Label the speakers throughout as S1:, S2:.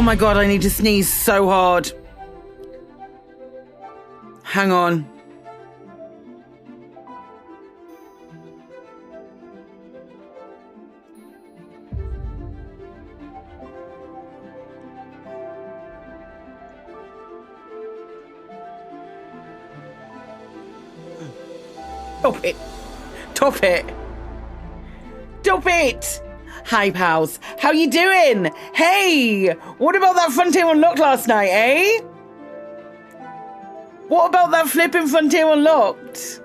S1: my God, I need to sneeze so hard. Hang on. Stop it. Stop it. Stop it. Hi, pals. How you doing? Hey, what about that Frontier Unlocked last night, eh? What about that flipping Frontier Unlocked?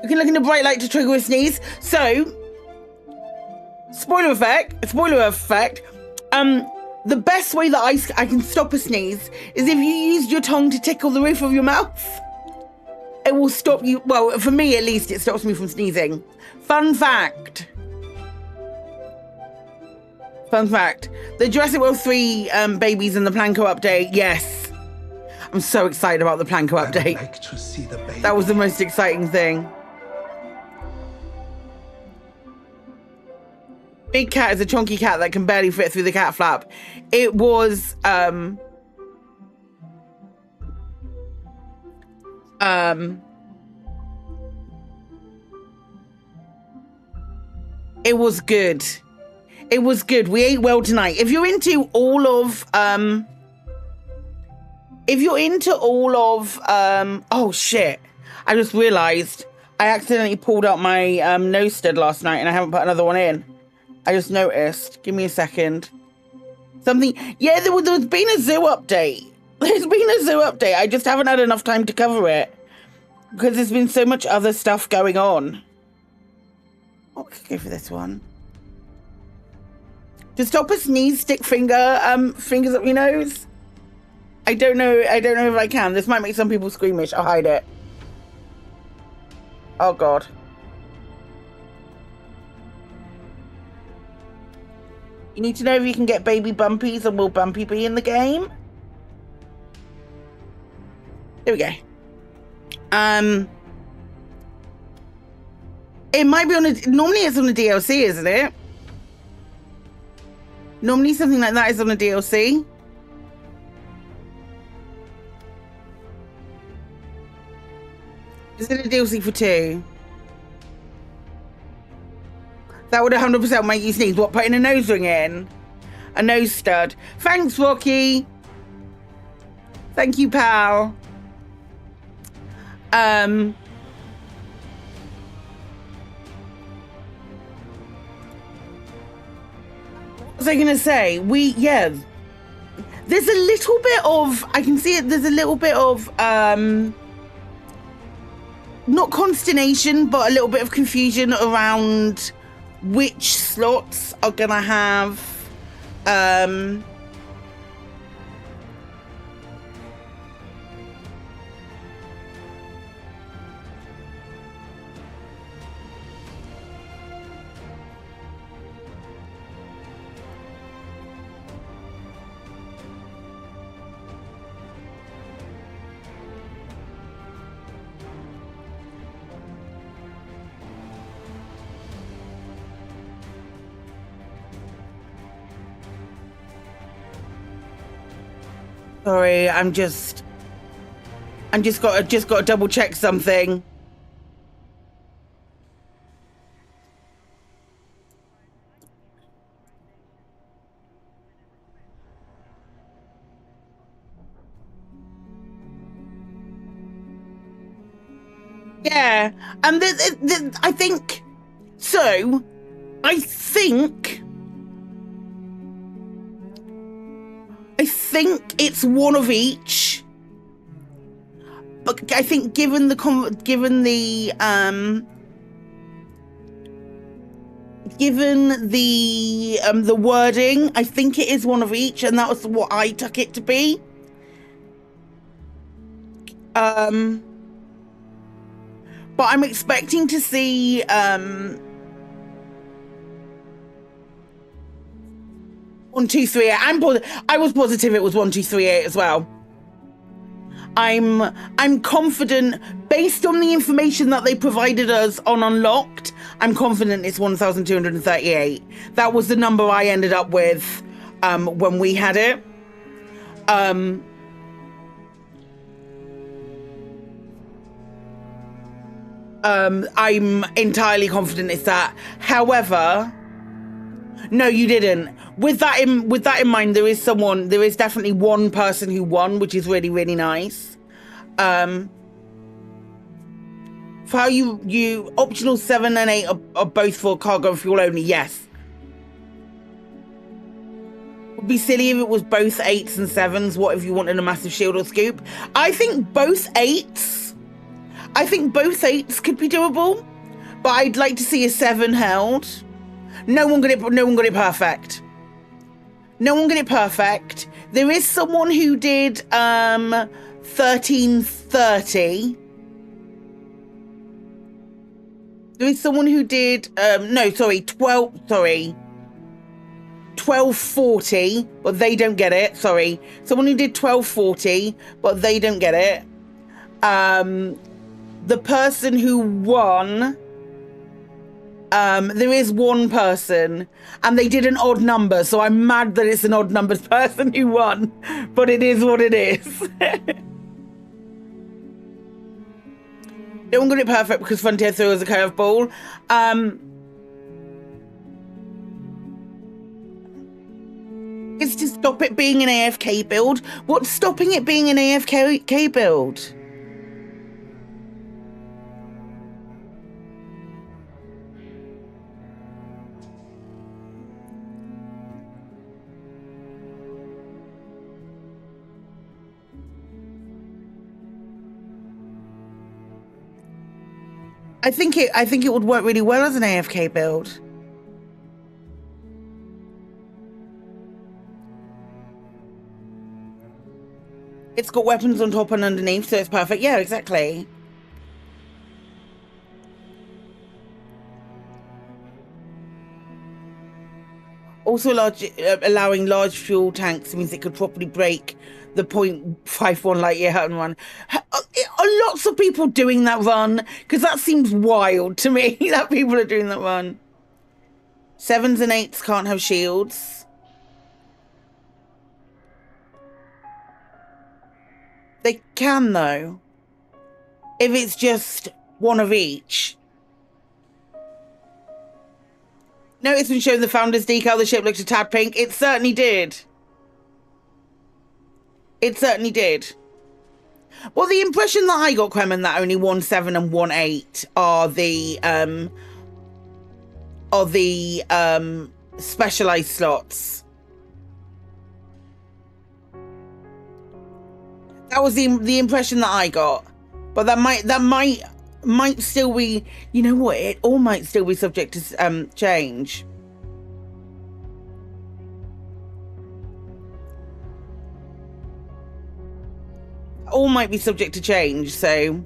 S1: You can look in the bright light to trigger a sneeze. So, spoiler effect, the best way that I can stop a sneeze is if you use your tongue to tickle the roof of your mouth. It will stop you, well, for me at least, it stops me from sneezing. Fun fact. Fun fact. The Jurassic World 3 babies and the Planko update, yes. I'm so excited about the Planko update.
S2: Like to see the baby.
S1: That was the most exciting thing. Big cat is a chunky cat that can barely fit through the cat flap. It was it was good. It was good. We ate well tonight. If you're into all of oh shit. I just realized I accidentally pulled out my nose stud last night and I haven't put another one in. I just noticed. Give me a second. Something. Yeah, there's been a zoo update. There's been a zoo update. I just haven't had enough time to cover it because there's been so much other stuff going on. Oh, I could go for this one. To stop a sneeze, stick fingers up your nose. I don't know if I can. This might make some people squeamish. I'll hide it. Oh God. You need to know if you can get baby bumpies and will Bumpy be in the game? There we go. It might be on a, normally it's on a DLC, isn't it? Normally something like that is on a DLC. Is it a DLC for 2? That would 100% make you sneeze. What, putting a nose ring in? A nose stud. Thanks, Rocky. Thank you, pal. What was I going to say? Yeah. There's a little bit of, I can see it, there's a little bit of, not consternation, but a little bit of confusion around which slots are gonna have sorry, I'm just got to double check something. Yeah, and I think so. I think it's one of each, but I think given the wording, I think it is one of each, and that was what I took it to be. But I'm expecting to see 1, 2, 3, 8. I was positive it was 1, 2, 3, 8 as well. I'm confident based on the information that they provided us on Unlocked. I'm confident it's 1,238. That was the number I ended up with when we had it. I'm entirely confident it's that. However, no, you didn't. With that in mind, there is definitely one person who won, which is really, really nice. For how you optional 7 and 8 are both for cargo and fuel only, yes. It would be silly if it was both 8s and 7s. What if you wanted a massive shield or scoop? I think both 8s could be doable, but I'd like to see a 7 held. No one got it perfect. No one got it perfect. There is someone who did 1330. There is someone who did 1240, but they don't get it. Sorry. Someone who did 1240, but they don't get it. The person who won, there is one person, and they did an odd number, so I'm mad that it's an odd numbers person who won, but it is what it is. No one got it perfect because Frontier threw us a curveball. It's to stop it being an AFK build. What's stopping it being an AFK build? I think it would work really well as an AFK build. It's got weapons on top and underneath, so it's perfect. Yeah, exactly. Also, allowing large fuel tanks means it could properly break the 0.51 light year run. Are lots of people doing that run? Because that seems wild to me that people are doing that run. 7s and 8s can't have shields. They can, though, if it's just one of each. Notice when showing the founder's decal, the ship looked a tad pink. It certainly did. It certainly did. Well, the impression that I got, Kremen, that only 1/7 and 1/8 are the specialized slots. That was the impression that I got. But that might still be, you know what, it all might still be subject to change. All might be subject to change, so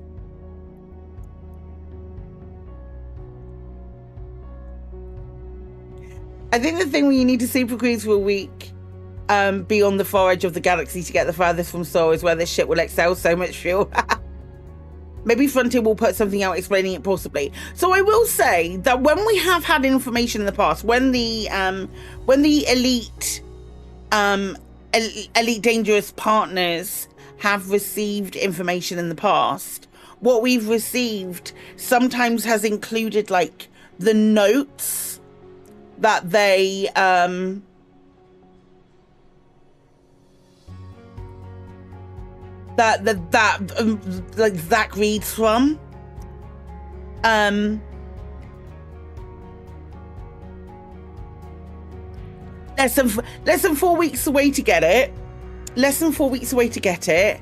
S1: I think the thing where you need to super cruise for a week beyond the far edge of the galaxy to get the farthest from Sol is where this ship will excel so much fuel. Maybe Frontier will put something out explaining it possibly. So I will say that when we have had information in the past, when the elite dangerous partners have received information in the past, what we've received sometimes has included like the notes that they like Zach reads from. Less than 4 weeks away to get it. Less than 4 weeks away to get it,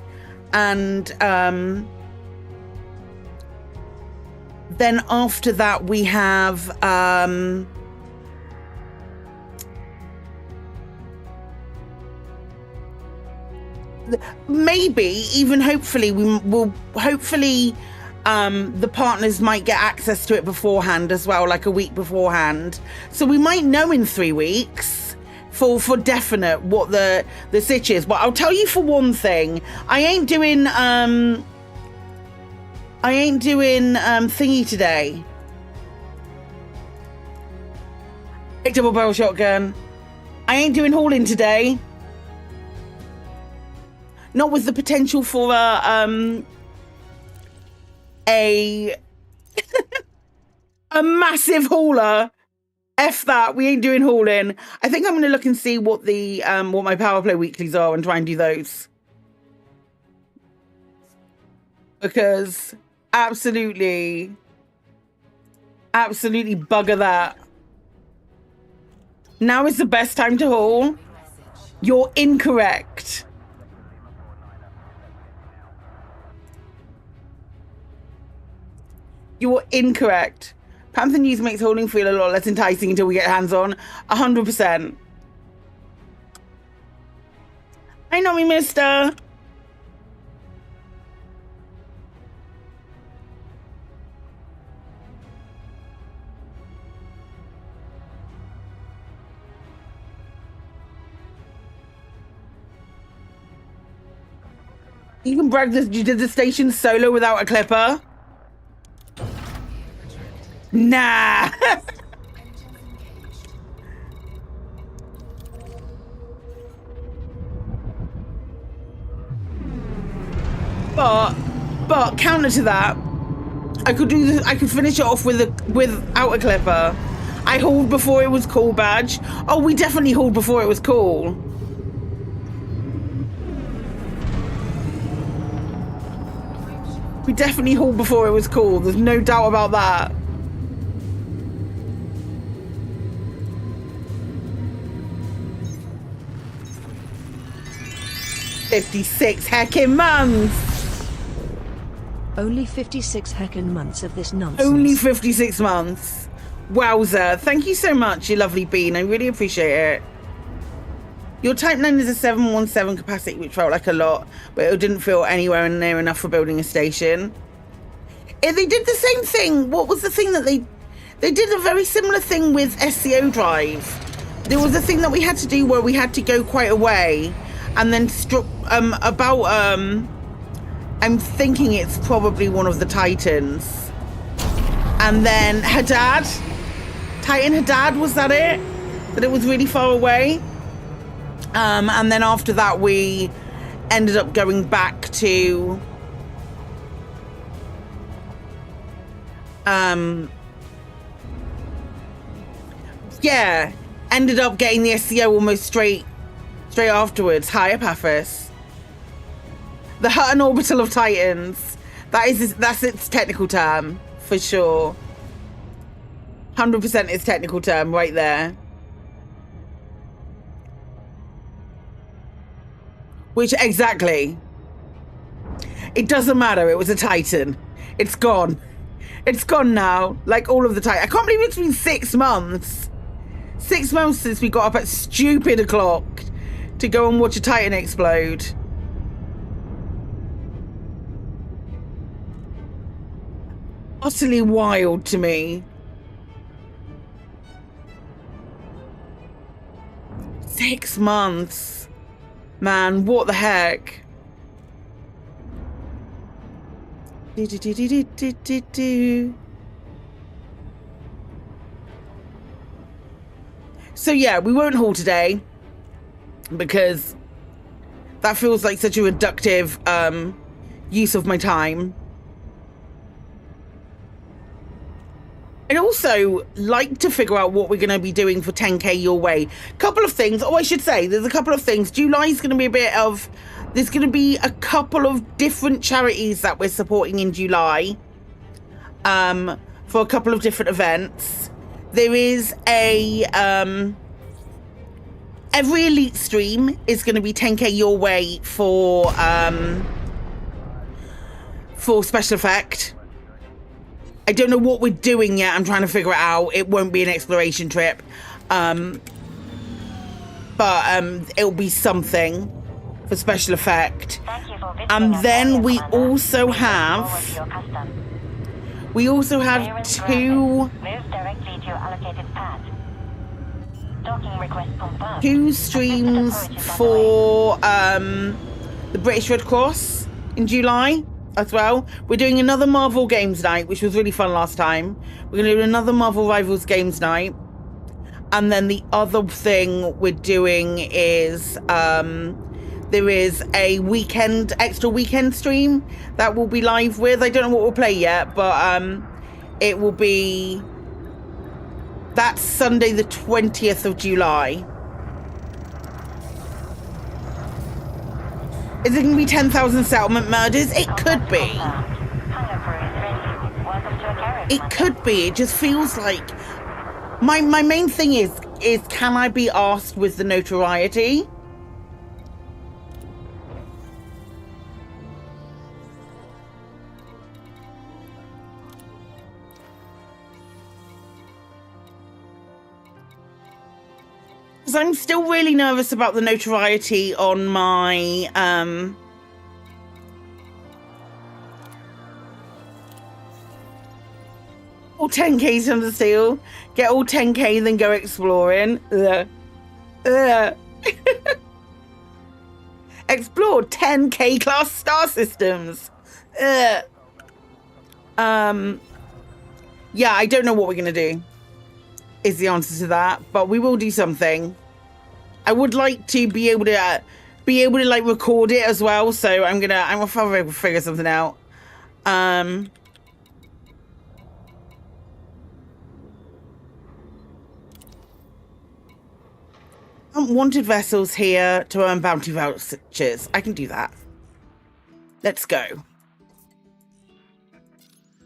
S1: and then after that we have maybe even hopefully the partners might get access to it beforehand as well, like a week beforehand, so we might know in 3 weeks for definite what the sitch is. But I'll tell you for one thing, I ain't doing thingy today. A double barrel shotgun. I ain't doing hauling today. Not with the potential for a a massive hauler. F that, we ain't doing hauling. I think I'm gonna look and see what the what my power play weeklies are and try and do those. Because absolutely bugger that. Now is the best time to haul. You're incorrect. You're incorrect. Panther News makes holding feel a lot less enticing until we get hands on. 100%. I know me, mister. You can brag that you did the station solo without a clipper. Nah. but counter to that, I could do this. I could finish it off without a clipper. I hauled before it was cool badge. Oh, we definitely hauled before it was cool. We definitely hauled before it was cool. There's no doubt about that. $56 heckin' months.
S2: Only 56 heckin' months of this nonsense.
S1: Only 56 months. Wowza. Thank you so much, you lovely bean. I really appreciate it. Your Type 9 is a 717 capacity, which felt like a lot, but it didn't feel anywhere near enough for building a station. They did the same thing. What was the thing that they did a very similar thing with SCO drive. There was a thing that we had to do where we had to go quite a way and then I'm thinking it's probably one of the Titans. And then Titan Haddad, was that it? That it was really far away? And then after that, we ended up going back to ended up getting the SCO almost straight afterwards. Hi, Epaphras. The Hutton Orbital of Titans. That's its technical term, for sure. 100% its technical term right there. Which, exactly. It doesn't matter. It was a Titan. It's gone. It's gone now. Like all of the Titans. I can't believe it's been 6 months. 6 months since we got up at stupid o'clock to go and watch a Titan explode. Utterly wild to me. 6 months. Man, what the heck? So yeah, we won't haul today because that feels like such a reductive use of my time. I'd also like to figure out what we're going to be doing for 10k your way. Couple of things. Oh, I should say, there's a couple of things. July's going to be a bit of... There's going to be a couple of different charities that we're supporting in July. For a couple of different events. There is a... every Elite stream is going to be 10k your way for special effect. I don't know what we're doing yet. I'm trying to figure it out. It won't be an exploration trip. But it'll be something for special effect. And then we also have 2 streams for the British Red Cross in July as well. We're doing another Marvel Games night, which was really fun last time. We're going to do another Marvel Rivals Games night. And then the other thing we're doing is there is a extra weekend stream that we'll be live with. I don't know what we'll play yet, but it will be that's Sunday the 20th of July. Is it going to be 10,000 settlement murders? It could be. It could be. It just feels like my main thing is can I be asked with the notoriety? Because I'm still really nervous about the notoriety on my all 10Ks on the steel. Get all 10K, then go exploring. Explore 10K class star systems. Yeah, I don't know what we're gonna do. Is the answer to that, but we will do something. I would like to be able to like record it as well. So I'm gonna figure something out. Wanted vessels here to earn bounty vouchers. I can do that. Let's go.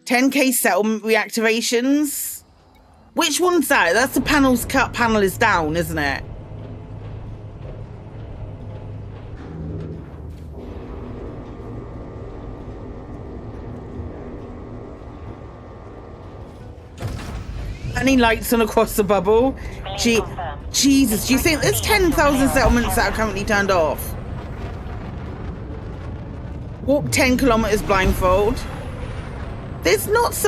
S1: 10K settlement reactivations. Which one's that? That's the panel's cut. Panel is down, isn't it? Any lights on across the bubble? Jesus, do you think there's 10,000 settlements that are currently turned off? Walk 10 kilometers blindfold. There's not a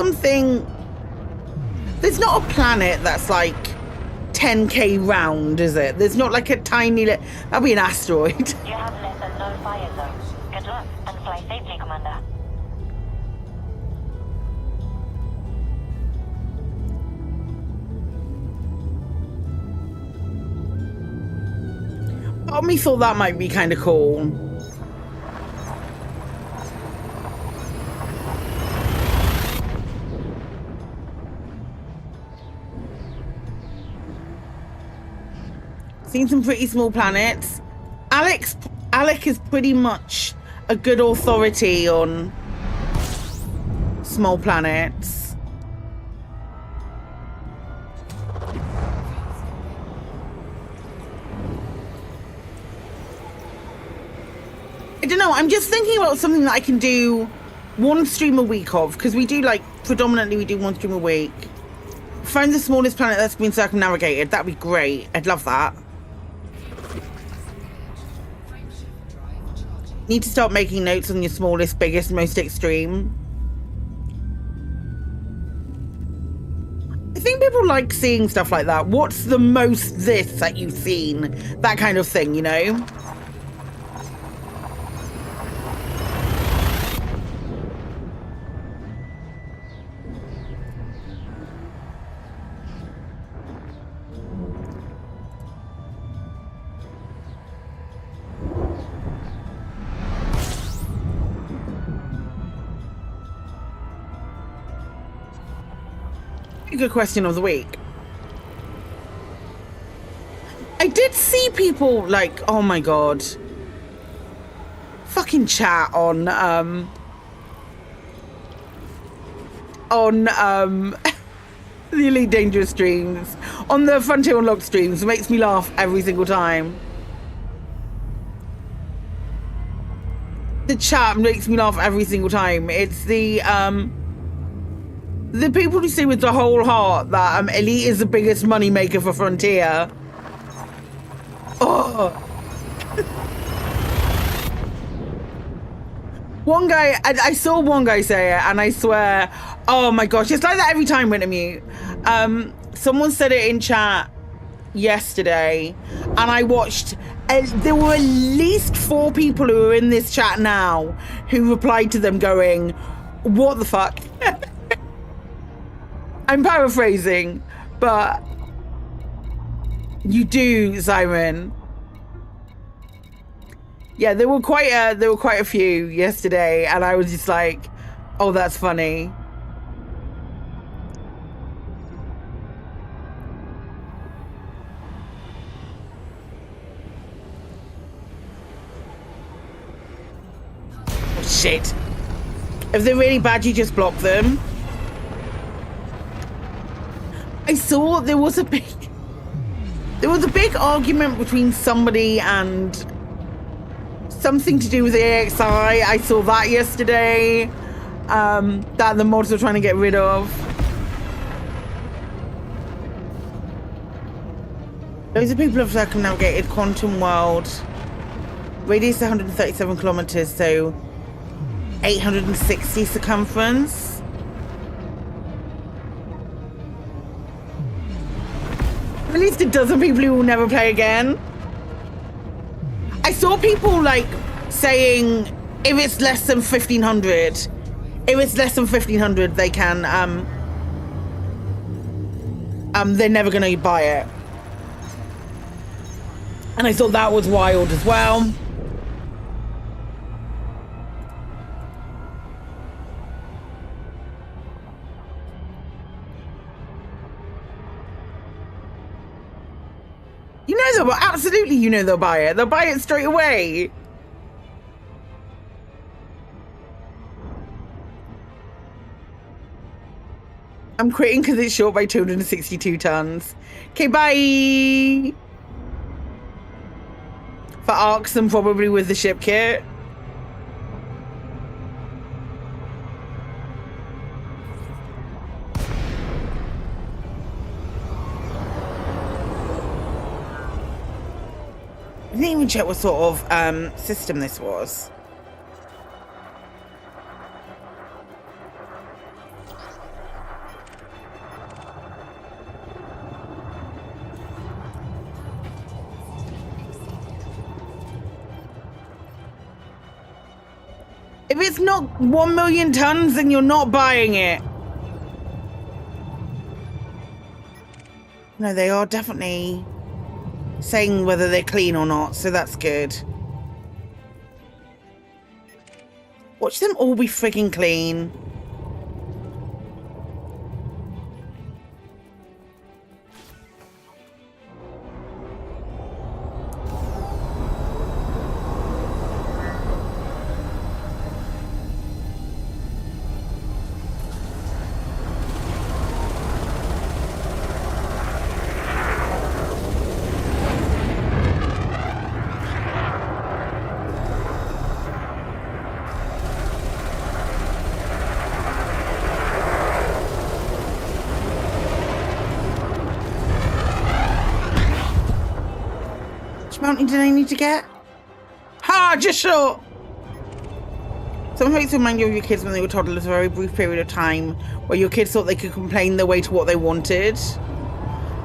S1: planet that's like 10K round, is it? There's not like a tiny... That'll be an asteroid.
S3: You have less than no fire zones. Good luck and fly safely, Commander.
S1: Part of me thought that might be kind of cool. Seen some pretty small planets. Alec is pretty much a good authority on small planets. I don't know, I'm just thinking about something that I can do one stream a week of, because we do predominantly we do one stream a week. Find the smallest planet that's been circumnavigated. That'd be great. I'd love that. Need to start making notes on your smallest, biggest, most extreme. I think people like seeing stuff like that. What's the most this that you've seen? That kind of thing, you know? Good question of the week. I did see people like, oh my god, fucking chat on the Elite Dangerous streams, on the Frontier Unlocked streams. It makes me laugh every single time. The chat makes me laugh every single time. It's the people who say with the whole heart that Elite is the biggest money maker for Frontier. Oh. One guy, I saw one guy say it, and I swear, oh my gosh, it's like that every time when I mute. Someone said it in chat yesterday, and I watched. There were at least 4 people who are in this chat now who replied to them going, "What the fuck?" I'm paraphrasing, but You do, Simon. Yeah, there were quite a few yesterday, and I was just like, oh, that's funny. Oh, shit. If they're really bad, you just block them. I saw there was a big argument between somebody and something to do with the AXI. I saw that yesterday, that the mods are trying to get rid of. Loads of people have circumnavigated quantum world. Radius 137 kilometers, so 860 circumference. At least a dozen people who will never play again. I saw people like saying if it's less than 1500, they can they're never gonna buy it. And I thought that was wild as well. You know they'll, absolutely, you know they'll buy it. They'll buy it straight away. I'm quitting because it's short by 262 tons. Okay, bye. For arcs and probably with the ship kit. I didn't even check what sort of system this was. If it's not 1 million tons, then you're not buying it. No, they are definitely saying whether they're clean or not, so that's good. Watch them all be frigging clean. Mountain did I need to get? Ha! Just short! Some folks remind you of your kids when they were toddlers, a very brief period of time where your kids thought they could complain their way to what they wanted.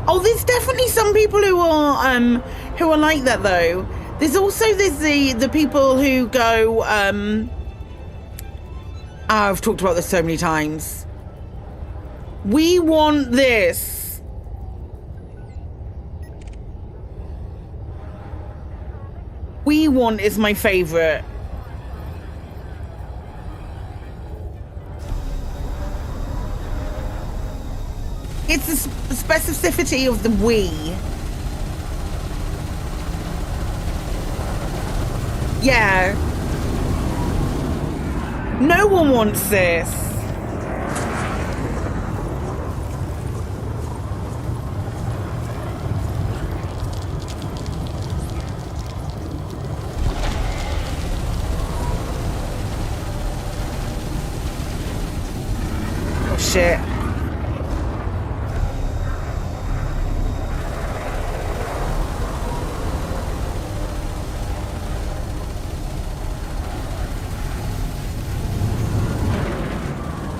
S1: Oh, there's definitely some people who are like that though. There's the people who go I've talked about this so many times. We want this. We want is my favorite. It's the specificity of the we. Yeah. No one wants this. Shit.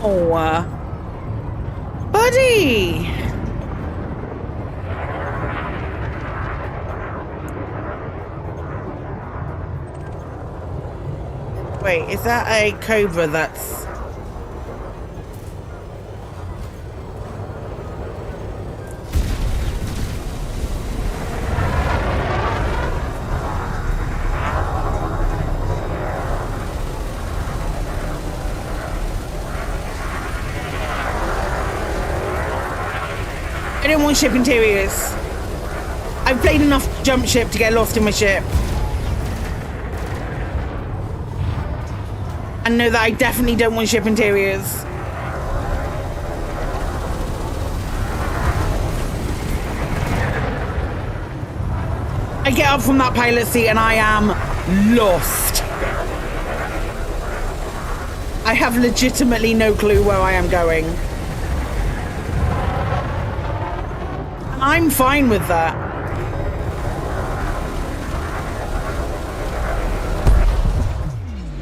S1: Oh, buddy. Wait, is that a cobra that's... don't want ship interiors. I've played enough jump ship to get lost in my ship. And know that I definitely don't want ship interiors. I get up from that pilot seat and I am lost. I have legitimately no clue where I am going. I'm fine with that.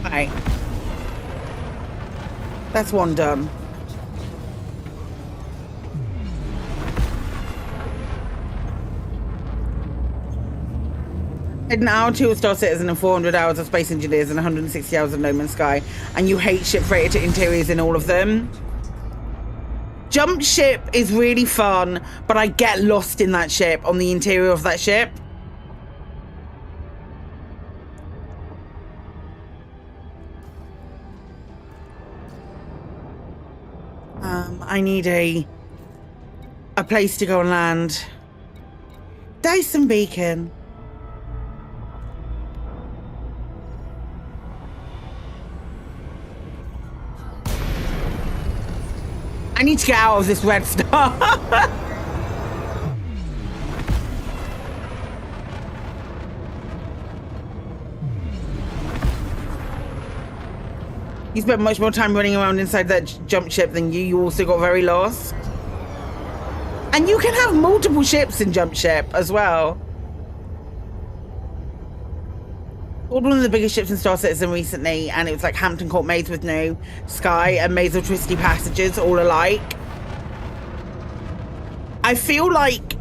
S1: Right. That's one done. An hour to a Star Citizen and 400 hours of Space Engineers and 160 hours of No Man's Sky, and you hate ship rated interiors in all of them. Jump ship is really fun, but I get lost in that ship, on the interior of that ship. I need a place to go and land. Dyson Beacon. I need to get out of this red star. You spent much more time running around inside that jump ship than you. You also got very lost. And you can have multiple ships in jump ship as well. Called one of the biggest ships in Star Citizen recently, and it was like Hampton Court Maze with no sky and Maze of Twisty Passages all alike. I feel like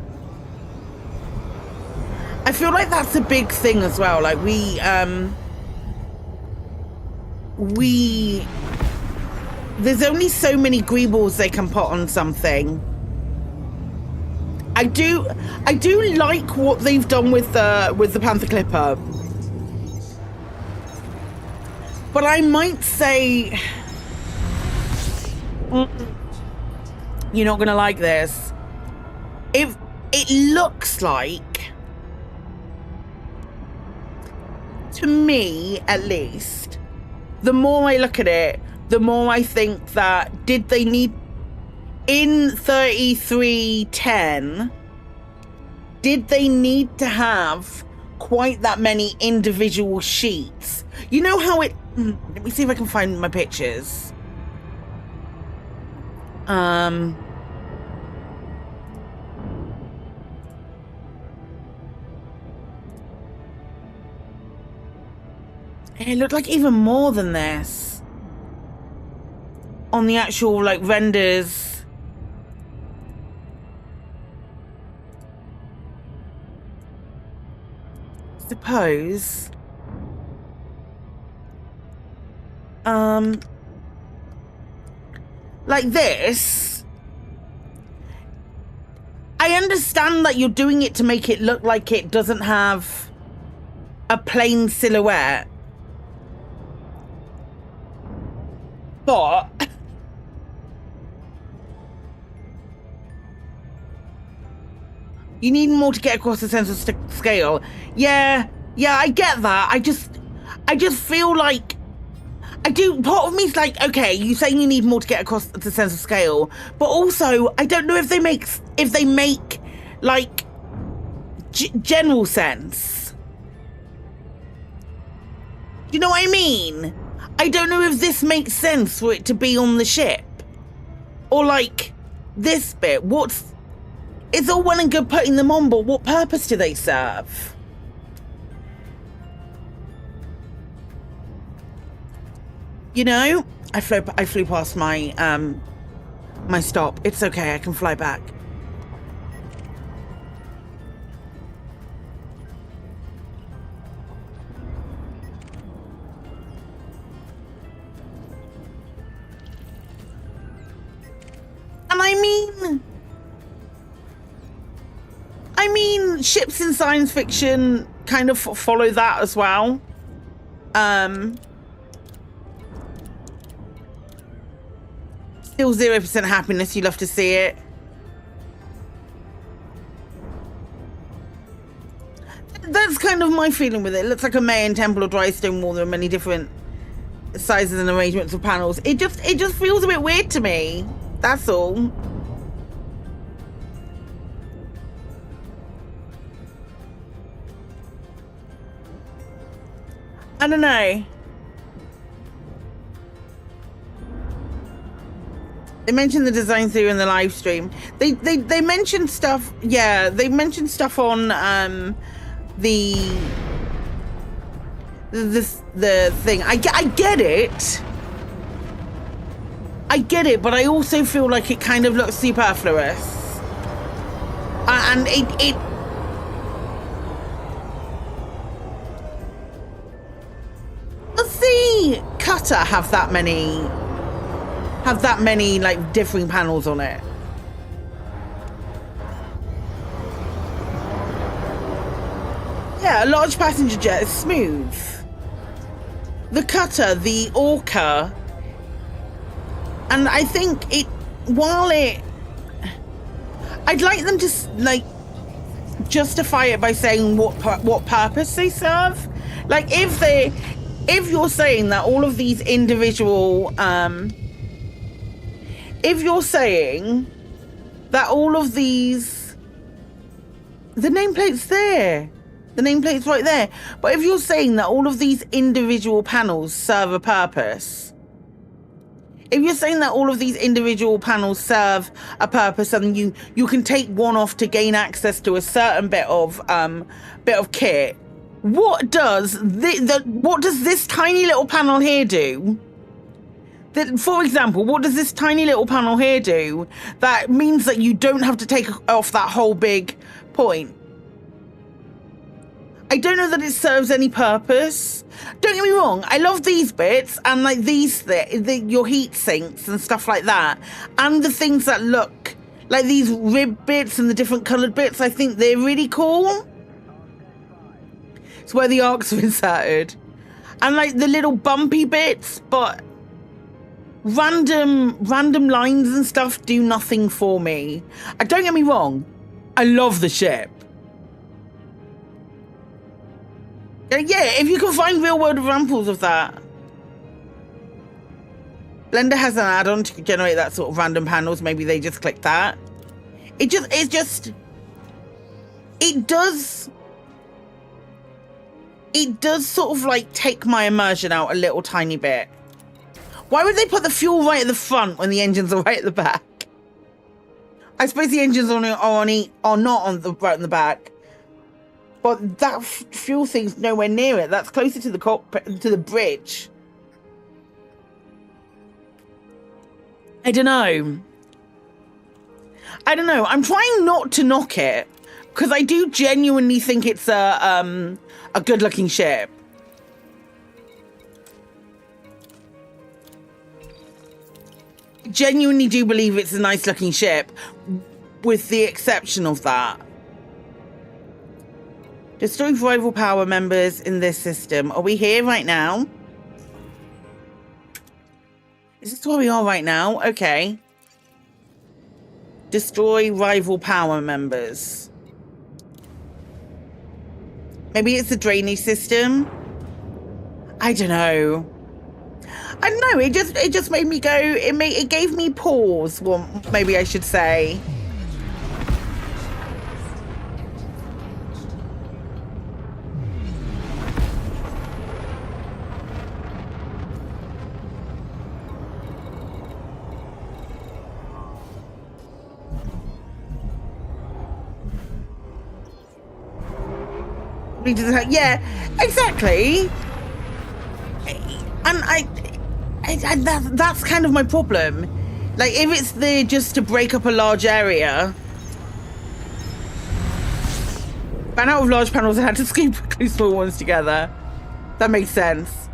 S1: that's a big thing as well. Like there's only so many greebles they can put on something. I do like what they've done with the Panther Clipper. But I might say, you're not gonna like this. If it looks like, to me at least, the more I look at it, the more I think that did they need in 3310? Did they need to have quite that many individual sheets? You know how it. Let me see if I can find my pictures. It looked like even more than this on the actual like renders. Suppose. Like this. I understand that you're doing it to make it look like it doesn't have a plain silhouette. But you need more to get across the sense of scale. Yeah, I get that. I just feel like part of me's like, okay, you saying you need more to get across the sense of scale, but also I don't know if they make like general sense. Do you know what I mean? I don't know if this makes sense for it to be on the ship, or like this bit. It's all well and good putting them on, but what purpose do they serve? You know, I flew past my my stop. It's okay, I can fly back. And I mean, ships in science fiction kind of follow that as well. Still 0% happiness. You love to see it. That's kind of my feeling with it. It looks like a Mayan temple or dry stone wall. There are many different sizes and arrangements of panels. It just feels a bit weird to me. That's all. I don't know. They mentioned the design theory in the live stream. They mentioned stuff. Yeah, they mentioned stuff on the thing. I get it. I get it, but I also feel like it kind of looks superfluous. And it does the cutter have that many like differing panels on it? Yeah, a large passenger jet is smooth. The cutter, the Orca, and I think I'd like them to like justify it by saying what purpose they serve. Like if you're saying that all of these individual if you're saying that all of these, the nameplate's there, the nameplate's right there, but if you're saying that all of these individual panels serve a purpose, if you're saying that all of these individual panels serve a purpose and you can take one off to gain access to a certain bit of kit, what does this tiny little panel here do? For example, what does this tiny little panel here do that means that you don't have to take off that whole big point? I don't know that it serves any purpose. Don't get me wrong, I love these bits and like your heat sinks and stuff like that, and the things that look like these rib bits and the different coloured bits. I think they're really cool. It's where the arcs are inserted, and like the little bumpy bits, but random lines and stuff do nothing for me. Don't get me wrong, I love the ship. Yeah, if you can find real world examples of that. Blender has an add-on to generate that sort of random panels. Maybe they just click that. It does sort of like take my immersion out a little tiny bit. Why would they put the fuel right at the front when the engines are right at the back? I suppose the engines are not on the back, but that fuel thing's nowhere near it. That's closer to the cockpit, to the bridge. I don't know. I'm trying not to knock it because I do genuinely think it's a good-looking ship. Genuinely do believe it's a nice looking ship, with the exception of that. Destroy rival power members in this system. Are we here right now? Is this where we are right now? Okay. Destroy rival power members. Maybe it's the drainage system? I don't know. It just made me go, it gave me pause, well, maybe I should say. Yeah, exactly. And that's kind of my problem. Like, if it's there just to break up a large area, ran out of large panels and had to scoop two small ones together. That makes sense.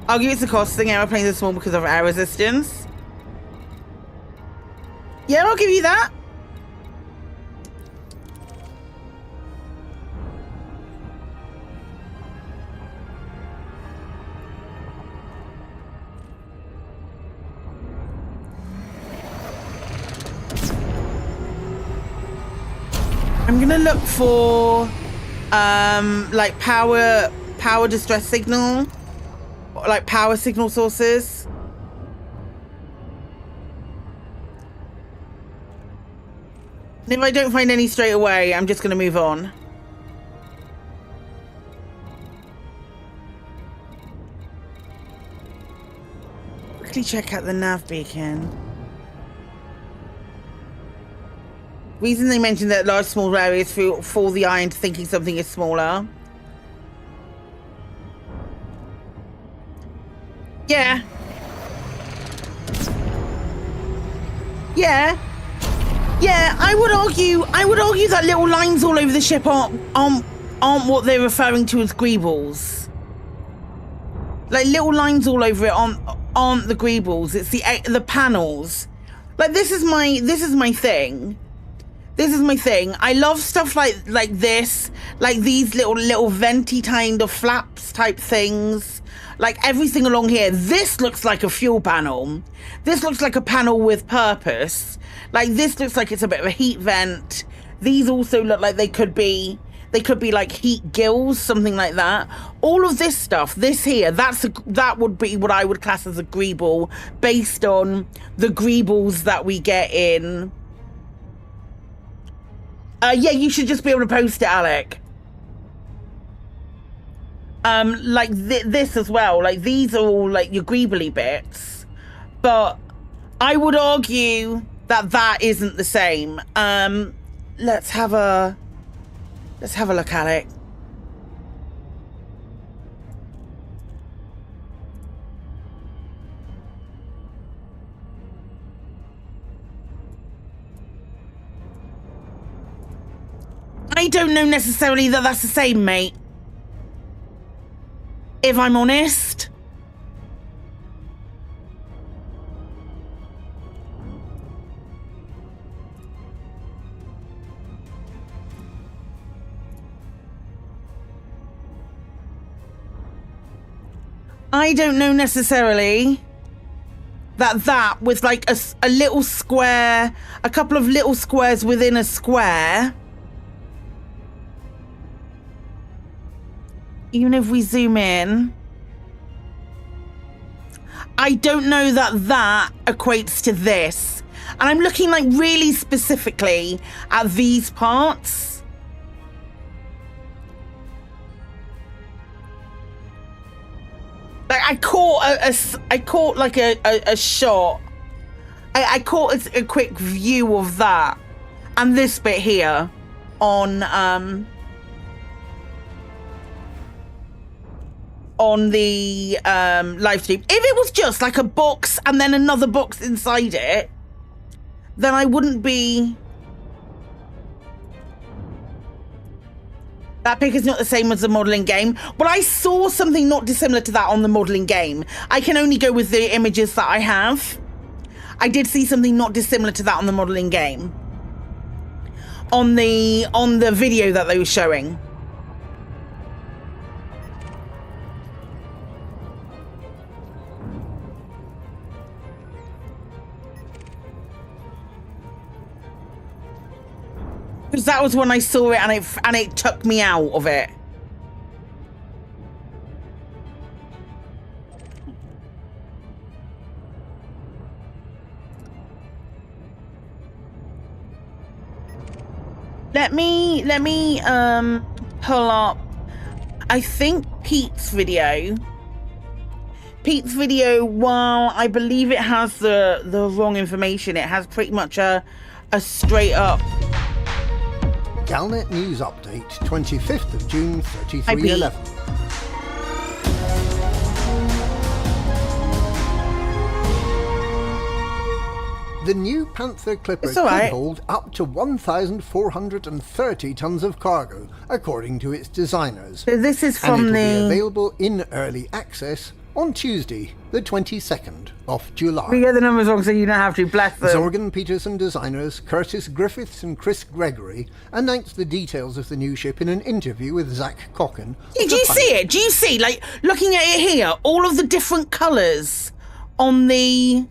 S1: Argue it's a cost thing. Aeroplanes are small because of air resistance. Yeah, I'll give you that. I'm gonna look for like power distress signal, or like power signal sources. And if I don't find any straight away, I'm just gonna move on. Quickly check out the nav beacon. Reason they mentioned that large small areas fool the eye into thinking something is smaller. Yeah. Yeah. Yeah, I would argue that little lines all over the ship aren't what they're referring to as greebles. Like little lines all over it aren't the greebles. It's the panels. Like this is my thing. This is my thing. I love stuff like this, like these little venti kind of flaps type things. Like everything along here. This looks like a fuel panel. This looks like a panel with purpose. Like this looks like it's a bit of a heat vent. These also look like they could be like heat gills, something like that. All of this stuff, this here, that would be what I would class as a greeble based on the greebles that we get in. Yeah, you should just be able to post it, Alec. Like this as well. Like these are all like your greebly bits, but I would argue that isn't the same. Let's have a look at it. I don't know necessarily that that's the same, mate. If I'm honest. I don't know necessarily that with like a little square, a couple of little squares within a square. Even if we zoom in, I don't know that equates to this. And I'm looking like really specifically at these parts. Like I caught like a shot. I caught a quick view of that and this bit here on the live stream. If it was just like a box and then another box inside it, then I wouldn't be. That pic is not the same as the modeling game, but I saw something not dissimilar to that on the modeling game. I can only go with the images that I have. I did see something not dissimilar to that on the modeling game. On the video that they were showing. Because that was when I saw it and it took me out of it. Let me pull up, I think Pete's video. Pete's video, while I believe it has the wrong information, it has pretty much a straight up
S4: Galnet News Update, 25th of June, 3311. The new Panther Clipper could hold up to 1,430 tons of cargo, according to its designers.
S1: So this is from
S4: and it will be available in early access on Tuesday, the 22nd of July.
S1: We get the numbers wrong so you don't have to, bless them.
S4: Zorgan Peterson designers Curtis Griffiths and Chris Gregory announced the details of the new ship in an interview with Zach Cocken.
S1: Yeah, do you see it? Do you see, like, looking at it here, all of the different colours on the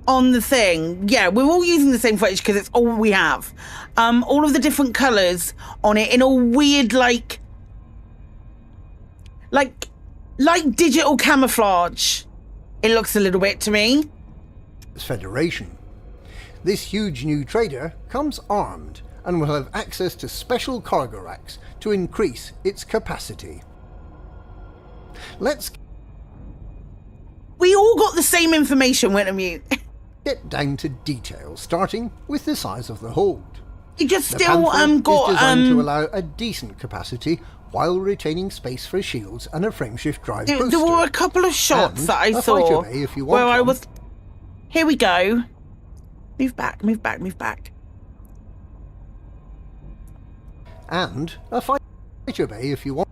S1: on the thing. Yeah, we're all using the same footage because it's all we have. All of the different colors on it in a weird, like digital camouflage. It looks a little bit to me.
S4: Federation. This huge new trader comes armed and will have access to special cargo racks to increase its capacity. Let's...
S1: We all got the same information, Wintermute.
S4: get down to details, starting with the size of the hold.
S1: You just
S4: the
S1: still
S4: Panther
S1: got
S4: is designed to allow a decent capacity while retaining space for shields and a frameshift drive booster.
S1: There were a couple of shots
S4: and
S1: that I saw
S4: fighter bay if you want
S1: where I
S4: one.
S1: was... Here we go. Move back, move back, move back.
S4: And a fighter bay if you want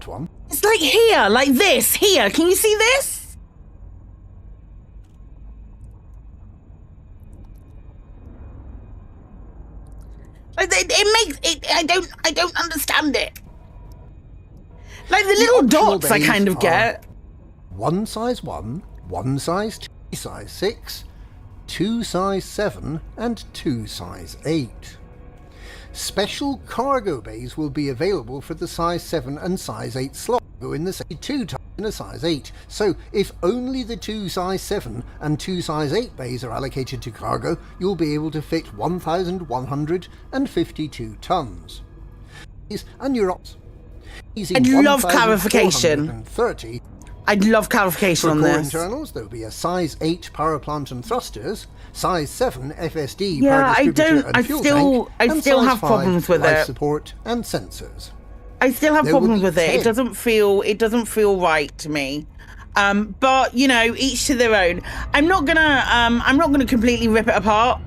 S4: one.
S1: It's like here, like this, here. Can you see this? Like it makes it. I don't understand it. Like the little dots, I kind of get.
S4: One size 1, one size 2, size 6, 2 size 7, and 2 size 8. Special cargo bays will be available for the size 7 and size 8 slot. Go in the 2 times in a size 8. So if only the 2 size 7 and 2 size 8 bays are allocated to cargo, you'll be able to fit 1,152 tons. And your ops.
S1: I'd love clarification.
S4: 30.
S1: I'd love clarification on
S4: core
S1: this.
S4: Internals, there'll be a size 8 power plant and thrusters, size 7 FSD
S1: yeah,
S4: power distributor and fuel tank,
S1: I
S4: and
S1: still
S4: size
S1: have problems
S4: 5
S1: with
S4: life
S1: it.
S4: support and sensors.
S1: I still have
S4: There will
S1: problems
S4: be
S1: with it.
S4: 10.
S1: It doesn't feel right to me. But you know, each to their own. I'm not gonna completely rip it apart.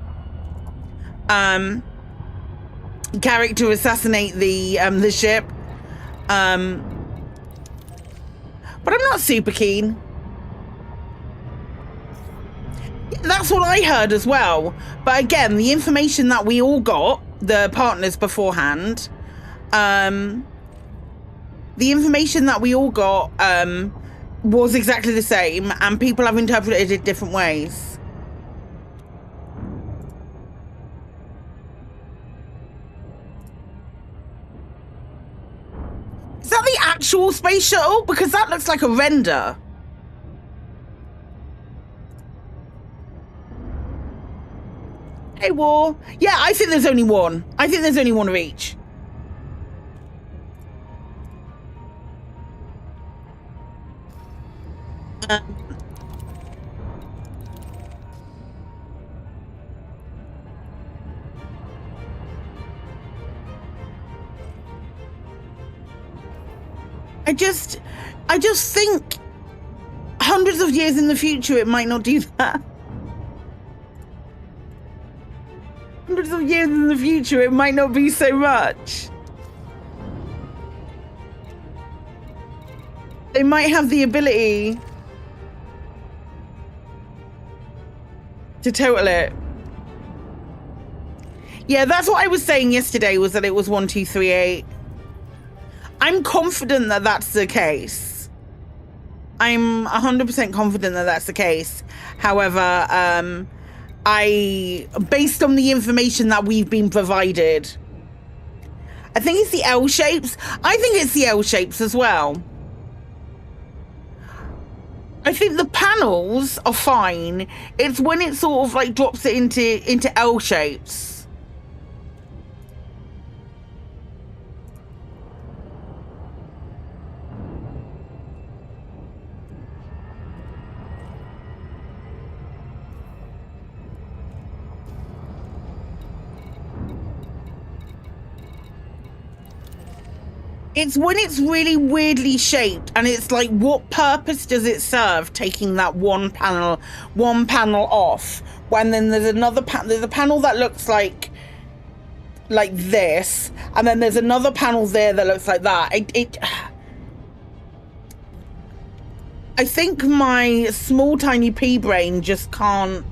S1: Character assassinate the ship. But I'm not super keen. That's what I heard as well. But again, the information that we all got, the partners beforehand, the information that we all got was exactly the same, and people have interpreted it different ways. Is that the actual space shuttle? Because that looks like a render. Hey, War. Yeah, I think there's only one. I think there's only one of each. I just think hundreds of years in the future it might not do that. Hundreds of years in the future it might not be so much. They might have the ability to total it. Yeah, that's what I was saying yesterday, was that it was 1238. I'm confident that that's the case. I'm 100% confident that that's the case. However, based on the information that we've been provided, I think it's the L shapes. I think it's the L shapes as well. I think the panels are fine. It's when it sort of like drops it into L shapes. It's when it's really weirdly shaped, and it's like, what purpose does it serve taking that one panel off, when then there's another there's a panel that looks like this, and then there's another panel there that looks like that. I think my small tiny pea brain just can't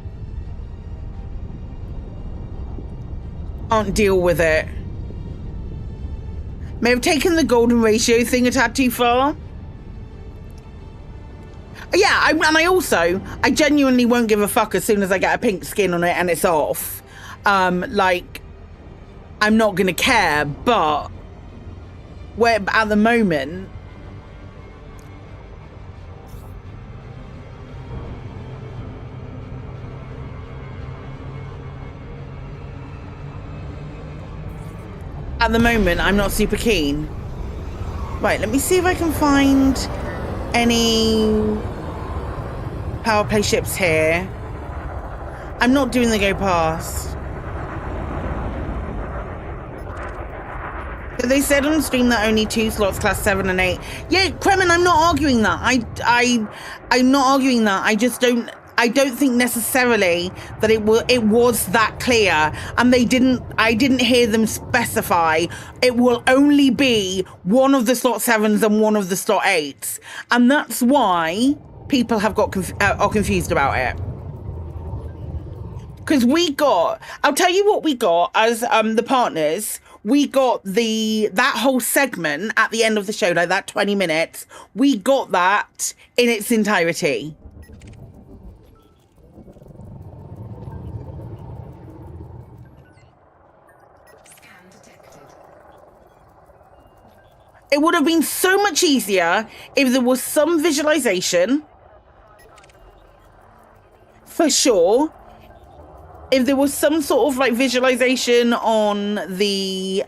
S1: deal with it. May have taken the golden ratio thing a tad too far. Yeah, and I genuinely won't give a fuck as soon as I get a pink skin on it and it's off. Like, I'm not gonna care, but at the moment, I'm not super keen. Right, let me see if I can find any power play ships here. I'm not doing the go past. So they said on stream that only 2 slots, class 7 and 8. Yeah, Kremen, I'm not arguing that. I'm not arguing that. I don't think necessarily that it was that clear, and I didn't hear them specify it will only be one of the slot 7s and one of the slot 8s, and that's why people have got are confused about it. Because I'll tell you what we got as the partners. We got that whole segment at the end of the show, like that 20 minutes. We got that in its entirety. It would have been so much easier if there was some visualization, for sure. If there was some sort of like visualization on the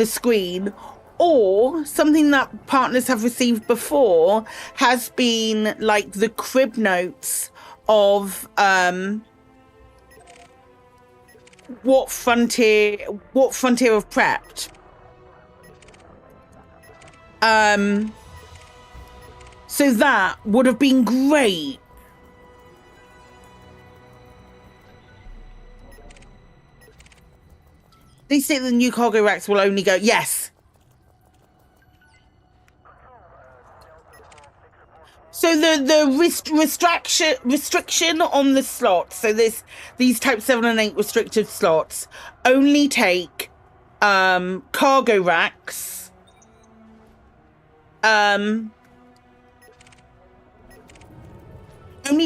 S1: screen, or something that partners have received before has been like the crib notes of what frontier have prepped. So that would have been great. They say the new cargo racks will only go, yes. So the restriction on the slots, so these type 7 and 8 restricted slots only take cargo racks, only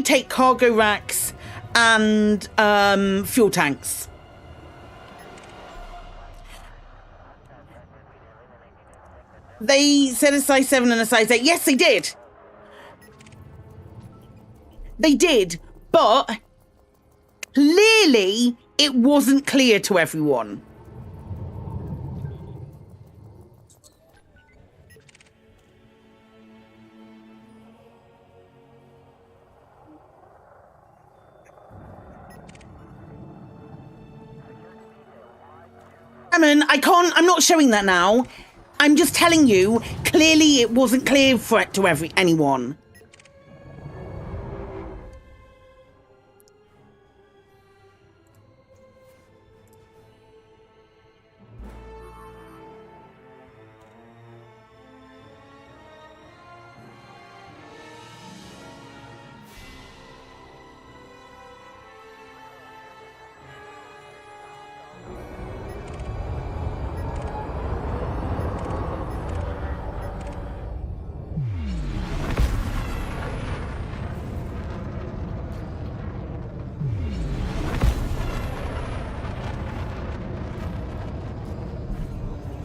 S1: take cargo racks and fuel tanks. They said a size 7 and a size 8. Yes, they did. They did, but clearly it wasn't clear to everyone. I'm not showing that now. I'm just telling you, clearly it wasn't clear to anyone.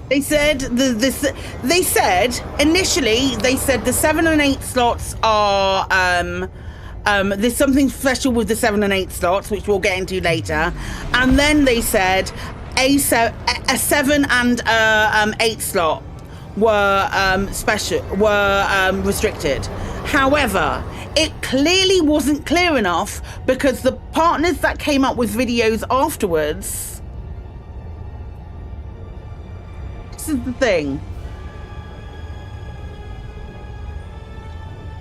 S1: They said initially the 7 and 8 slots are there's something special with the 7 and 8 slots, which we'll get into later, and then they said a 7 and 8 slot were restricted. However, it clearly wasn't clear enough because the partners that came up with videos afterwards. This is the thing.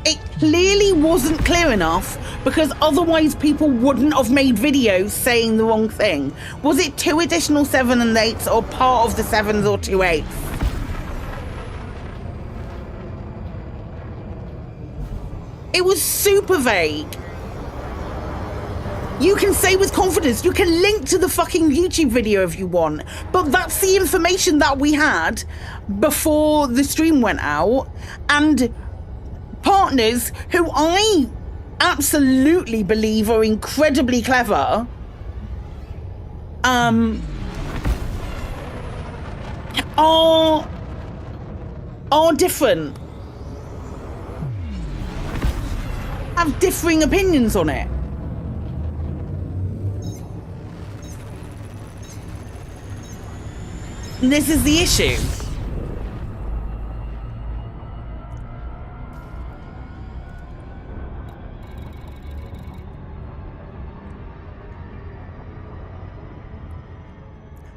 S1: It clearly wasn't clear enough because otherwise people wouldn't have made videos saying the wrong thing. Was it 2 additional 7 and 8s or part of the 7s or 2 8s? It was super vague. You can say with confidence, you can link to the fucking YouTube video if you want, but that's the information that we had before the stream went out, and partners who I absolutely believe are incredibly clever, are different, have differing opinions on it. And this is the issue.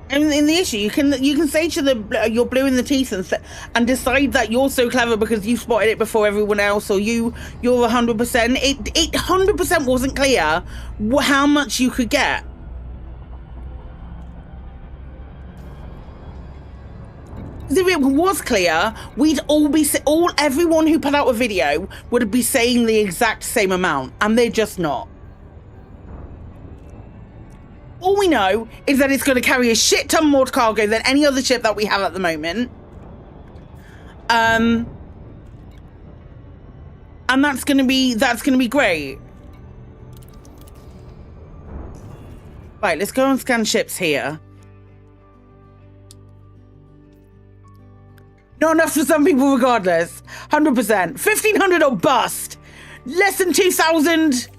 S1: And in the issue, you can say to you're blue in the teeth and decide that you're so clever because you spotted it before everyone else, or you're 100%. It 100% wasn't clear how much you could get. If it was clear, we'd all be everyone who put out a video would be saying the exact same amount, and they're just not. All we know is that it's going to carry a shit ton more cargo than any other ship that we have at the moment. And that's going to be great. Right, let's go and scan ships here. Not enough for some people regardless. 100%. 1,500 or bust. Less than 2,000.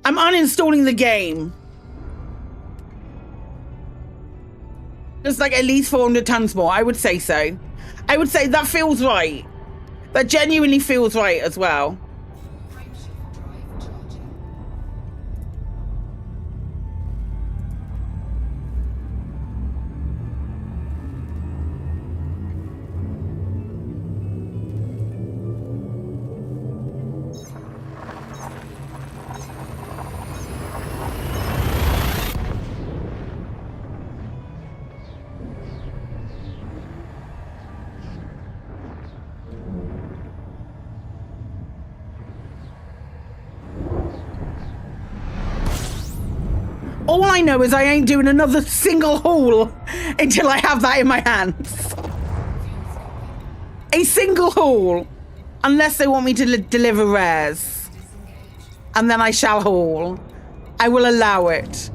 S1: I'm uninstalling the game. Just like at least 400 tons more. I would say so. I would say that feels right. That genuinely feels right as well. All I know is I ain't doing another single haul until I have that in my hands. A single haul. Unless they want me to deliver rares. And then I shall haul. I will allow it.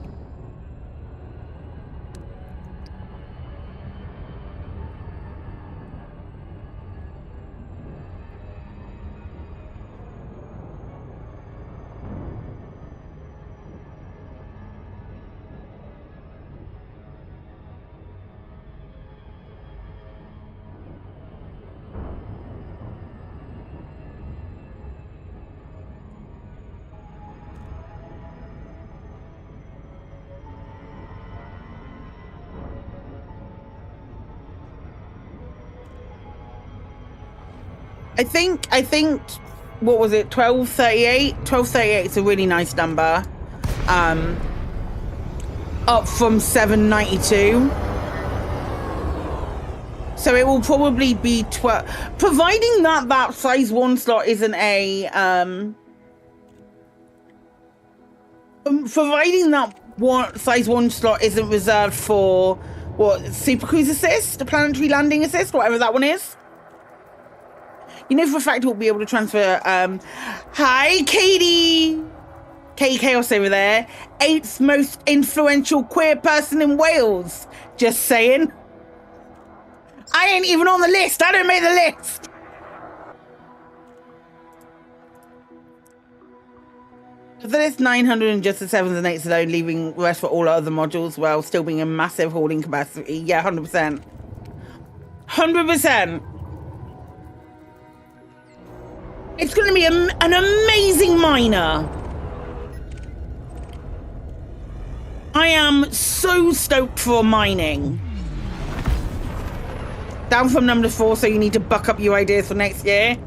S1: I think what was it, 1238? 1238 is a really nice number. Up from 792. So it will probably be 12, providing that size 1 slot isn't a providing that size 1 slot isn't reserved for what, Super Cruise Assist, a planetary landing assist, whatever that one is. You know for a fact we'll be able to transfer. Hi, Katie. Katie Chaos over there. 8th most influential queer person in Wales. Just saying. I ain't even on the list. I don't make the list. So there's 900 in just the 7s and 8s alone, leaving the rest for all other modules while still being a massive hauling capacity. Yeah, 100%. 100%. It's going to be an amazing miner. I am so stoked for mining. Down from number 4, so you need to buck up your ideas for next year.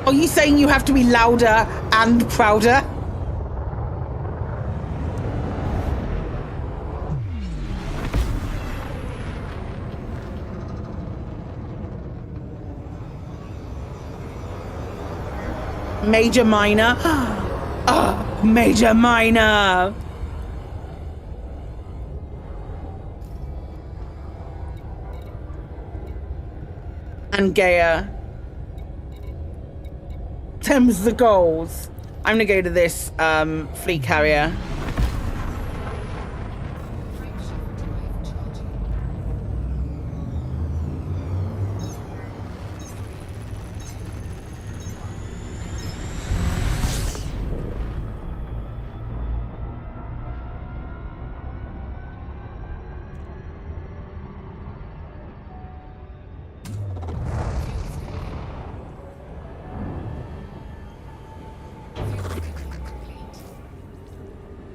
S1: Are you saying you have to be louder and prouder? Major miner. Oh, major miner. and Gaia. Terms the goals. I'm gonna go to this fleet carrier.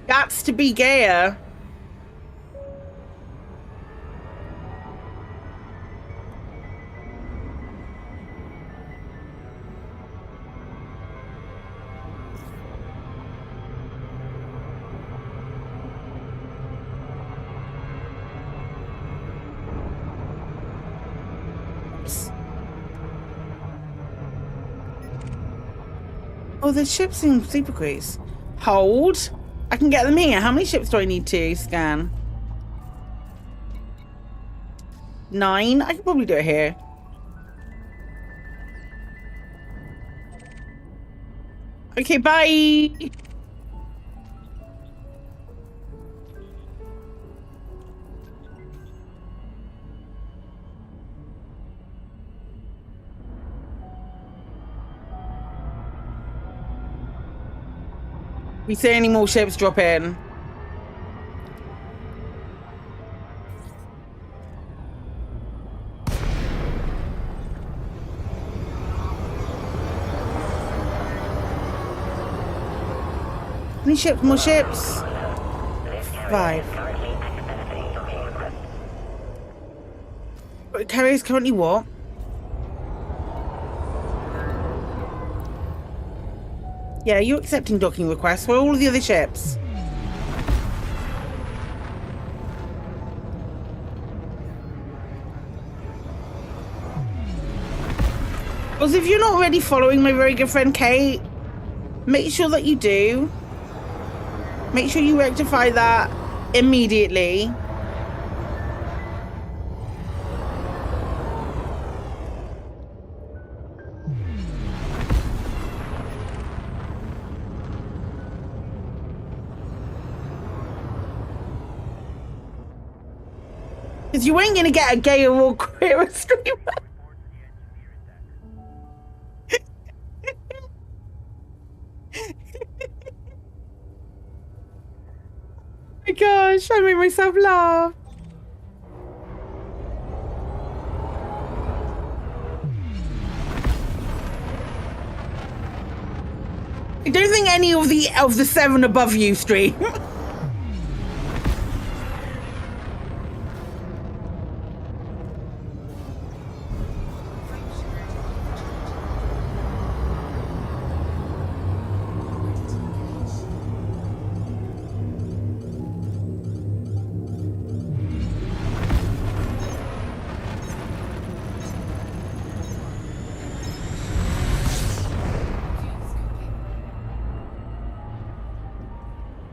S1: That's to be Gaia. Oops. Oh, the ships in super quiz. Hold. I can get them here. How many ships do I need to scan? 9? I can probably do it here. Okay, bye. We see any more ships drop in? Any ships? More ships? 5. Carrier's currently what? Yeah, you're accepting docking requests. Where are all of the other ships? Because if you're not already following my very good friend Kate, make sure that you do. Make sure you rectify that immediately. Because you ain't gonna get a gayer or queerer streamer. Oh my gosh, I made myself laugh. I don't think any of the 7 above you stream.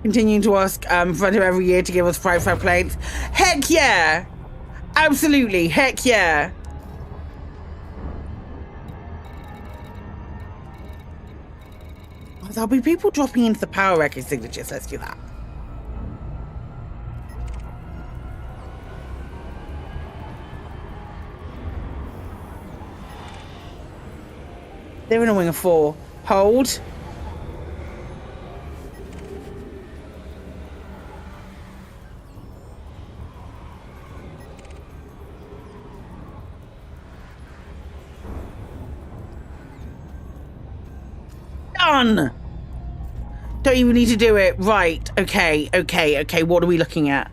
S1: Continuing to ask Frontier every year to give us private plates. Heck yeah! Absolutely, heck yeah! Oh, there'll be people dropping into the power record signatures. Let's do that. They're in a wing of 4. Hold. Done! Don't even need to do it. Right. Okay. What are we looking at?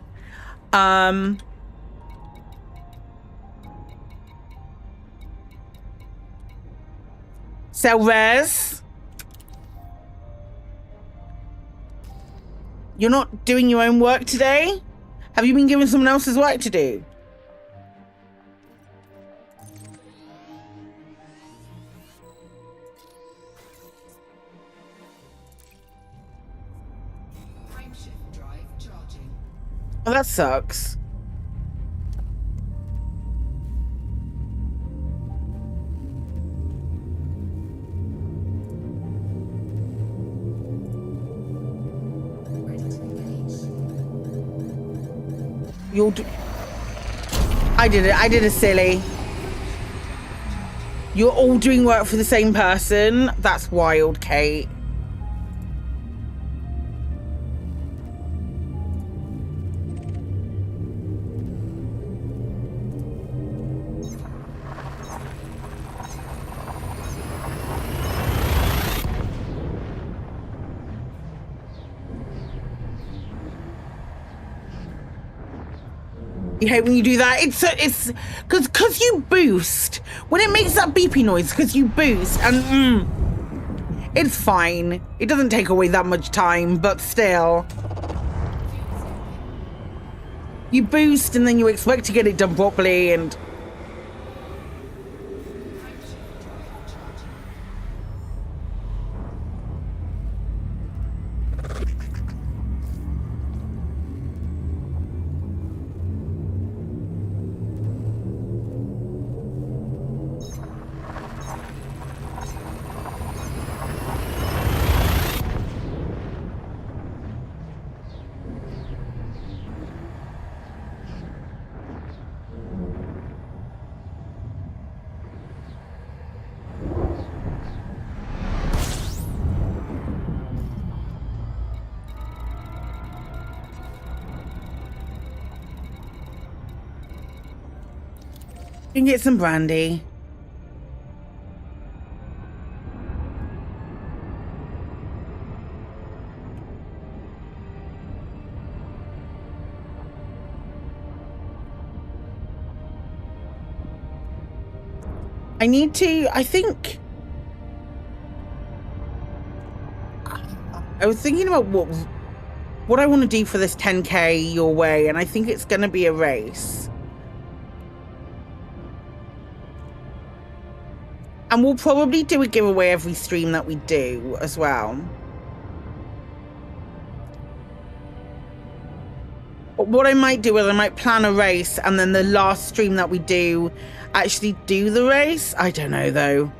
S1: Sell rares. You're not doing your own work today? Have you been given someone else's work to do? Oh, that sucks. I did it. I did a silly. You're all doing work for the same person? That's wild, Kate. You hate when you do that. It's because you boost. When it makes that beepy noise, because you boost, and it's fine. It doesn't take away that much time, but still. You boost and then you expect to get it done properly, and you can get some brandy. I think I was thinking about what I want to do for this 10K your way, and I think it's going to be a race. And we'll probably do a giveaway every stream that we do as well. But what I might do is I might plan a race, and then the last stream that we do actually do the race. I don't know though.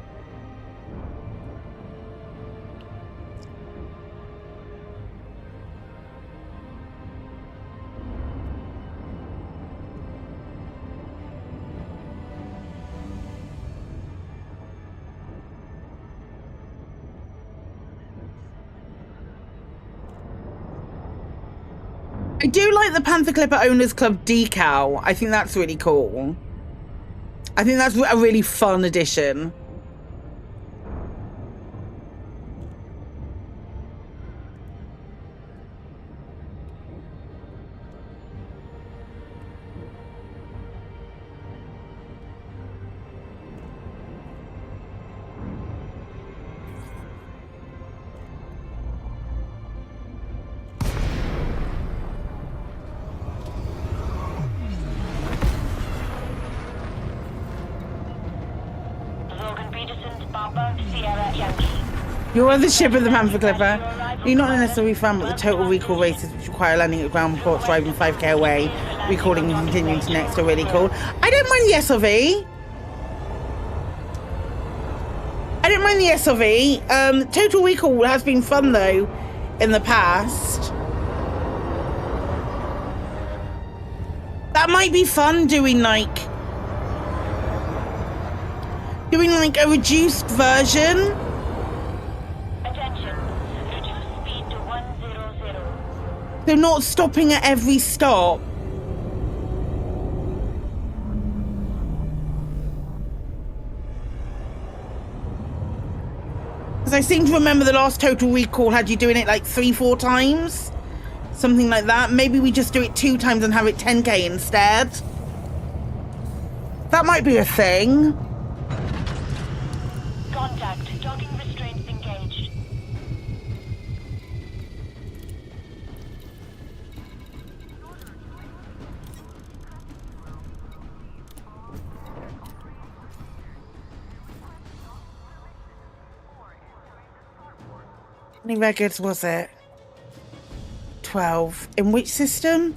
S1: I do like the Panther Clipper Owners Club decal. I think that's really cool. I think that's a really fun addition. You're on the ship of the Panther Clipper. You're not necessarily fan, but the total recall races which require landing at ground ports driving 5k away, recalling and continuing to next are really cool. I don't mind the SRV. I don't mind the SRV. Total recall has been fun though in the past. That might be fun doing like a reduced version. They're not stopping at every stop. Because I seem to remember the last Total Recall had you doing it like 3-4 times. Something like that. Maybe we just do it 2 times and have it 10k instead. That might be a thing.
S3: Contact. Docking restraints engaged.
S1: How many records was it? 12. In which system?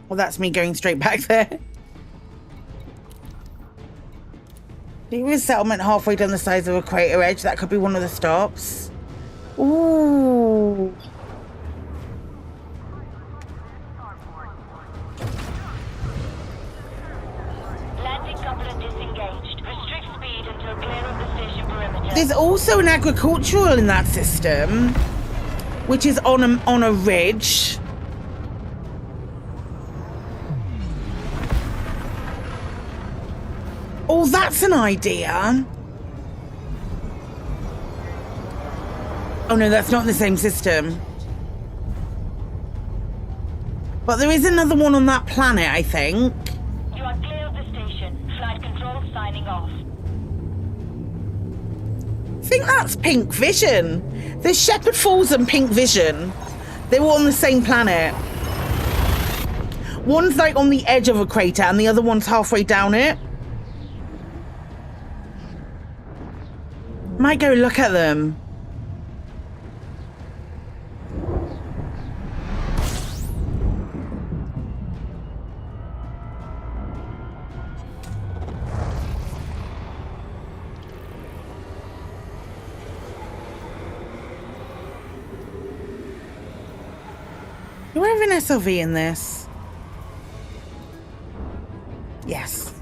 S1: Well, that's me going straight back there. There is settlement halfway down the sides of a crater edge. That could be one of the stops. Ooh.
S3: Landing coupler disengaged. Restrict speed until clear of the station perimeter.
S1: There's also an agricultural in that system, which is on a ridge. Oh, that's an idea. Oh no, that's not in the same system. But there is another one on that planet, I think.
S3: You are clear of the station. Flight control signing off.
S1: I think that's Pink Vision. There's Shepherd Falls and Pink Vision. They were on the same planet. One's like on the edge of a crater and the other one's halfway down it. Might go look at them. Do I have an SLV in this? Yes.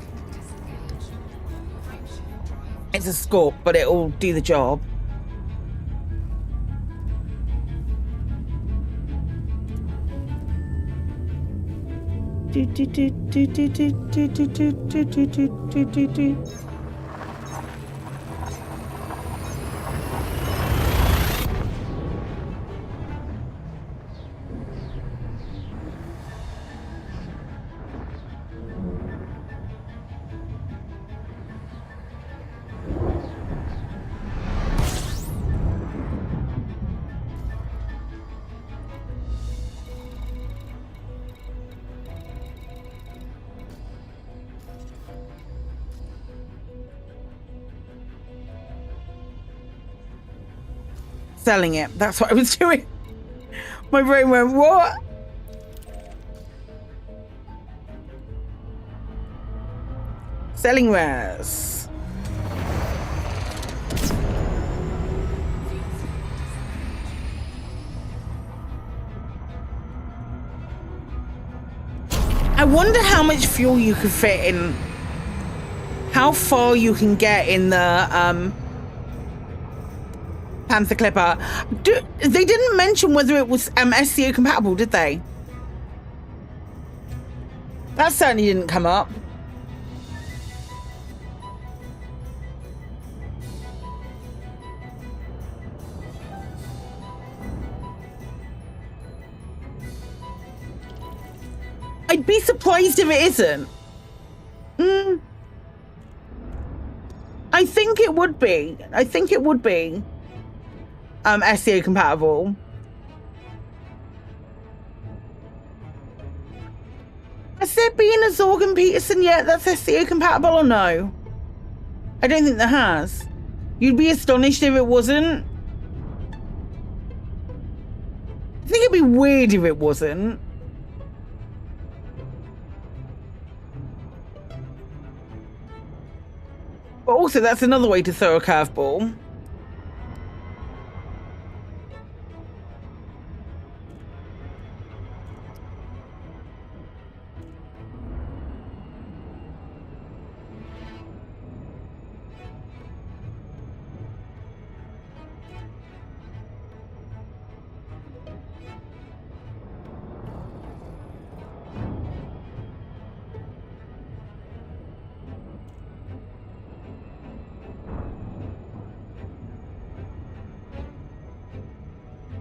S1: It's a Scorp, but it'll do the job. Selling it. That's what I was doing. My brain went, what? Selling wares. I wonder how much fuel you could fit in. How far you can get in the Panther Clipper. They didn't mention whether it was SCO compatible, did they? That certainly didn't come up. I'd be surprised if it isn't. I think it would be. I think it would be. SEO compatible. Has there been a Zorgan Peterson yet that's SEO compatible or no? I don't think there has. You'd be astonished if it wasn't. I think it'd be weird if it wasn't. But also that's another way to throw a curveball.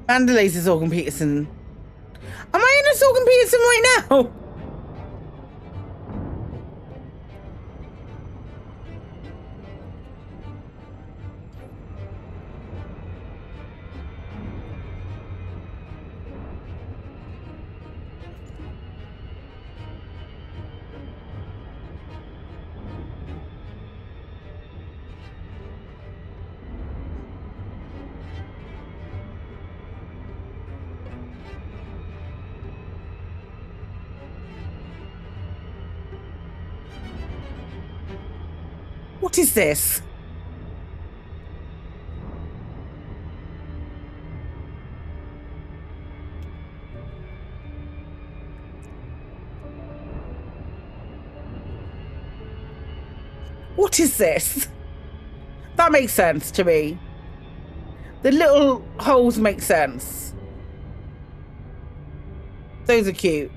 S1: Mandalay's a Zorgan Peterson. Am I in a Zorgan Peterson right now? What is this? What is this? That makes sense to me. The little holes make sense. Those are cute.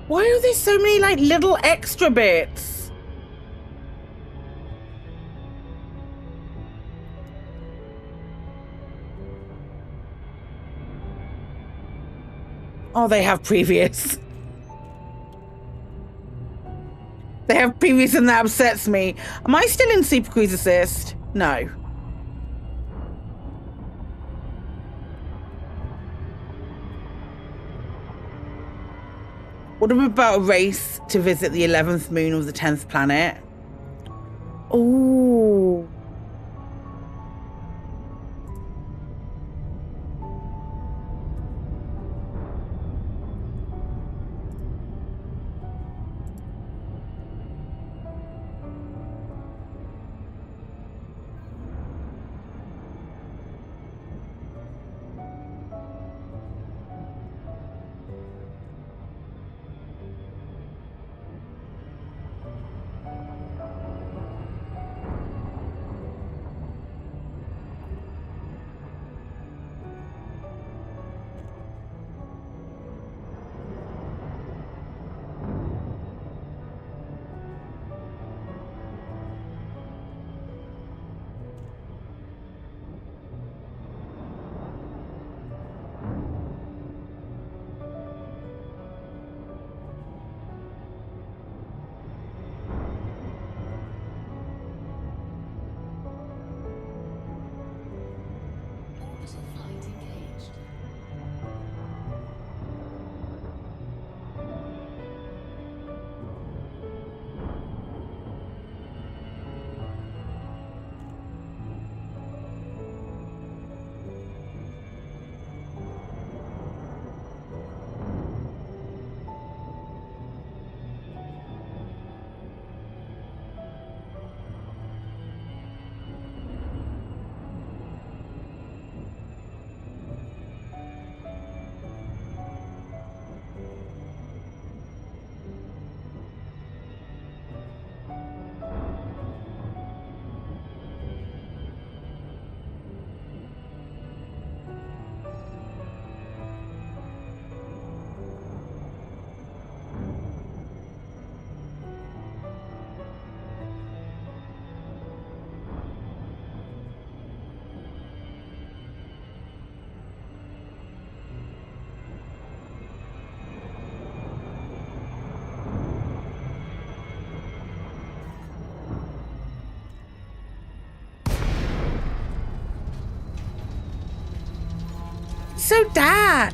S1: Why are there so many like little extra bits? Oh, they have previous. They have previous and that upsets me. Am I still in Super Cruise Assist? No. What about a race to visit the 11th moon of the 10th planet? Oh. So dark.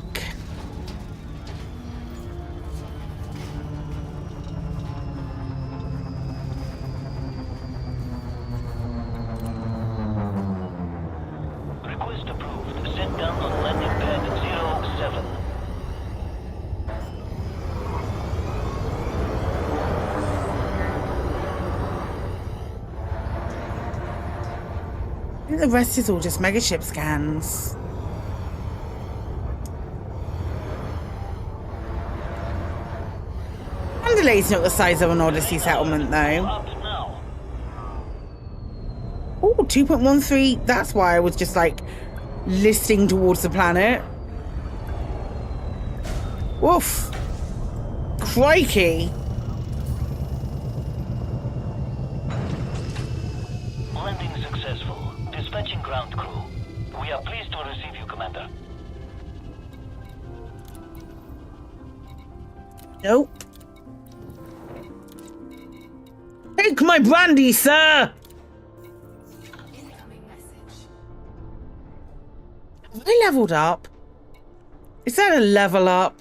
S5: Request approved. Set down on landing pad 07.
S1: I think the rest is all just megaship scans. Mandalay's not the size of an Odyssey settlement, though. Oh, 2.13. That's why I was just like listing towards the planet. Woof. Crikey.
S5: Landing successful. Dispatching ground crew. We are pleased to receive you, Commander.
S1: Nope. Take my brandy, sir! Have I leveled up? Is that a level up?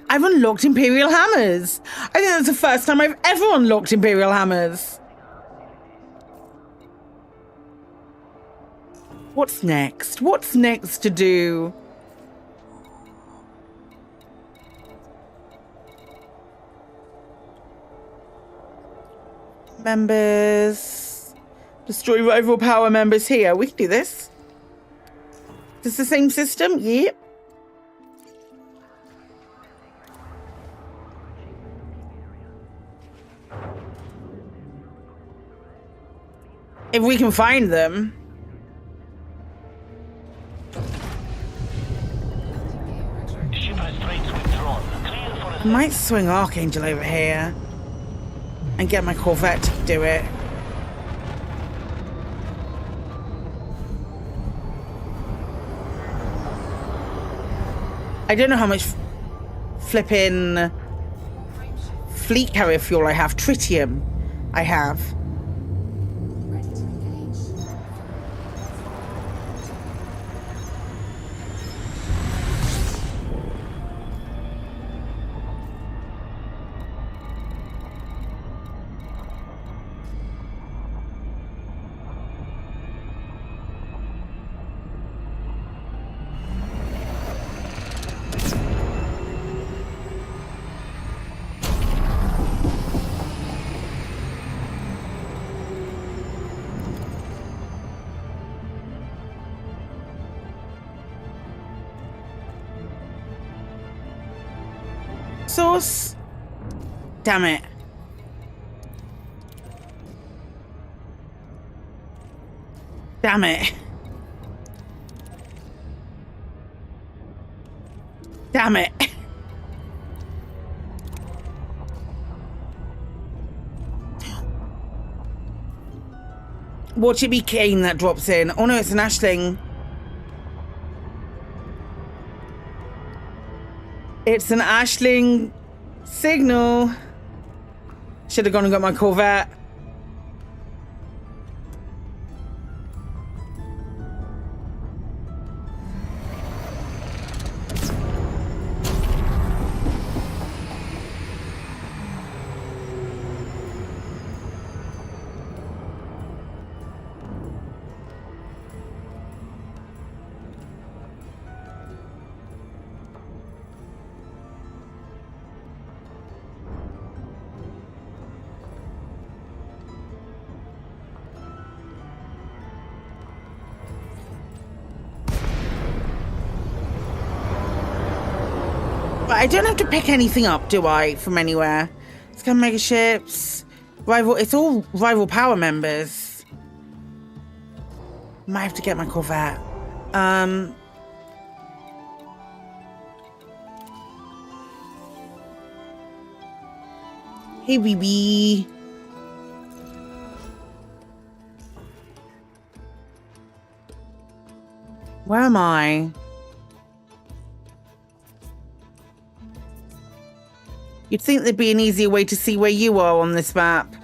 S1: I've unlocked Imperial Hammers. I think that's the first time I've ever unlocked Imperial Hammers. What's next? What's next to do? Members. Destroy rival power members here. We can do this. Is this the same system? Yep. If we can find them.
S5: Ship restraints withdrawn. Clear for
S1: I might swing Archangel over here and get my Corvette to do it. I don't know how much flipping fleet carrier fuel I have. Tritium I have. Source. Damn it. Damn it. Damn it. Watch it be Kane that drops in. Oh no, it's an Ashling. It's an Ashling signal. Should have gone and got my Corvette. I don't have to pick anything up, do I, from anywhere? Scan mega ships, rival. It's all rival power members. Might have to get my Corvette. Hey, BB. Where am I? You'd think there'd be an easier way to see where you are on this map.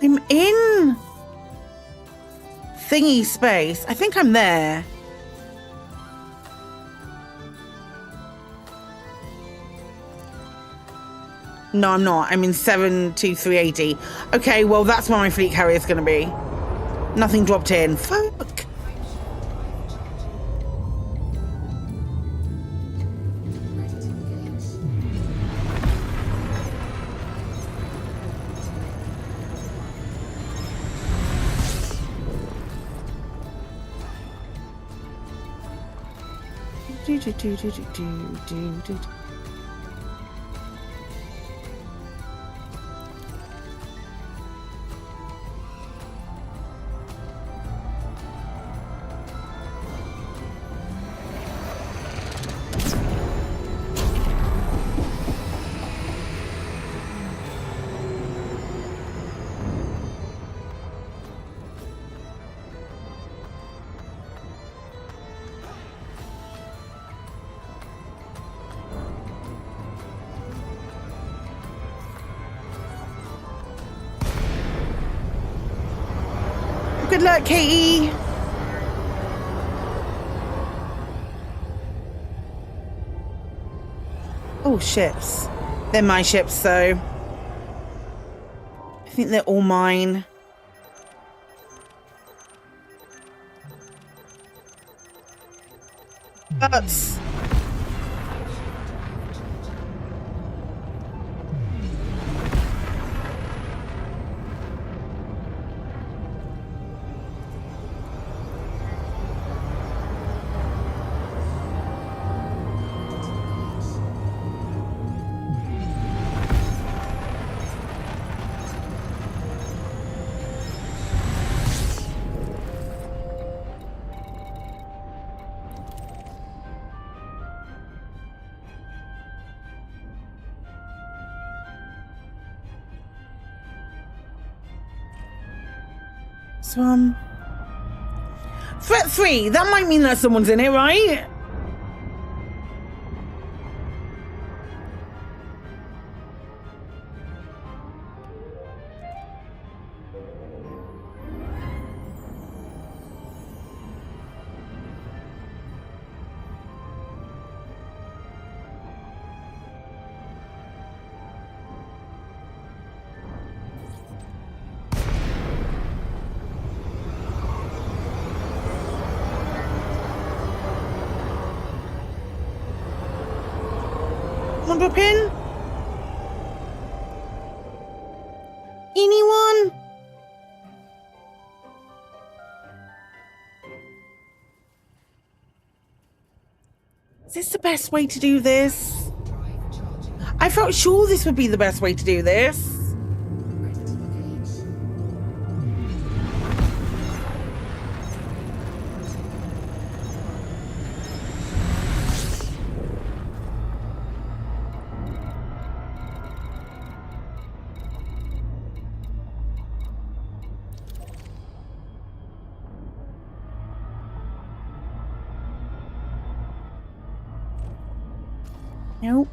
S1: I'm in thingy space. I think I'm there. No, I'm not. I'm in 72380. Okay, well, that's where my fleet carrier is going to be. Nothing dropped in. Fuck. Good luck, Katie. Oh, ships. They're my ships, though. I think they're all mine. Butts. So, threat 3, that might mean that someone's in it, right? Want a pin? Anyone? Is this the best way to do this? I felt sure this would be the best way to do this. Nope.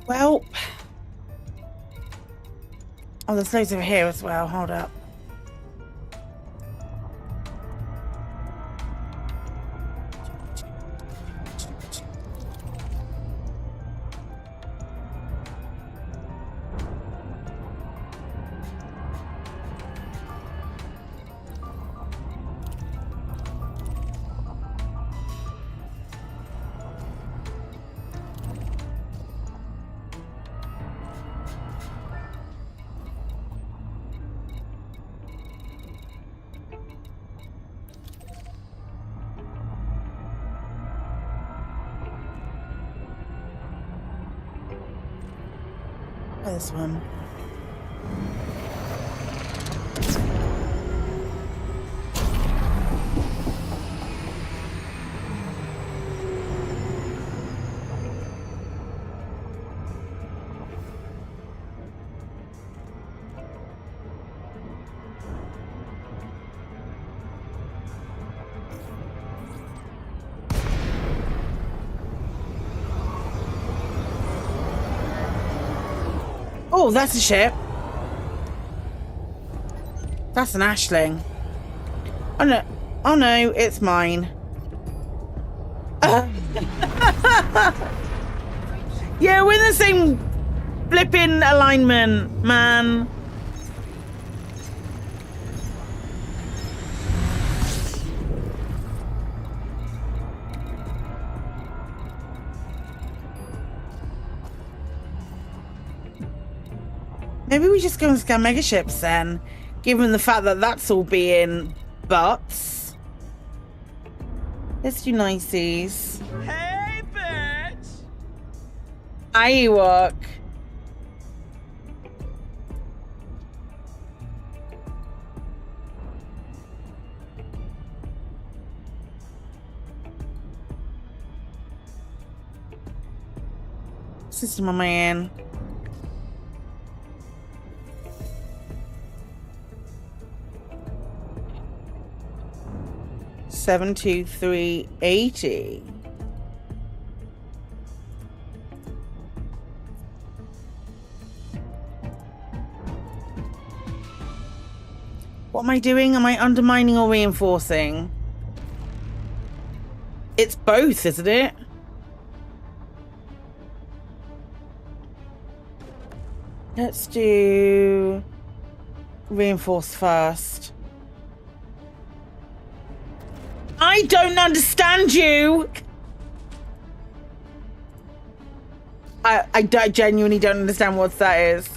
S1: Well, oh, there's loads over here as well. Hold up. This one. Oh, that's a ship. That's an ashling. Oh no. Oh no, it's mine. Yeah, we're in the same flipping alignment, man. Maybe we just go and scan megaships then, given the fact that that's all being butts. Let's do niceys. Hey, bitch! I work. system am I in? Seven, 2, 3, 80. What am I doing? Am I undermining or reinforcing? It's both, isn't it? Let's do reinforce first. I don't understand you. I genuinely don't understand what that is.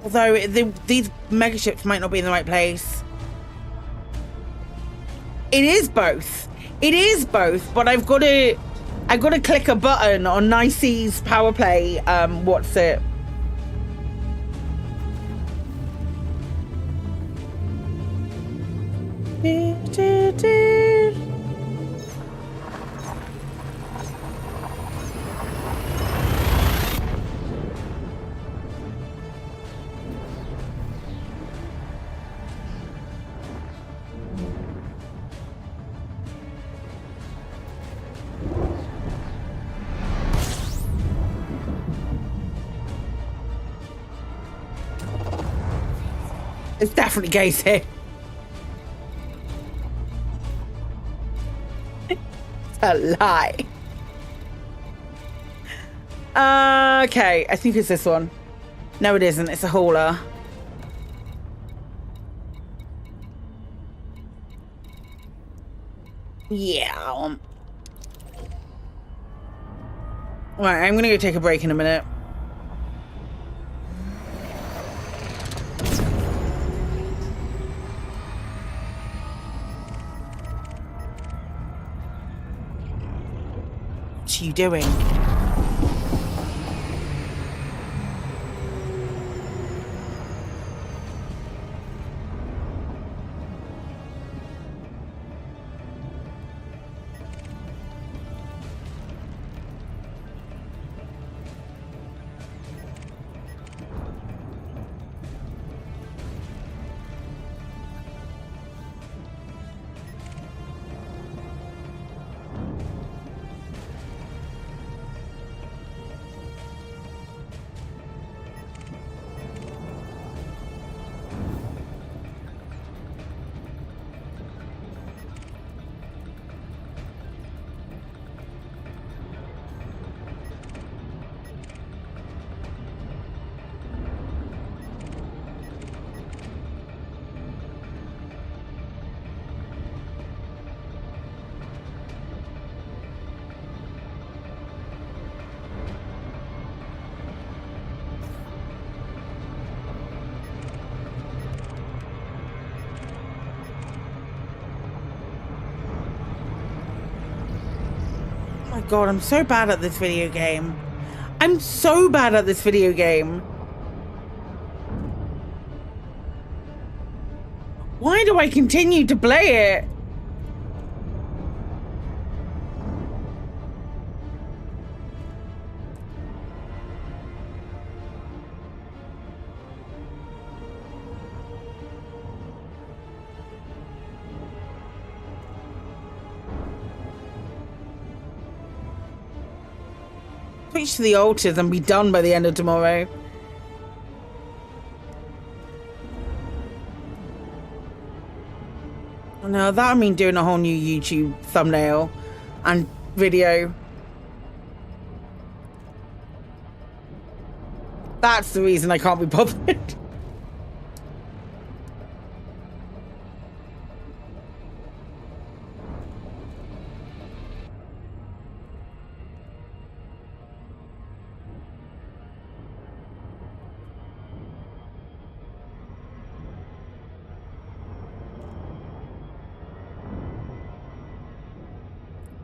S1: Although these megaships might not be in the right place. It is both. It is both, but I've got to click a button on Nicey's power play. What's it? It's definitely Gacy. It's a lie. Okay, I think it's this one. No, it isn't. It's a hauler. Yeah. Right, I'm gonna go take a break in a minute. What are you doing? God, I'm so bad at this video game. I'm so bad at this video game. Why do I continue to play it? Switch to the altars and be done by the end of tomorrow. No, that I mean doing a whole new YouTube thumbnail and video. That's the reason I can't be bothered.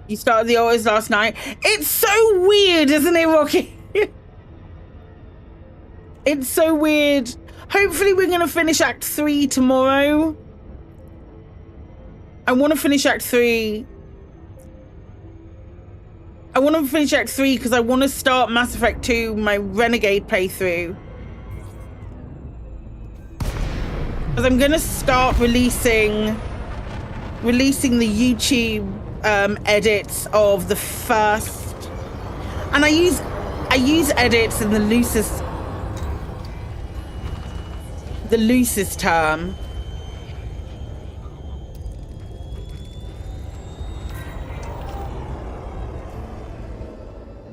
S1: You started the altars last night. It's so weird, isn't it, Rocky? It's so weird. Hopefully we're going to finish Act 3 tomorrow. I want to finish Act 3. I want to finish Act 3 because I want to start Mass Effect 2, my Renegade playthrough. Because I'm going to start releasing the YouTube edits of the first, and I use edits in the loosest term.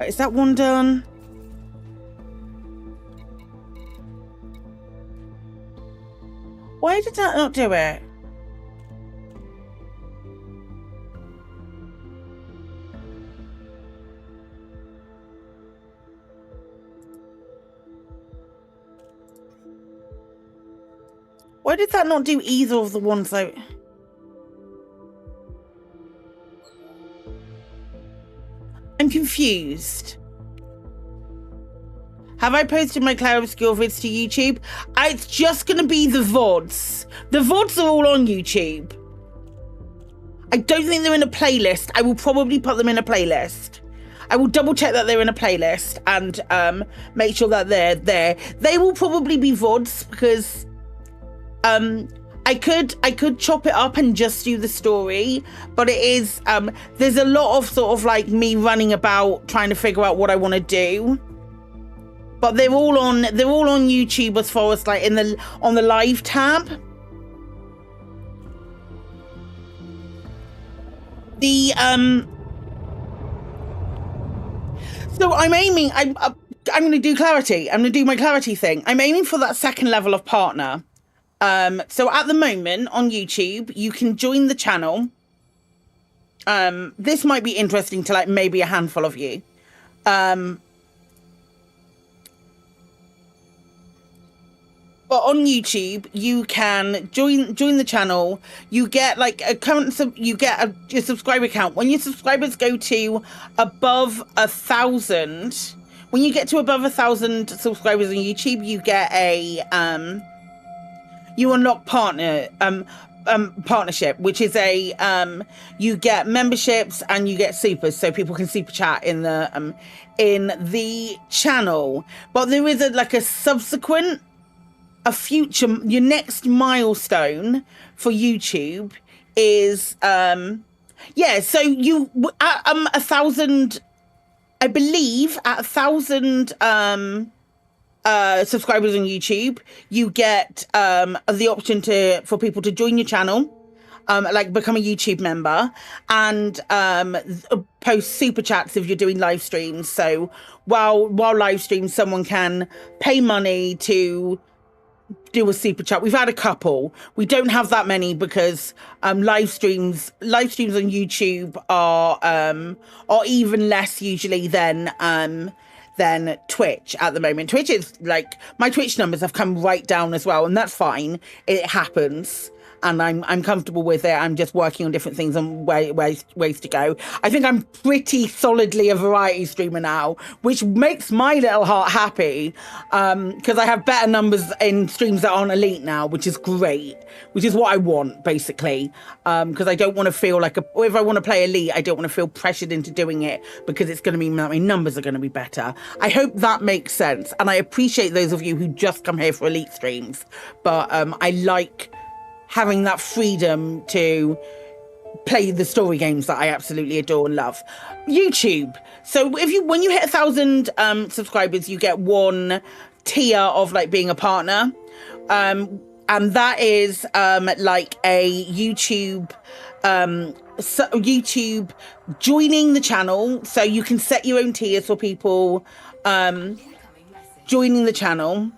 S1: Is that one done? Why did that not do it? Why did that not do either of the ones I... I'm confused. Have I posted my Cloud Obscure vids to YouTube? It's just going to be the VODs. The VODs are all on YouTube. I don't think they're in a playlist. I will probably put them in a playlist. I will double check that they're in a playlist and make sure that they're there. They will probably be VODs because I could chop it up and just do the story, but it is there's a lot of sort of like me running about trying to figure out what I want to do. But they're all on YouTube as far as like on the live tab. So I'm aiming. I'm going to do clarity. I'm going to do my clarity thing. I'm aiming for that second level of partner. So at the moment on YouTube, you can join the channel. This might be interesting to like maybe a handful of you. But on YouTube, you can join the channel. You get like a subscriber count. When your subscribers go to above 1,000, when you get to above 1,000 subscribers on YouTube, you get a you unlock partnership, which is a you get memberships and you get supers, so people can super chat in the channel. But there is a subsequent. Your next milestone for YouTube is so you at 1,000, I believe at 1,000 subscribers on YouTube, you get the option for people to join your channel, like become a YouTube member, and post super chats if you're doing live streams. So while live streams, someone can pay money to do a super chat. We've had a couple. We don't have that many because live streams on YouTube are even less usually than Twitch at the moment. Twitch is like, my Twitch numbers have come right down as well, and that's fine. It happens. And I'm comfortable with it. I'm just working on different things and ways to go. I think I'm pretty solidly a variety streamer now, which makes my little heart happy, because I have better numbers in streams that aren't elite now, which is great, which is what I want, basically, because I don't want to feel like if I want to play elite, I don't want to feel pressured into doing it because it's going to mean that my numbers are going to be better. I hope that makes sense, and I appreciate those of you who just come here for elite streams, but I like having that freedom to play the story games that I absolutely adore and love. YouTube. So when you hit 1,000 subscribers, you get one tier of like being a partner, and that is like a YouTube YouTube joining the channel. So you can set your own tiers for people joining the channel,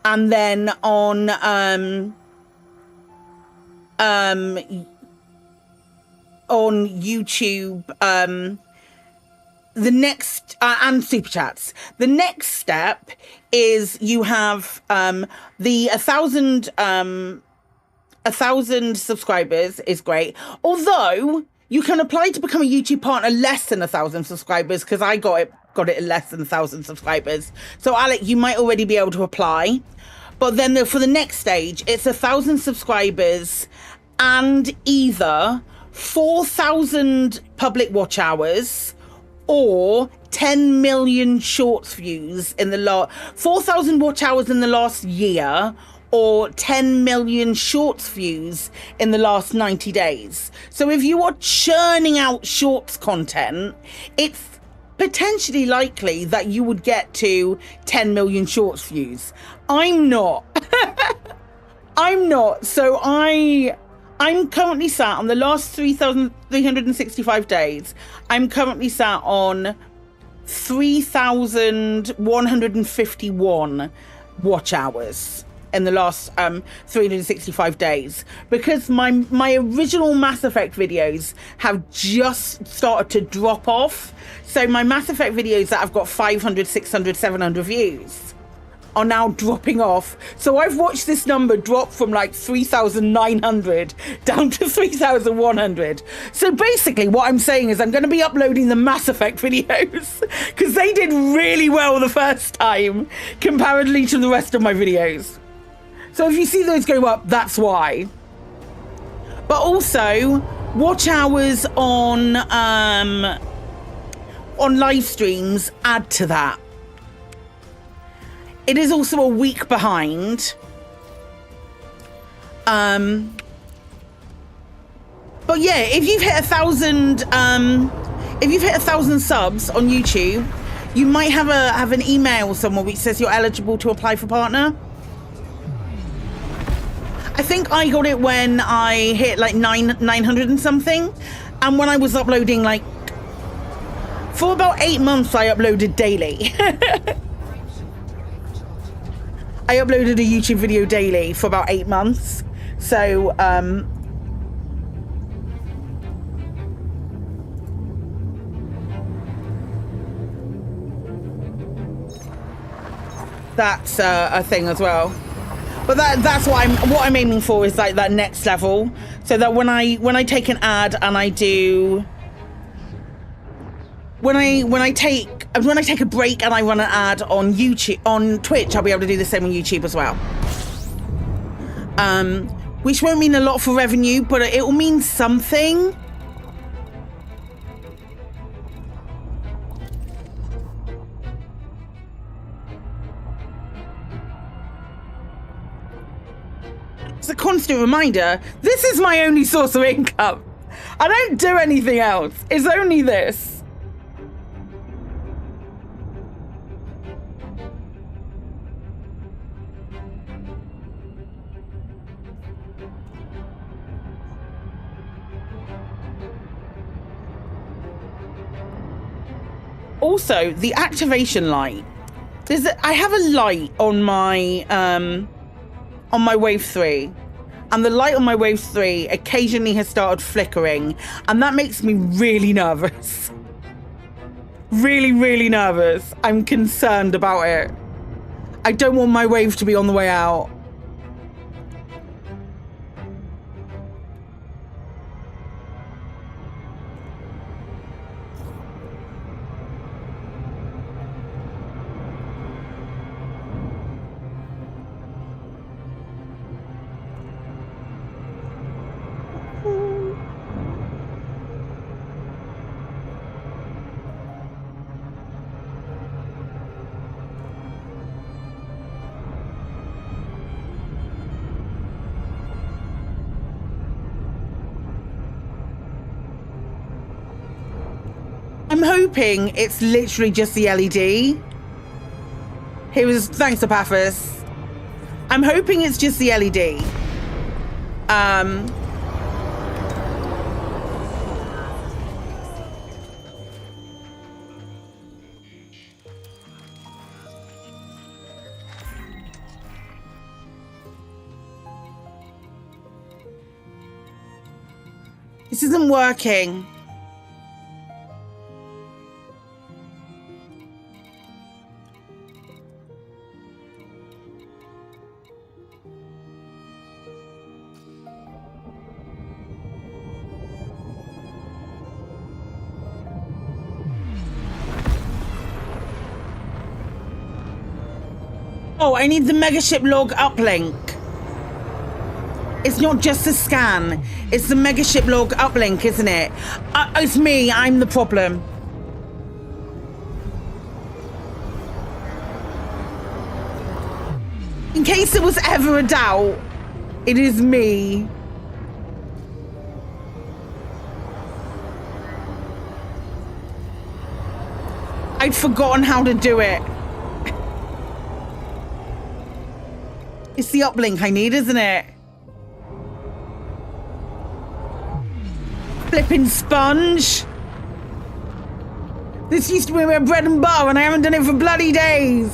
S1: and then on YouTube, the next and super chats. The next step is you have the 1,000 subscribers is great. Although you can apply to become a YouTube partner less than 1,000 subscribers, because I got it at less than 1,000 subscribers. So Alec, you might already be able to apply. But then for the next stage, it's 1,000 subscribers and either 4,000 public watch hours or 10 million shorts views in the last 4,000 watch hours in the last year, or 10 million shorts views in the last 90 days. So if you are churning out shorts content, it's potentially likely that you would get to 10 million shorts views. I'm not. I'm not. So I'm currently sat on the last 3,365 days. I'm currently sat on 3,151 watch hours in the last 365 days, because my original Mass Effect videos have just started to drop off. So my Mass Effect videos that have got 500, 600, 700 views are now dropping off. So I've watched this number drop from like 3,900 down to 3,100. So basically what I'm saying is I'm going to be uploading the Mass Effect videos because they did really well the first time comparatively to the rest of my videos. So if you see those go up, that's why. But also, watch hours on live streams add to that. It is also a week behind. But yeah, if you've hit 1,000, subs on YouTube, you might have an email somewhere which says you're eligible to apply for partner. I think I got it when I hit like 900 and something, and when I was uploading, like, for about 8 months I uploaded daily. I uploaded a YouTube video daily for about 8 months. So that's a thing as well. But that's what I'm aiming for, is like that next level, so that when I take an ad and I do when I take a break and I run an ad on YouTube, on Twitch, I'll be able to do the same on YouTube as well. Which won't mean a lot for revenue, but it will mean something. It's a constant reminder, this is my only source of income. I don't do anything else. It's only this. Also, the activation light. I have a light on my Wave 3, and the light on my Wave 3 occasionally has started flickering, and that makes me really nervous. Really, really nervous. I'm concerned about it. I don't want my Wave to be on the way out. I'm hoping it's literally just the LED. Thanks to Paphos. I'm hoping it's just the LED. This isn't working. Oh, I need the Megaship log uplink. It's not just a scan. It's the megaship log uplink, isn't it? It's me. I'm the problem. In case there was ever a doubt, it is me. I'd forgotten how to do it. It's the uplink I need, isn't it? Flipping sponge. This used to be my bread and butter and I haven't done it for bloody days.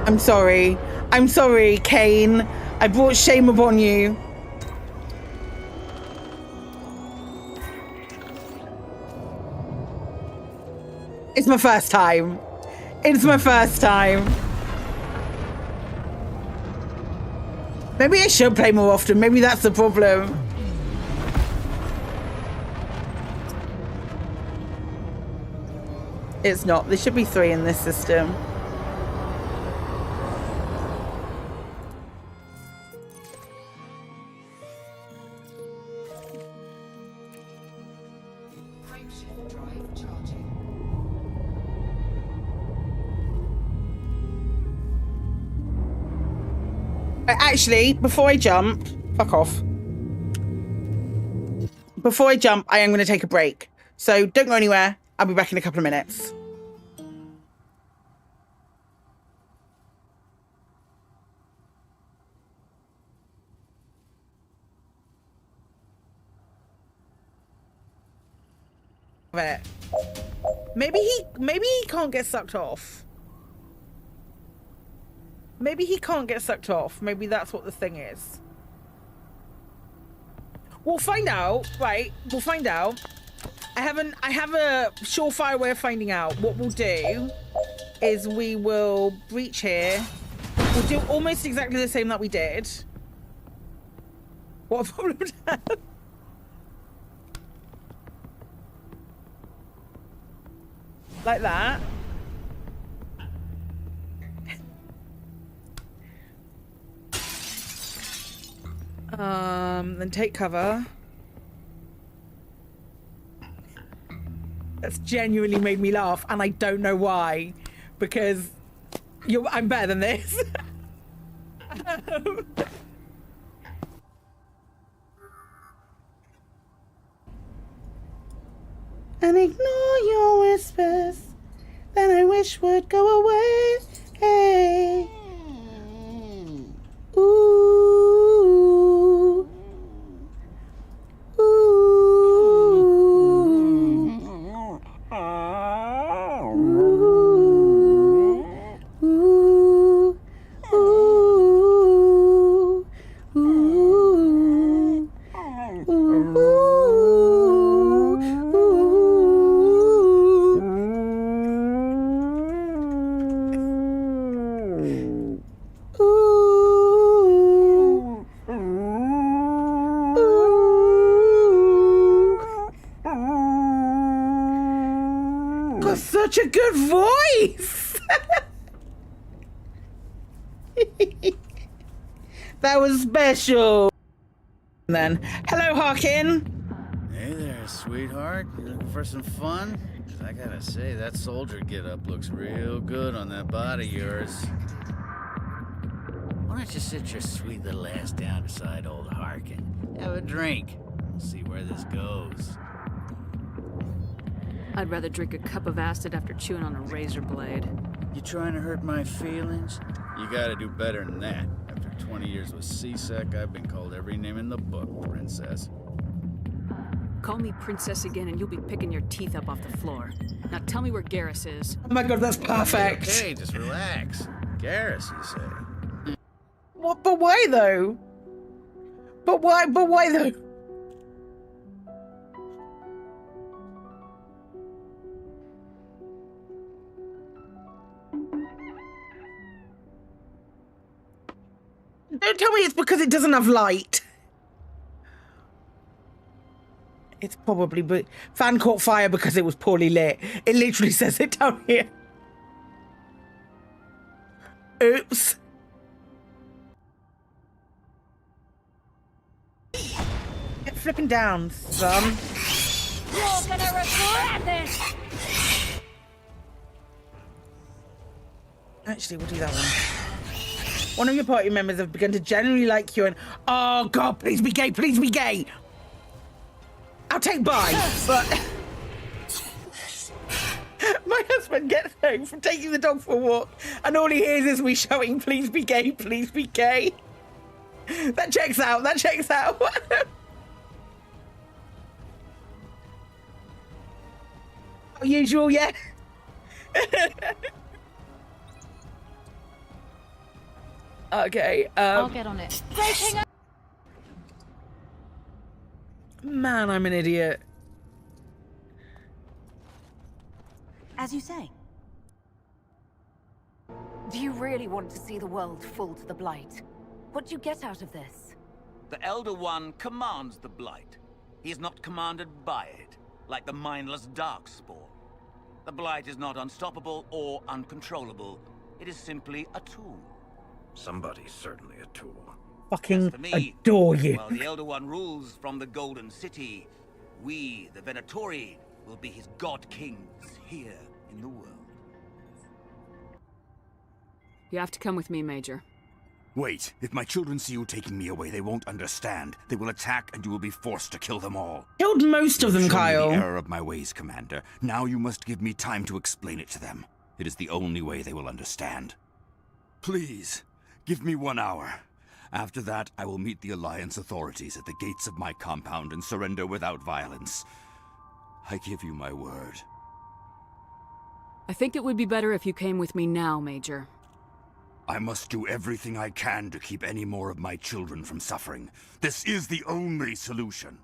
S1: I'm sorry. I'm sorry, Kane. I brought shame upon you. It's my first time. It's my first time. Maybe I should play more often. Maybe that's the problem. It's not. There should be 3 in this system. Actually, before I jump, fuck off. Before I jump, I am going to take a break. So don't go anywhere. I'll be back in a couple of minutes. Right. Maybe he can't get sucked off. Maybe he can't get sucked off. Maybe that's what the thing is. We'll find out, right? We'll find out. I have a surefire way of finding out. What we'll do is we will breach here. We'll do almost exactly the same that we did. What a problem to have. Like that. Then take cover. That's genuinely made me laugh, and I don't know why, because I'm better than this. And ignore your whispers that I wish would go away. Hey. Ooh. Such a good voice. That was special. And then, hello, Harkin.
S6: Hey there, sweetheart. You looking for some fun? 'Cause I gotta say, that soldier get-up looks real good on that body of yours. Why don't you sit your sweet little ass down beside old Harkin? Have a drink. We'll see where this goes.
S7: I'd rather drink a cup of acid after chewing on a razor blade.
S6: You trying to hurt my feelings? You gotta do better than that. After 20 years with C-Sec, I've been called every name in the book, princess.
S7: Call me princess again and you'll be picking your teeth up off the floor. Now tell me where Garrus is.
S1: Oh my god, that's perfect.
S6: Okay, just relax. Garrus, you say?
S1: What? But why though? But why though? Don't tell me it's because it doesn't have light. It's probably, but fan caught fire because it was poorly lit. It literally says it down here. Oops. Get flipping down, son.
S3: You're gonna regret this!
S1: Actually, we'll do that one. One of your party members have begun to genuinely like you and... Oh, God, please be gay, please be gay. I'll take bye, but... My husband gets home from taking the dog for a walk, and all he hears is me shouting, please be gay, please be gay. That checks out, that checks out. Usual, yeah. Okay,
S3: I'll get on it.
S1: Man, I'm an idiot.
S8: As you say. Do you really want to see the world fall to the Blight? What do you get out of this?
S9: The Elder One commands the Blight. He is not commanded by it, like the mindless Darkspawn. The Blight is not unstoppable or uncontrollable. It is simply a tool.
S6: Somebody's certainly a tool.
S1: Fucking
S9: As for me,
S1: adore you.
S9: while the Elder One rules from the Golden City, we, the Venatori, will be his God Kings here in the world.
S7: You have to come with me, Major.
S10: Wait, if my children see you taking me away, they won't understand. They will attack and you will be forced to kill them all.
S1: Killed most of them,
S10: You've shown me
S1: Kyle.
S10: the error of my ways, Commander. Now you must give me time to explain it to them. It is the only way they will understand. Please, give me 1 hour. After that, I will meet the Alliance authorities at the gates of my compound and surrender without violence. I give you my word.
S7: I think it would be better if you came with me now, Major.
S10: I must do everything I can to keep any more of my children from suffering. This is the only solution.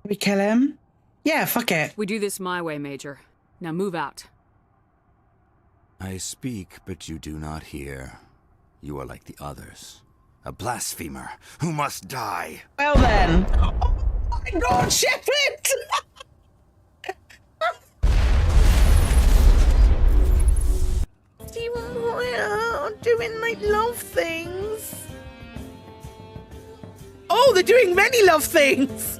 S1: We kill him? Yeah, fuck it.
S7: We do this my way, Major. Now move out.
S10: I speak, but you do not hear. You are like the others. A blasphemer who must die.
S1: Well then. Oh my God, Shepard! Doing like love things. Oh, they're doing many love things.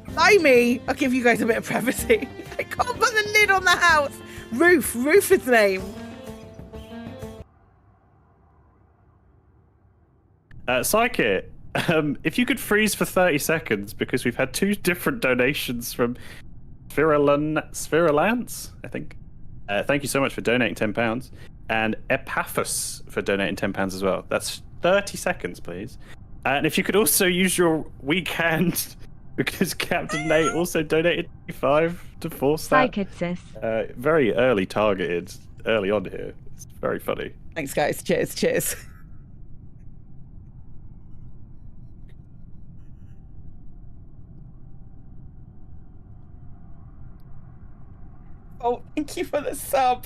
S1: Blimey, I'll give you guys a bit of privacy. I can't put the lid on the house. Roof is the name.
S11: Psykit, if you could freeze for 30 seconds, because we've had 2 different donations from Spherulance, I think. Thank you so much for donating £10. And Epaphus for donating £10 as well. That's 30 seconds, please. And if you could also use your weak hand, because Captain Nate also donated 5 to force that.
S2: Psykit, sis.
S11: Very early targeted, early on here. It's very funny.
S1: Thanks, guys. Cheers, cheers. Oh, thank you for the sub.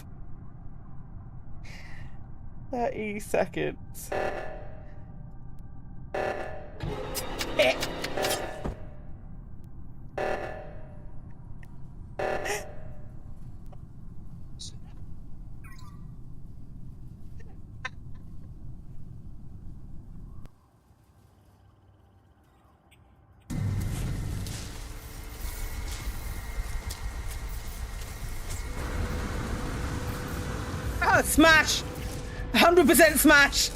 S1: 30 seconds. Oh, smash! 100% smash!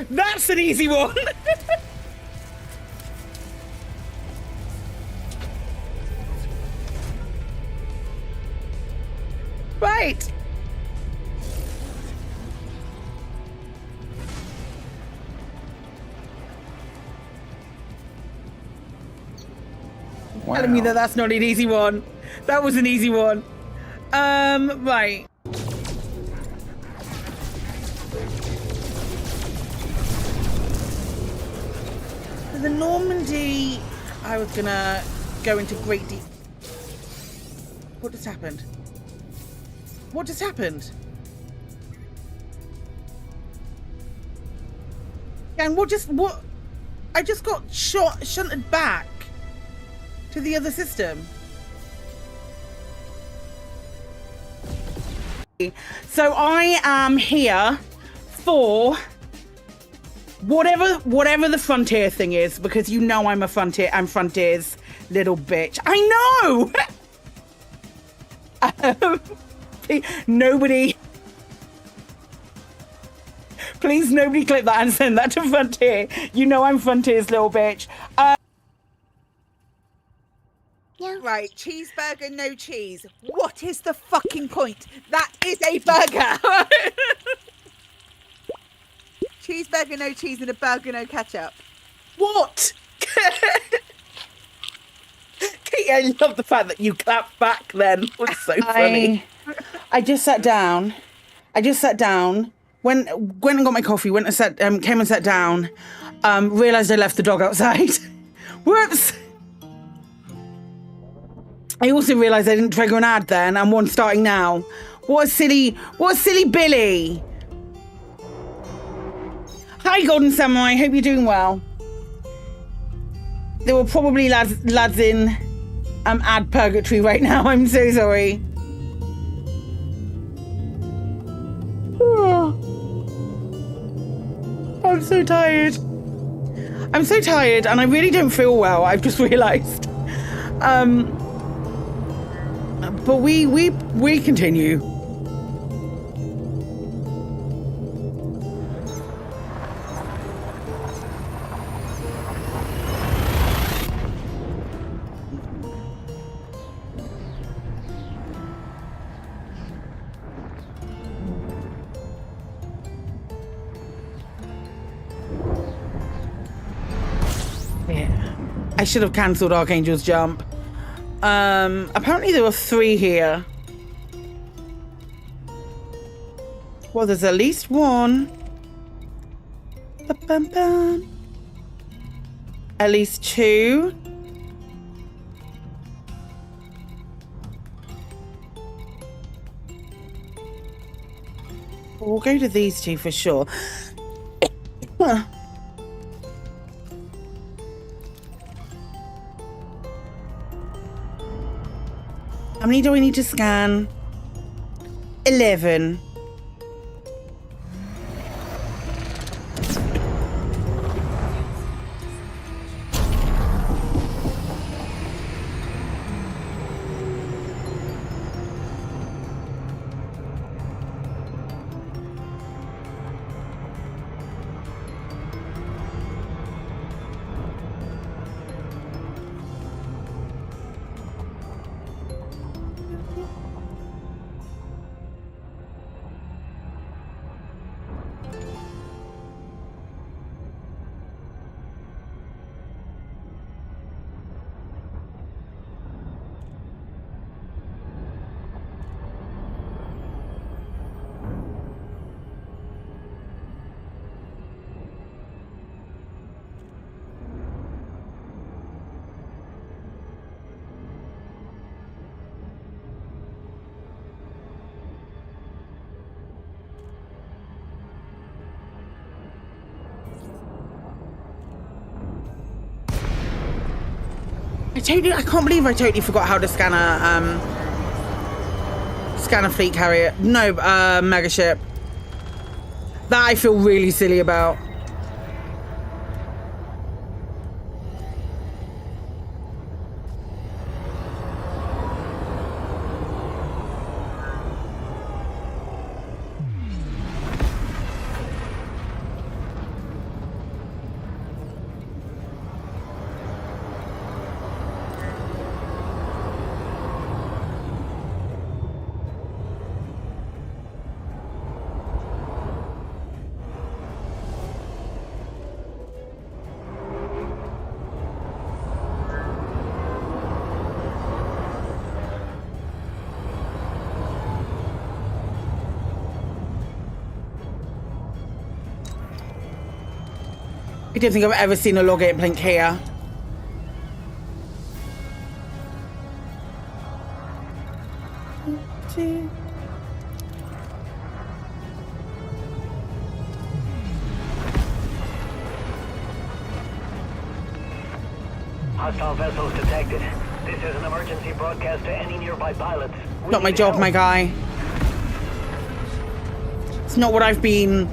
S1: That's an easy one! Right!
S6: Wow.
S1: Telling me that that's not an easy one. That was an easy one. Right. The Normandy, I was gonna go into great deep. What just happened? What just happened? And what? I just got shunted back to the other system. So I am here for whatever the frontier thing is, because you know I'm Frontier's little bitch. I know. Nobody. Please, nobody clip that and send that to Frontier. You know I'm Frontier's little bitch.
S12: Yeah. Right, cheeseburger, no cheese. What is the fucking point? That is a burger. Cheeseburger, no cheese, and a burger, no ketchup.
S1: What? Katie, I love the fact that you clapped back then. It's so funny. I just sat down. Went and got my coffee, came and sat down, realised I left the dog outside. Whoops! I also realised I didn't trigger an ad then, and one starting now. What a silly Billy! Hi, Golden Samurai, hope you're doing well. There were probably lads in ad purgatory right now, I'm so sorry. I'm so tired. And I really don't feel well, I've just realised. But we continue. I should have cancelled Archangel's jump. Apparently there were 3 here. Well, there's at least 1. Ba-bum-bum. At least 2. We'll go to these 2 for sure. How many do I need to scan? 11. I can't believe I totally forgot how to scan a fleet carrier. No, mega ship. That I feel really silly about. I don't think I've ever seen a login blink here.
S5: Hostile vessels detected. This is an emergency broadcast to any nearby pilots.
S1: Not my job, my guy. It's not what I've been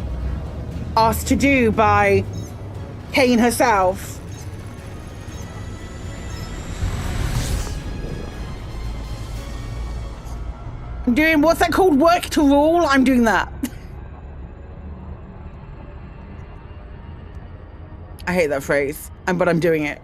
S1: asked to do by Kane herself. I'm doing, what's that called? Work to rule? I'm doing that. I hate that phrase, but I'm doing it.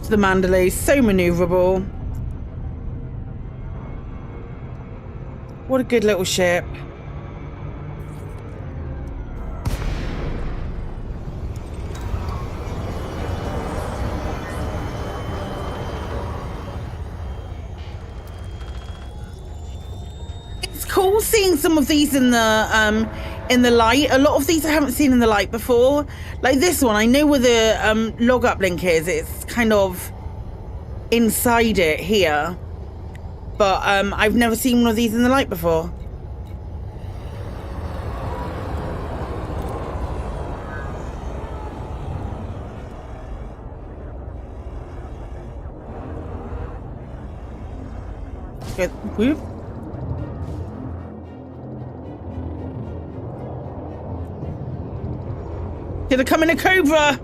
S1: The Mandalay, so maneuverable. What a good little ship. It's cool seeing some of these in the light. A lot of these I haven't seen in the light before. Like this one, I know where the log uplink is. It's kind of inside it here. But I've never seen one of these in the light before. Good. Whoop. Gonna come in a cobra.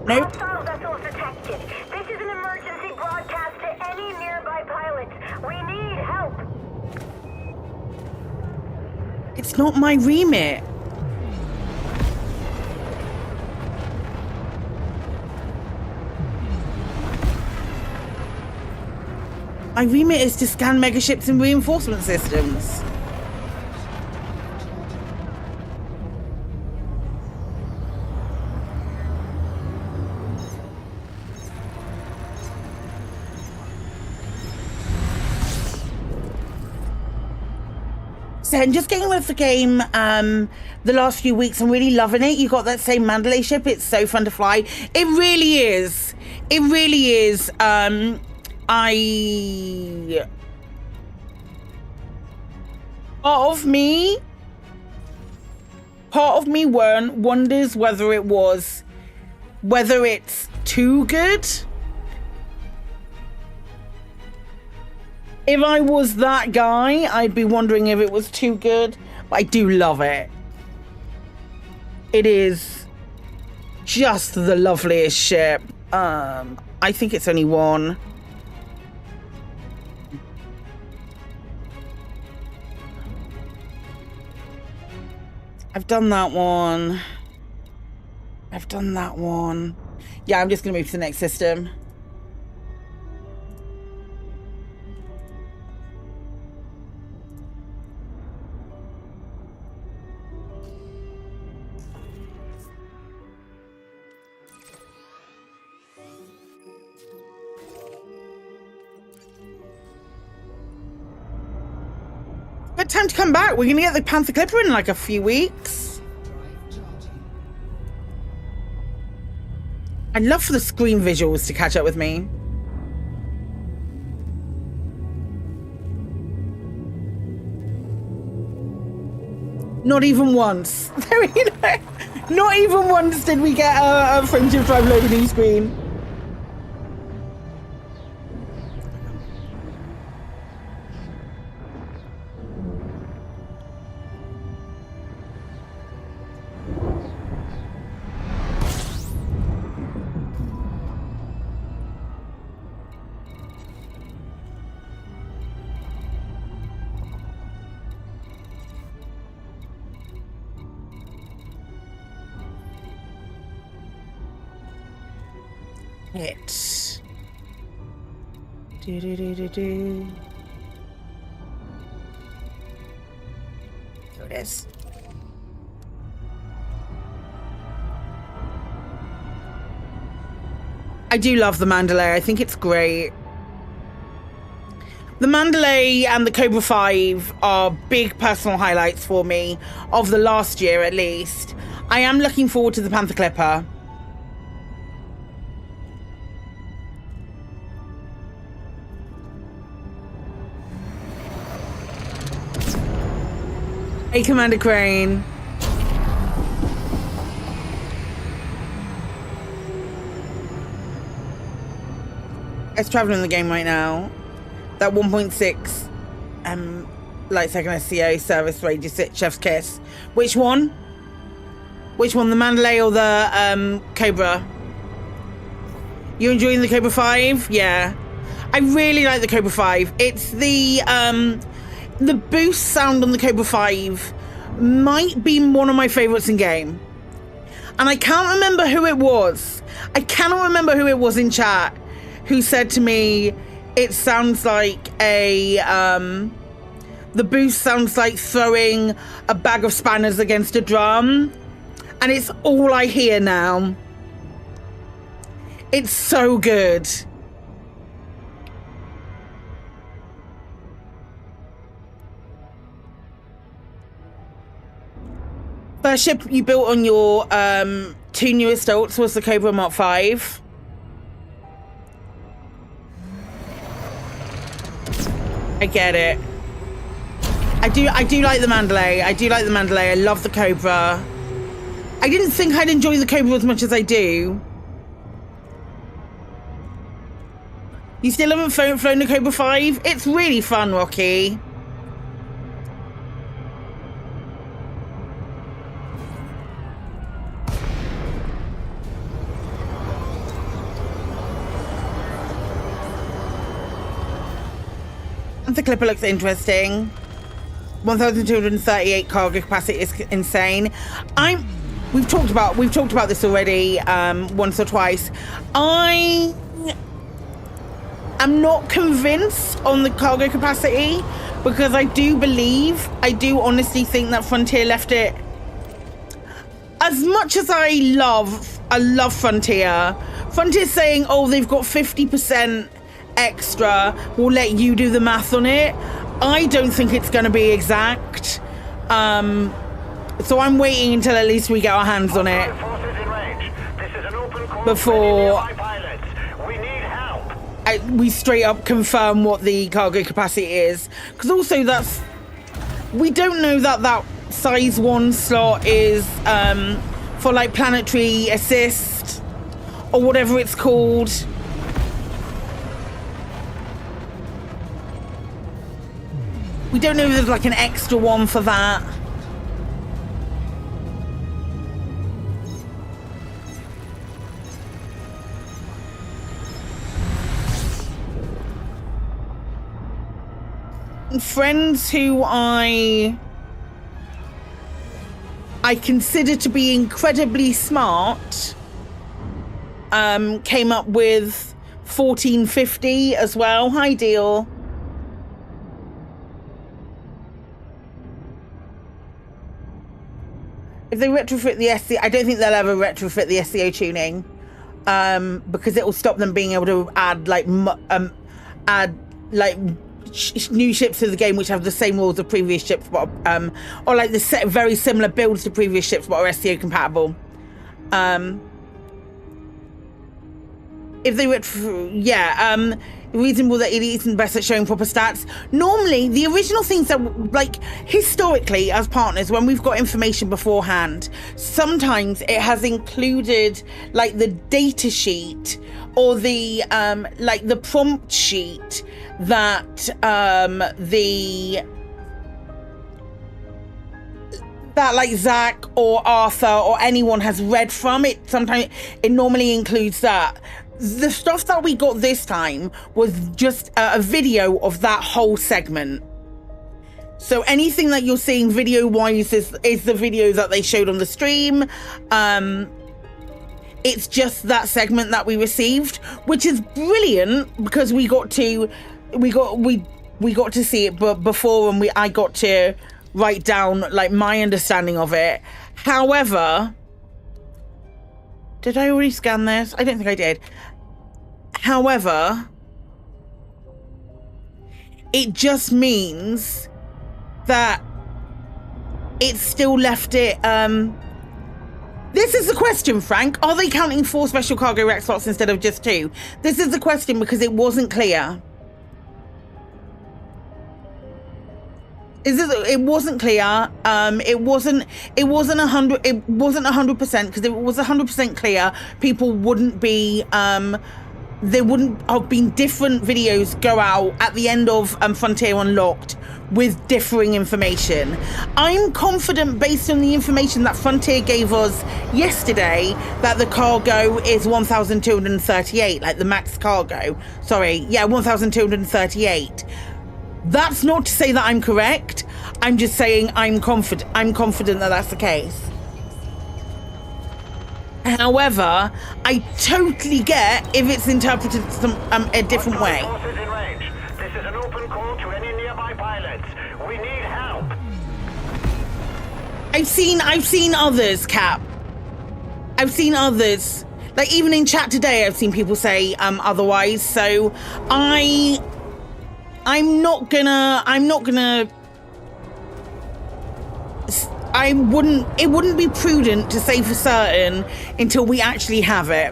S1: Nope.
S3: Hostile vessels detected. This is an emergency broadcast to any nearby pilots. We need help.
S1: It's not my remit. My remit is to scan megaships and reinforcement systems. So I'm just getting with the game the last few weeks. I'm really loving it. You got that same Mandalay ship. It's so fun to fly. It really is. It really is. Part of me wonders whether it's too good. If I was that guy, I'd be wondering if it was too good. But I do love it. It is just the loveliest ship. I think it's only one. I've done that one. I've done that one. Yeah, I'm just gonna move to the next system. about time to come back. We're gonna get the Panther Clipper in like a few weeks. I'd love for the screen visuals to catch up with me. Not even once. Not even once did we get a Friendship Drive loading screen. It. Do. There it is. I do love the Mandalay. I think it's great. The Mandalay and the Cobra 5 are big personal highlights for me of the last year, at least. I am looking forward to the Panther Clipper. Hey, Commander Crane. It's traveling in the game right now. That 1.6 light second SCO service range Chef's Kiss. Which one? Which one? The Mandalay or the Cobra? You enjoying the Cobra 5? Yeah. I really like the Cobra 5. It's the boost sound on the Cobra 5 might be one of my favorites in game. And I can't remember who it was. I cannot remember who it was in chat who said to me, it sounds like the boost sounds like throwing a bag of spanners against a drum. And it's all I hear now. It's so good. First ship you built on your two newest adults was the Cobra Mark 5. I get it. I do like the Mandalay. I do like the Mandalay. I love the Cobra. I didn't think I'd enjoy the Cobra as much as I do. You still haven't flown the Cobra 5? It's really fun, Rocky. The Clipper looks interesting. 1,238 cargo capacity is insane. We've talked about this already once or twice. I am not convinced on the cargo capacity because I do honestly think that Frontier left it. As much as I love Frontier. Frontier's saying, oh, they've got 50% extra, we'll let you do the math on it. I don't think it's going to be exact, so I'm waiting until at least we get our hands on it before we straight up confirm what the cargo capacity is, because also we don't know that size 1 slot is for like planetary assist or whatever it's called. We don't know if there's like an extra one for that. Friends who I consider to be incredibly smart came up with 1450 as well. Hi, Deal. If they retrofit the SC, I don't think they'll ever retrofit the SCO tuning, because it will stop them being able to add new ships to the game which have the same rules of previous ships, but or like the very similar builds to previous ships, but are SEO compatible. If they were, reasonable that Elite isn't best at showing proper stats. Normally, the original things that, like, historically, as partners, when we've got information beforehand, sometimes it has included, like, the data sheet or the, like, the prompt sheet that, that like Zach or Arthur or anyone has read from it. Sometimes it normally includes that. The stuff that we got this time was just a video of that whole segment. So anything that you're seeing video wise is the video that they showed on the stream. It's just that segment that we received, which is brilliant because we got to see it before, and I got to write down like my understanding of it. However, did I already scan this? I don't think I did. However, it just means that it still left it. This is the question, Frank. Are they counting 4 special cargo rack slots instead of just 2? This is the question because it wasn't clear. It wasn't clear. It wasn't 100%, because if it was 100% clear, people wouldn't be there wouldn't have been different videos go out at the end of Frontier Unlocked with differing information. I'm confident, based on the information that Frontier gave us yesterday, that the cargo is 1,238, like the max cargo. Sorry, yeah, 1,238. That's not to say that I'm correct. I'm just saying I'm confident that that's the case. However, I totally get if it's interpreted a different way.
S3: This is an open call to any nearby pilots. We need help.
S1: I've seen others, Cap. I've seen others. Like even in chat today, I've seen people say otherwise. So it wouldn't be prudent to say for certain until we actually have it.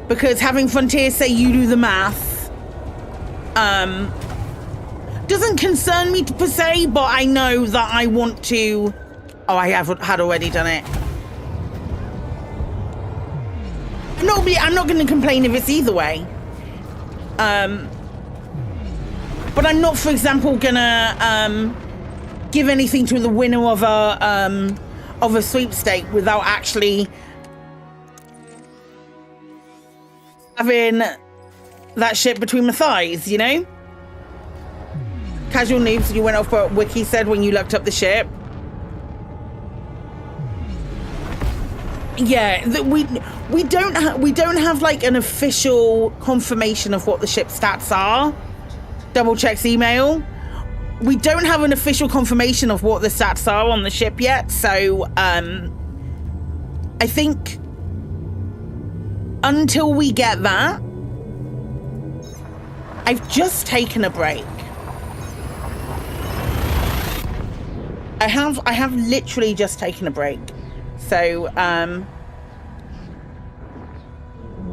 S1: Because having Frontier say you do the math doesn't concern me per se, but I know that I want to. Oh, I had already done it. I'm not going to complain if it's either way. But I'm not, for example, gonna give anything to the winner of a sweepstake without actually having that shit between my thighs, you know? Casual noobs, you went off what Wiki said when you looked up the ship. Yeah, we don't have like an official confirmation of what the ship stats are. Double checks email. We don't have an official confirmation of what the stats are on the ship yet, so I think until we get that, I've just taken a break. I have literally just taken a break. So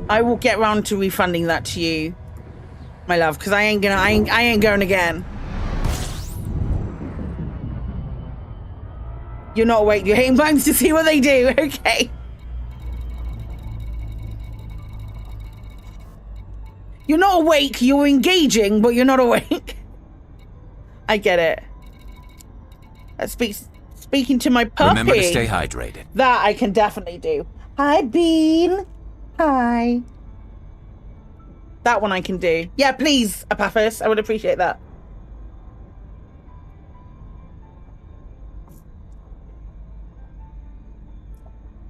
S1: I will get round to refunding that to you, my love, because I ain't going again. You're not awake, you're hitting buttons to see what they do. Okay. You're not awake, you're engaging, but you're not awake. I get it. Speaking to my puppy.
S13: Remember to stay hydrated.
S1: That I can definitely do. Hi, Bean. Hi. That one I can do. Yeah, please, Apathis. I would appreciate that.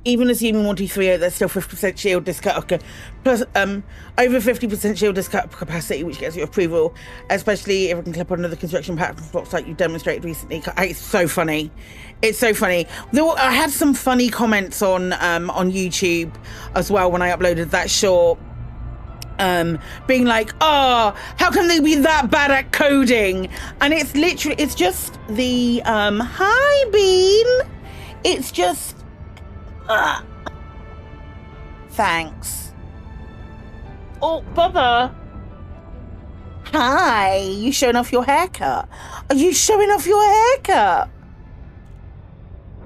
S1: Even assuming 123, there's still 50% shield discount. Okay. Plus, over 50% shield discount capacity, which gets you approval, especially if it can clip on another construction pattern blocks like you demonstrated recently. It's so funny. It's so funny. I had some funny comments on YouTube as well when I uploaded that short. being like, oh, how can they be that bad at coding? And it's literally, it's just the hi Bean, it's just thanks. Oh, Bubba, hi, you showing off your haircut? Are you showing off your haircut?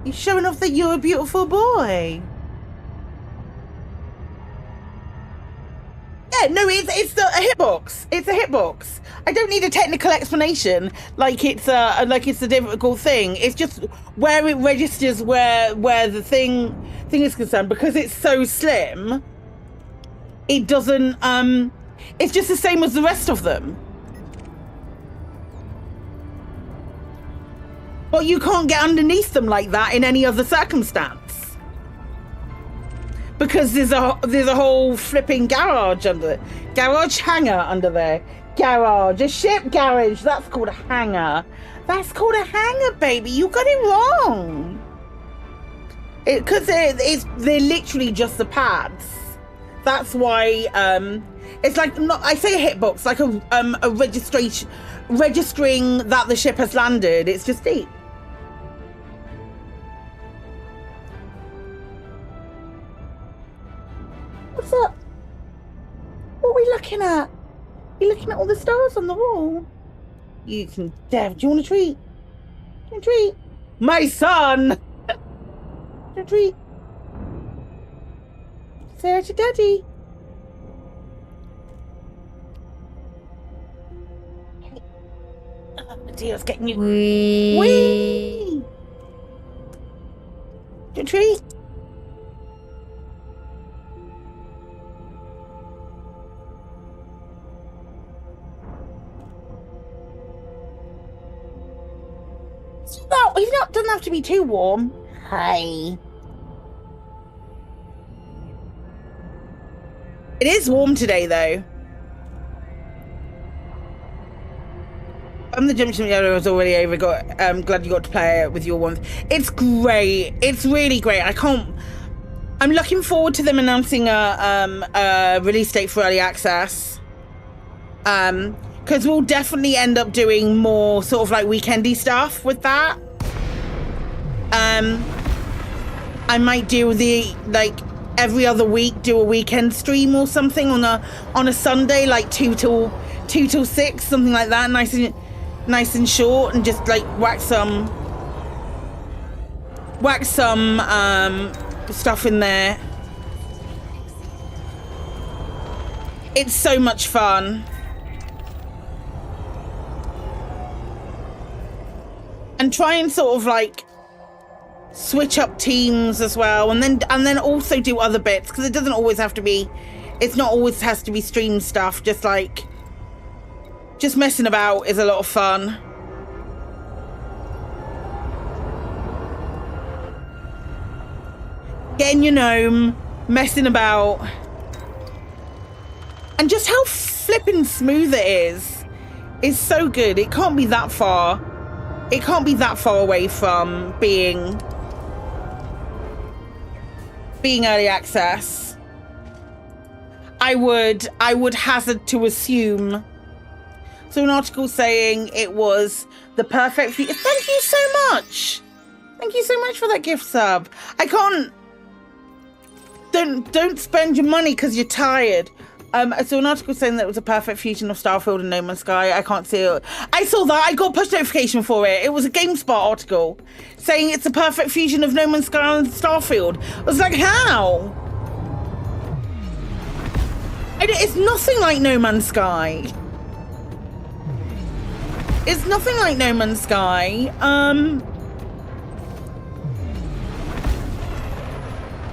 S1: You showing off that you're a beautiful boy? Yeah, no, it's a hitbox. It's a hitbox. I don't need a technical explanation like it's a difficult thing. It's just where it registers where the thing is concerned, because it's so slim. It doesn't it's just the same as the rest of them. But you can't get underneath them like that in any other circumstance. Because there's a whole flipping garage under it. Garage hangar under there. Garage. A ship garage. That's called a hangar. That's called a hangar, baby. You got it wrong. Because they're literally just the pads. That's why it's like, not, I say a hitbox, like a registering that the ship has landed. It's just deep. What's up? What are we looking at? You're looking at all the stars on the wall. You can, Dev, do you want a treat? Do you want a treat? My son! Do you want a treat? Say hi to Daddy. Oh, dear, it's getting you. Wee! Wee! Do you want a treat? No, he's not. Doesn't have to be too warm. Hi. It is warm today, though. The gym was already over. I'm glad you got to play it with your ones. It's great. It's really great. I'm looking forward to them announcing a release date for early access. Because we'll definitely end up doing more sort of like weekendy stuff with that. I might do every other week do a weekend stream or something on a Sunday, like 2 till 6, something like that, nice and short, and just like whack some stuff in there. It's so much fun. And try and sort of like switch up teams as well, and then also do other bits, because it doesn't always have to be, it's not always has to be stream stuff. Just messing about is a lot of fun. Getting your gnome, messing about, and just how flippin' smooth it is so good. It can't be that far. It can't be that far away from being early access. I would hazard to assume. So an article saying it was the perfect feat. Thank you so much. Thank you so much for that gift sub. I can't. Don't spend your money because you're tired. So an article saying that it was a perfect fusion of Starfield and No Man's Sky. I can't see it. I saw that. I got a push notification for it. It was a GameSpot article saying it's a perfect fusion of No Man's Sky and Starfield. I was like, how? It's nothing like No Man's Sky. It's nothing like No Man's Sky.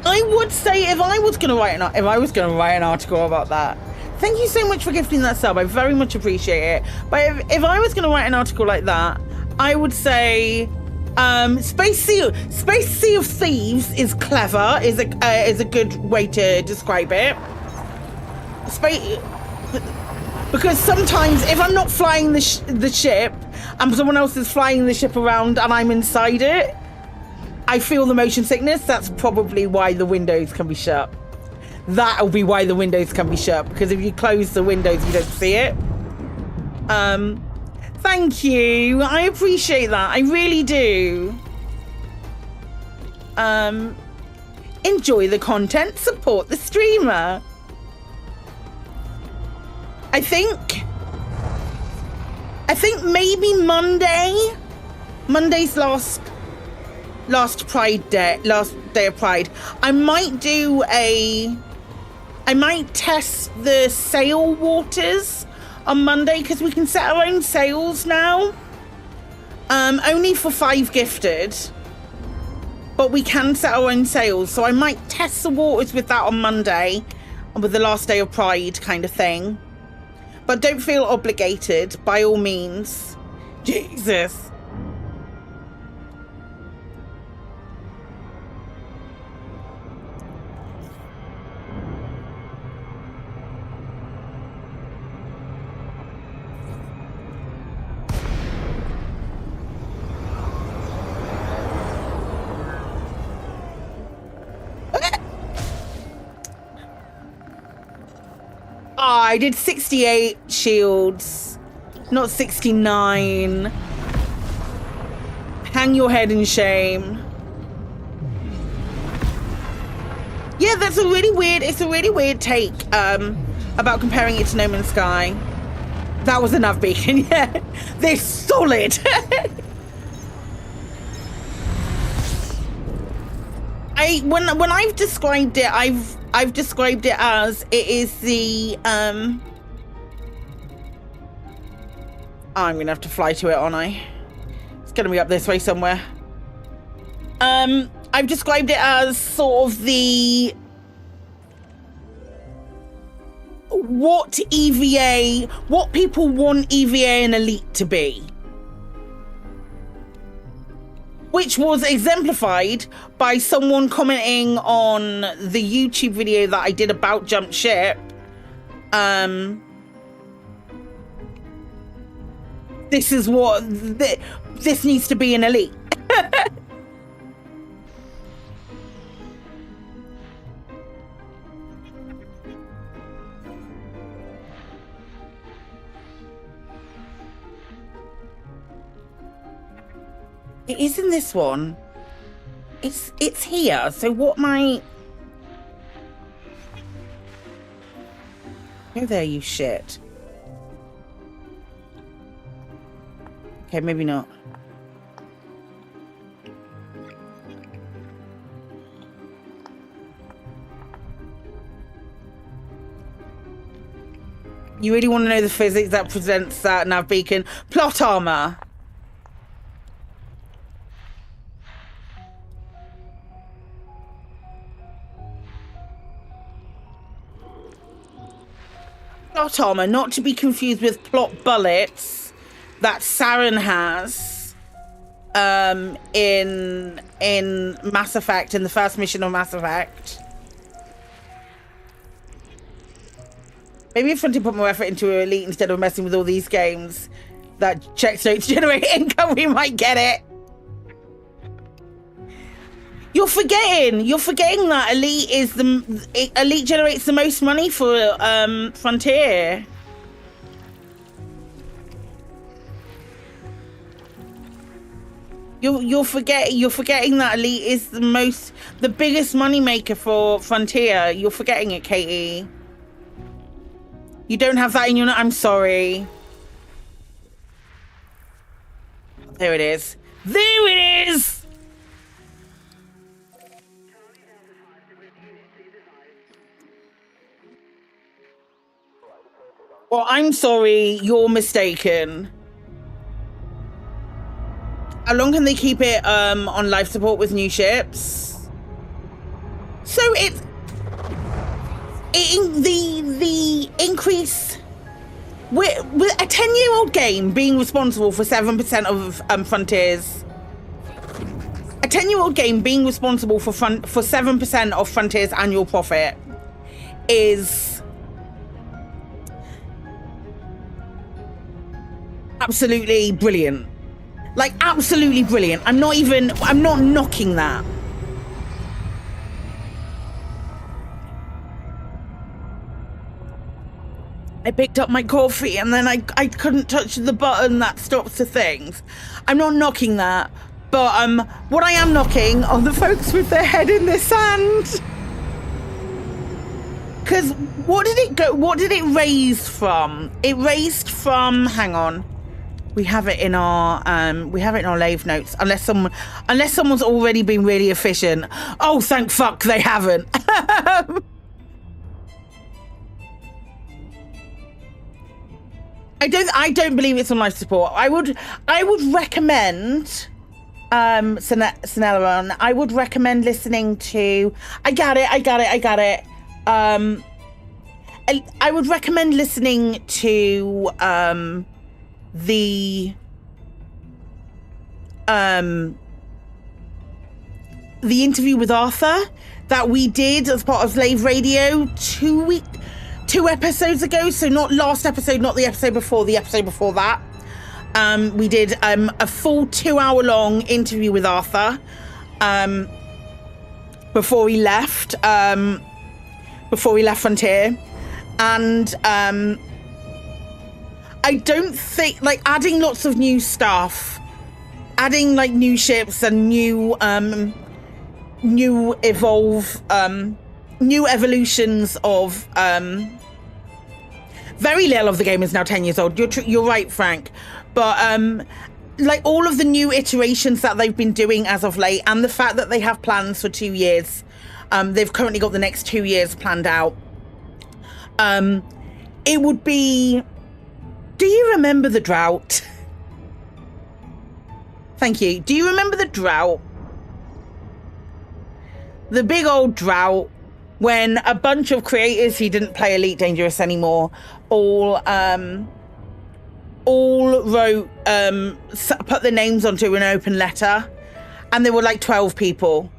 S1: I would say if I was going to write an article about that. Thank you so much for gifting that sub. I very much appreciate it. But if I was going to write an article like that, I would say Space Sea of Thieves is clever. Is a good way to describe it. Because sometimes if I'm not flying the ship and someone else is flying the ship around and I'm inside it, I feel the motion sickness. That's probably why the windows can be shut. That'll be why the windows can be shut, because if you close the windows, you don't see it. Thank you. I appreciate that. I really do. Enjoy the content, support the streamer. I think maybe Monday's last Pride Day, last day of Pride. I might test the sail waters on Monday, because we can set our own sails now. Only for 5 gifted, but we can set our own sails. So I might test the waters with that on Monday, and with the last day of Pride kind of thing. But don't feel obligated, by all means. Jesus. I did 68 shields, not 69. Hang your head in shame. Yeah, that's a really weird, it's a really weird take about comparing it to No Man's Sky. That was a nav beacon, yeah. They're solid. When I've described it, I've described it as it is the I'm gonna have to fly to it, aren't I? It's gonna be up this way somewhere. I've described it as sort of the what people want EVA and Elite to be. Which was exemplified by someone commenting on the YouTube video that I did about Jump Ship. This is what this needs to be an Elite. It is in this one. It's here. So what might... Go there, you shit. Okay, maybe not. You really want to know the physics that presents that nav beacon? Plot armor. Plot armor, not to be confused with plot bullets that Saren has in Mass Effect, in the first mission of Mass Effect. Maybe if Frontier put more effort into Elite instead of messing with all these games that check states generate income, we might get it. You're forgetting that Elite generates the most money for Frontier. You're forgetting that Elite is the biggest money maker for Frontier. You're forgetting it, Katie. You don't have that in your... I'm sorry. There it is. There it is! Well, I'm sorry, you're mistaken. How long can they keep it on life support with new ships? So the increase with a 10-year-old game being responsible for 7% of Frontier's. A 10-year-old game being responsible for 7% of Frontier's annual profit is absolutely brilliant. Like, absolutely brilliant. I'm not knocking that. I picked up my coffee and then I couldn't touch the button that stops the things. I'm not knocking that, but what I am knocking are the folks with their head in the sand. Because what did it raise from? It raised from, hang on. We have it in our lave notes, unless someone's already been really efficient. Oh, thank fuck they haven't. I don't believe it's on life support. I would recommend Seneleron, I would recommend listening to I got it. I would recommend listening to the interview with Arthur that we did as part of Slave Radio 2 episodes ago. So not last episode, not the episode before, the episode before that. We did a full 2-hour long interview with Arthur before he left Frontier. And I don't think, like, adding lots of new stuff, adding like new ships and new evolutions of very little of the game is now 10 years old. You're right, Frank. But like all of the new iterations that they've been doing as of late, and the fact that they have plans for 2 years, they've currently got the next 2 years planned out. It would be, do you remember the drought? Thank you. Do you remember the drought? The big old drought when a bunch of creators who didn't play Elite Dangerous anymore all wrote, put their names onto an open letter, and there were like 12 people.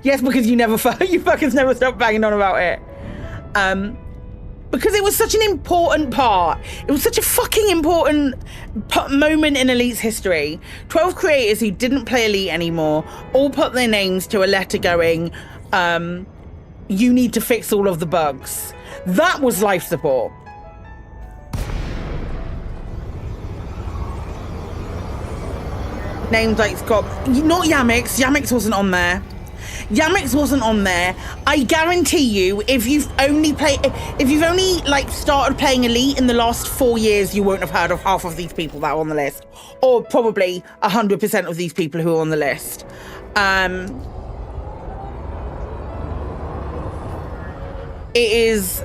S1: Yes, because you fuckers never stopped banging on about it. Because it was such an important part. It was such a fucking important moment in Elite's history. 12 creators who didn't play Elite anymore all put their names to a letter going, you need to fix all of the bugs. That was life support. Names like Scott, not Yamix. Yamix wasn't on there. I guarantee you, if you've only like started playing Elite in the last 4 years, you won't have heard of half of these people that are on the list, or probably 100% of these people who are on the list. It is.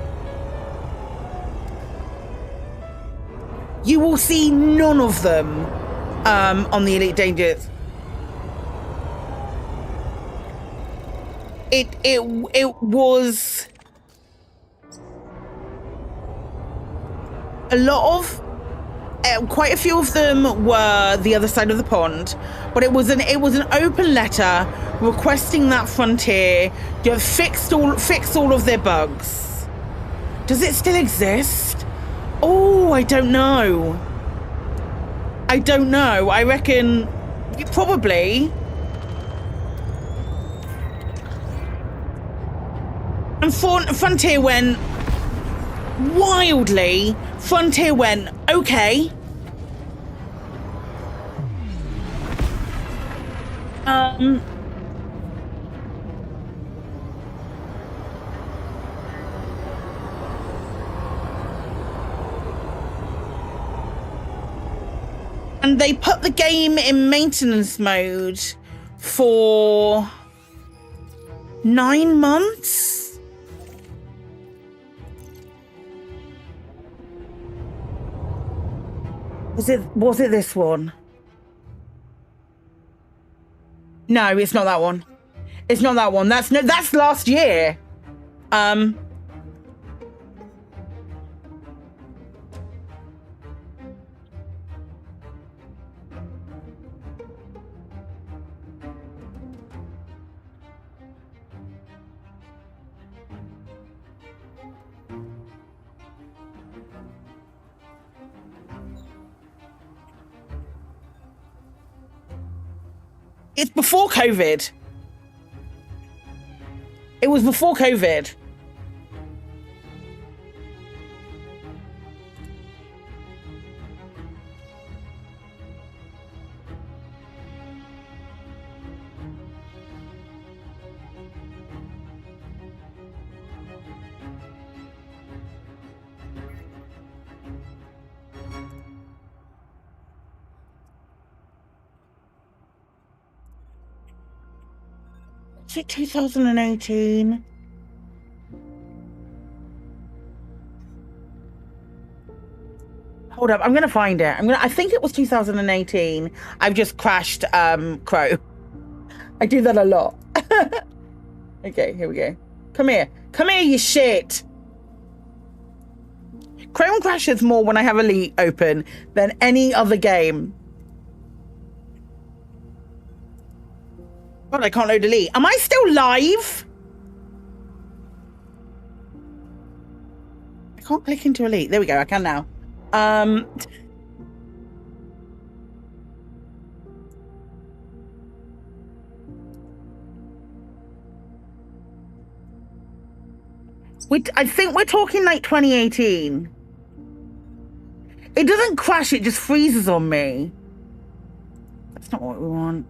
S1: You will see none of them on the Elite Dangerous. It was a lot of quite a few of them were the other side of the pond, but it was an open letter requesting that Frontier fix all of their bugs. Does it still exist? Oh, I don't know. I reckon probably. And Frontier went wildly. Frontier went, okay. And they put the game in maintenance mode for 9 months. Was it this one? No, it's not that one. It's not that one. That's last year. It's before COVID. It was before COVID. Is it 2018? Hold up, I'm gonna find it. I think it was 2018. I've just crashed Crow. I do that a lot. Okay, here we go. Come here, you shit. Chrome crashes more when I have Elite open than any other game. God, I can't load Elite. Am I still live? I can't click into Elite. There we go, I can now. I think we're talking like 2018. It doesn't crash, it just freezes on me. That's not what we want.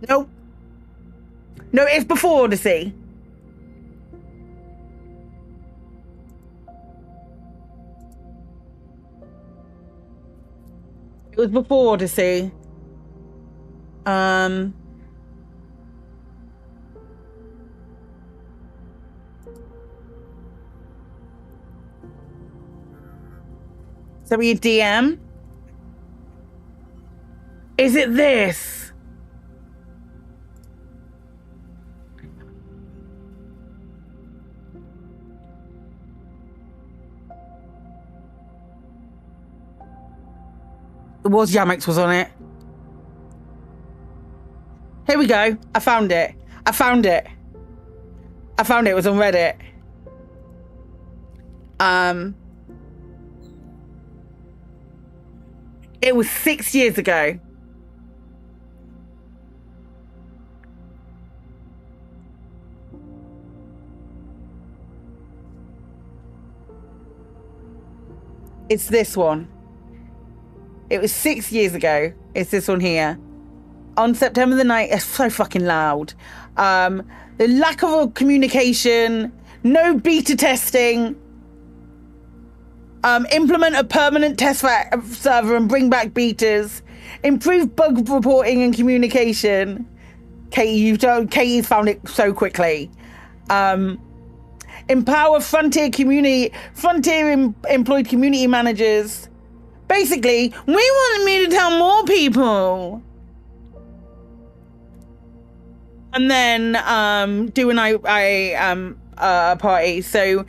S1: Nope. No, it's before Odyssey. It was before Odyssey. So we DM? Is it this? It was Yamix was on it. Here we go. I found it. I found it. It was on Reddit. It was 6 years ago. It's this one. It was 6 years ago. It's this one here. On September the 9th, it's so fucking loud. The lack of communication, no beta testing. Implement a permanent test server and bring back betas. Improve bug reporting and communication. Katie's found it so quickly. Empower frontier employed community managers. Basically, we wanted me to tell more people. And then do an party. So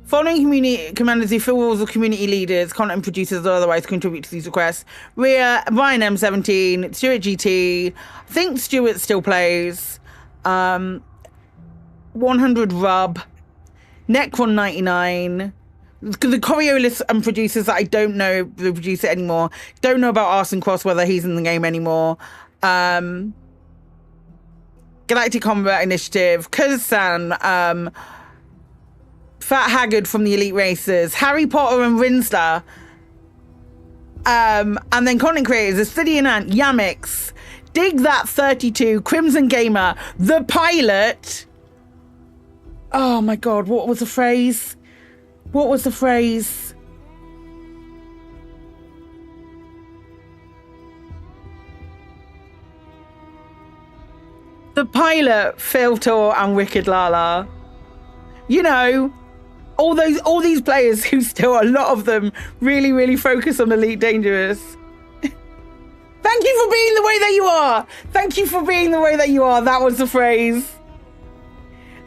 S1: following community commanders who fill roles of community leaders, content producers, or otherwise contribute to these requests. Rhea, Ryan M17, Stuart GT, I think Stuart still plays, 100 Rub, Necron 99, the Coriolis and producers that I don't know the producer anymore, don't know about Arson Cross, whether he's in the game anymore, Galactic Combat Initiative, Kazan, Fat Haggard from the Elite Racers, Harry Potter and Rinsler, and then content creators, Astidian Ant, Yamix, Dig That 32, Crimson Gamer, The Pilot. Oh my god, what was the phrase? What was the phrase? The Pilot, Filter, and Wicked Lala. You know, all these players who still, a lot of them, really, really focus on Elite Dangerous. Thank you for being the way that you are. Thank you for being the way that you are. That was the phrase.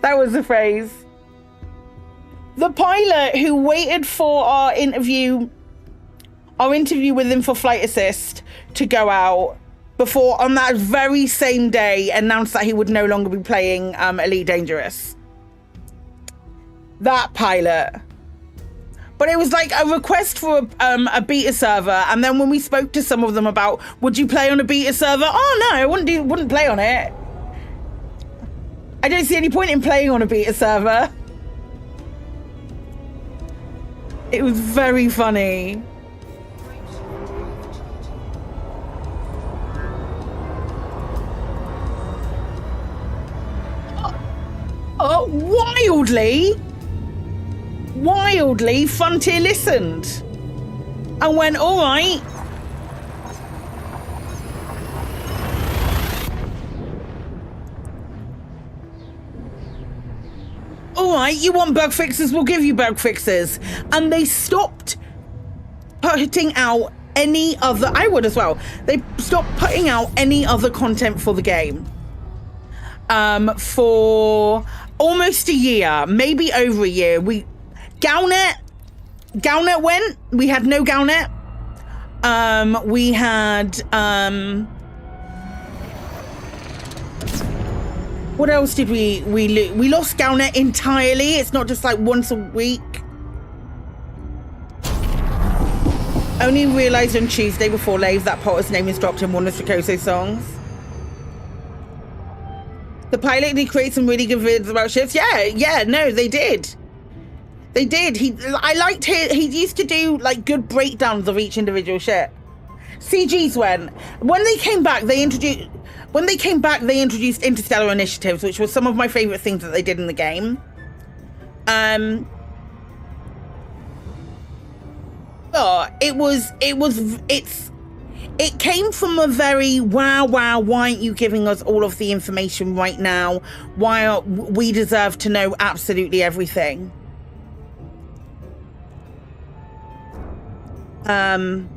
S1: That was the phrase. The Pilot who waited for our interview with him for Flight Assist to go out before, on that very same day, announced that he would no longer be playing Elite Dangerous. That Pilot. But it was like a request for a beta server, and then when we spoke to some of them about, would you play on a beta server? Oh no, I wouldn't play on it. I don't see any point in playing on a beta server. It was very funny. Wildly, Frontier listened and went, all right, right, you want bug fixes, we'll give you bug fixes. And they stopped putting out any other, I would as well, they stopped putting out any other content for the game. For almost a year, maybe over a year. Galnet went, we had no Galnet. We had, what else did we lose? We lost Galnet entirely. It's not just like once a week. Only realised on Tuesday before live that Potter's name is dropped in one of Strakoso's songs. The pilot did create some really good vids about ships. Yeah, no, they did. They did. I liked he used to do like good breakdowns of each individual ship. CGs when they came back, they introduced interstellar initiatives, which was some of my favorite things that they did in the game. But it came from a very wow, why aren't you giving us all of the information right now? Why we deserve to know absolutely everything. And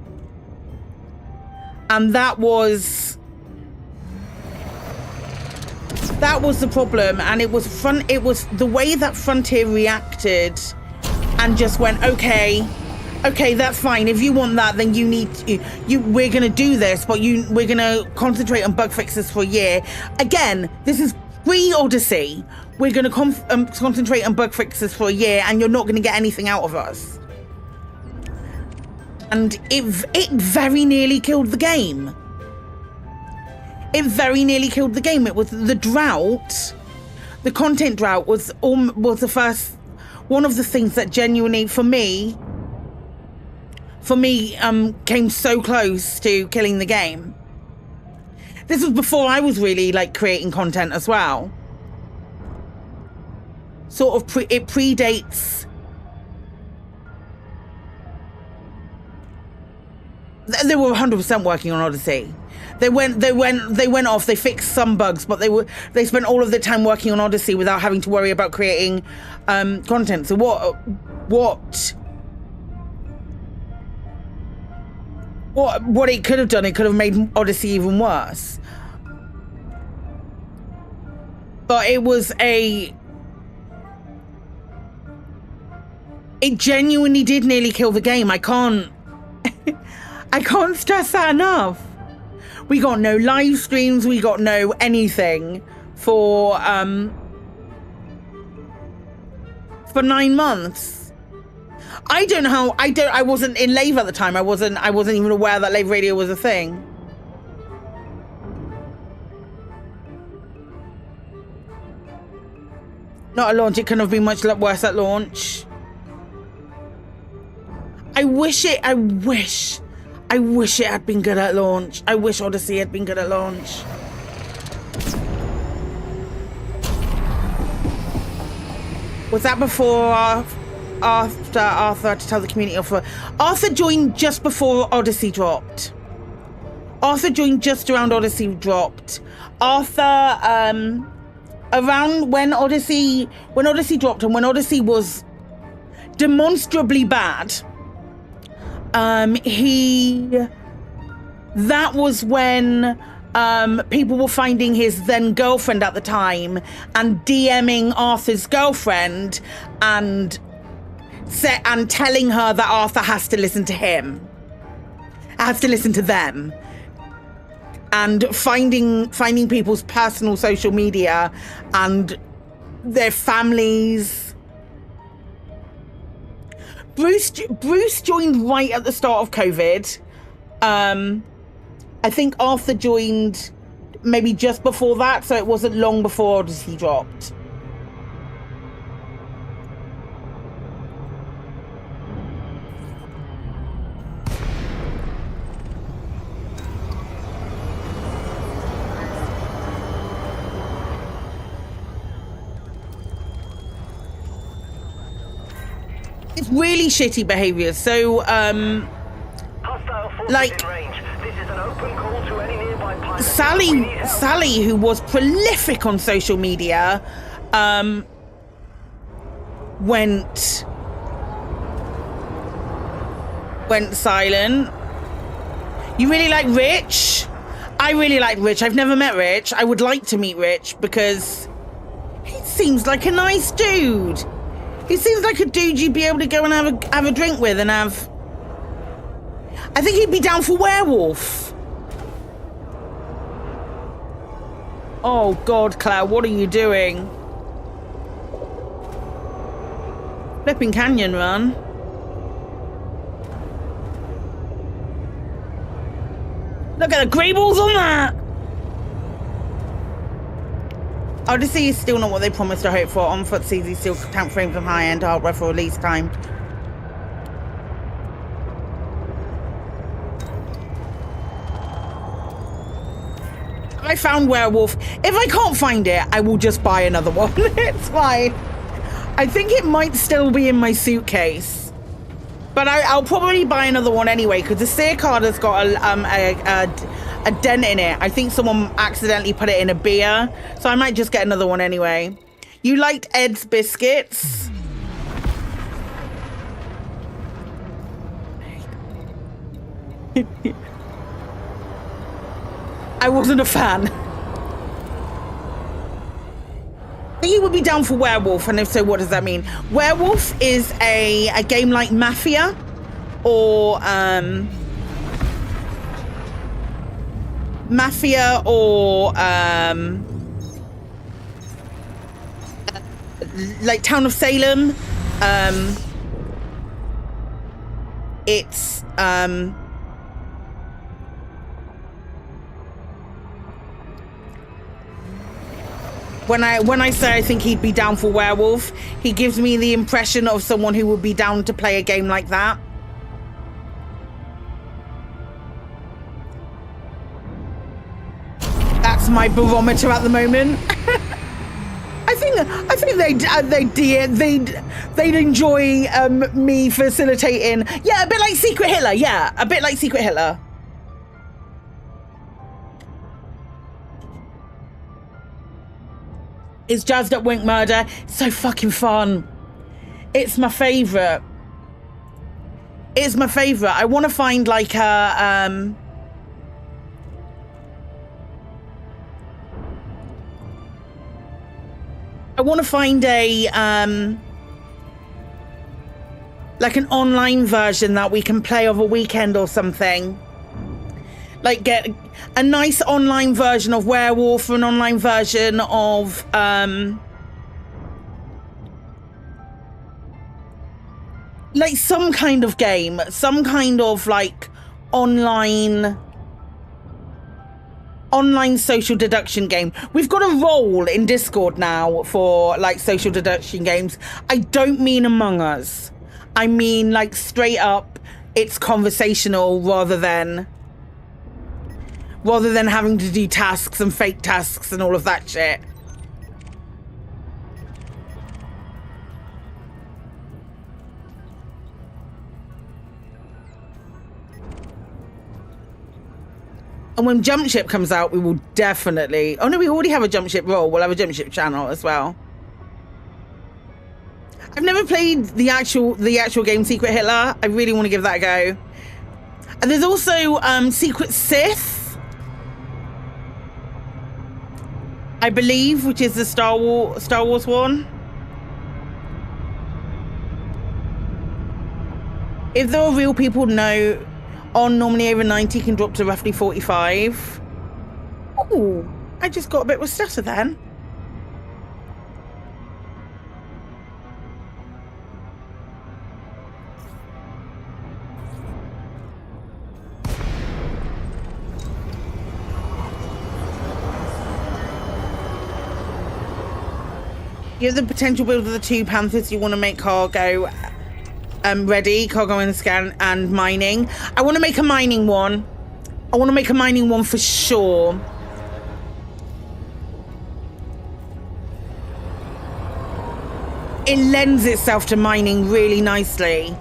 S1: that was the problem, and it was the way that Frontier reacted and just went, okay, that's fine. If you want that, then we're gonna do this, but we're gonna concentrate on bug fixes for a year. Again, this is pre-Odyssey. We're gonna concentrate on bug fixes for a year, and you're not gonna get anything out of us. And it very nearly killed the game. It very nearly killed the game. It was the drought. The content drought was the first one of the things that genuinely, for me, came so close to killing the game. This was before I was really like creating content as well. Sort of it predates. They were 100% working on Odyssey. They went off. They fixed some bugs, but they spent all of their time working on Odyssey without having to worry about creating content. So what it could have done, it could have made Odyssey even worse. But it genuinely did nearly kill the game. I can't stress that enough. We got no live streams, we got no anything for 9 months. I don't know how. I wasn't in Lave at the time. I wasn't even aware that Lave Radio was a thing. Not at launch. It couldn't have been much worse at launch. I wish it had been good at launch. I wish Odyssey had been good at launch. Was that before or after Arthur to tell the community of... Arthur joined just before Odyssey dropped. Arthur joined just around Odyssey dropped. Arthur, around when Odyssey dropped and when Odyssey was demonstrably bad, that was when people were finding his then girlfriend at the time and DMing Arthur's girlfriend and telling her that Arthur has to listen to him, has to listen to them, and finding people's personal social media and their families. Bruce joined right at the start of COVID. I think Arthur joined maybe just before that, so it wasn't long before Odyssey dropped. It's really shitty behavior. So, like, Sally, who was prolific on social media, went silent. You really like Rich? I really like Rich. I've never met Rich. I would like to meet Rich because he seems like a nice dude. He seems like a dude you'd be able to go and have a drink with and have... I think he'd be down for werewolf. Oh God, Claire, what are you doing? Flipping canyon run. Look at the grey balls on that! Odyssey is still not what they promised or hoped for. On foot CZ still count frames from high-end hardware for release time. I found werewolf. If I can't find it, I will just buy another one. It's fine. I think it might still be in my suitcase, but I'll probably buy another one anyway because the Sear card has got a dent in it. I think someone accidentally put it in a beer, so I might just get another one anyway. You liked Ed's biscuits? I wasn't a fan. I think he would be down for werewolf, and if so, what does that mean? Werewolf is a game like Mafia, or like Town of Salem. It's when I say I think he'd be down for werewolf, he gives me the impression of someone who would be down to play a game like that. That's my barometer at the moment. I think they'd enjoy me facilitating. Yeah, a bit like Secret Hitler. Yeah, a bit like Secret Hitler. It's Jazzed Up Wink Murder. It's so fucking fun. It's my favorite. It's my favorite. I want to find like a I want to find a like an online version that we can play over a weekend or something. Like get a nice online version of Werewolf, an online version of like some kind of game, some kind of like online social deduction game. We've got a role in Discord now for like social deduction games. I don't mean Among Us. I mean like straight up it's conversational rather than having to do tasks and fake tasks and all of that shit. And when Jump Ship comes out, we will definitely... Oh no, we already have a Jump Ship role. We'll have a Jump Ship channel as well. I've never played the actual game Secret Hitler. I really want to give that a go. And there's also Secret Sith, I believe, which is the Star Wars one. If there are real people, no. On normally over 90 can drop to roughly 45. Ooh, I just got a bit of a stutter then. You have the potential build of the two Panthers. You want to make cargo ready, cargo and scan and mining. I want to make a mining one. I want to make a mining one for sure. It lends itself to mining really nicely.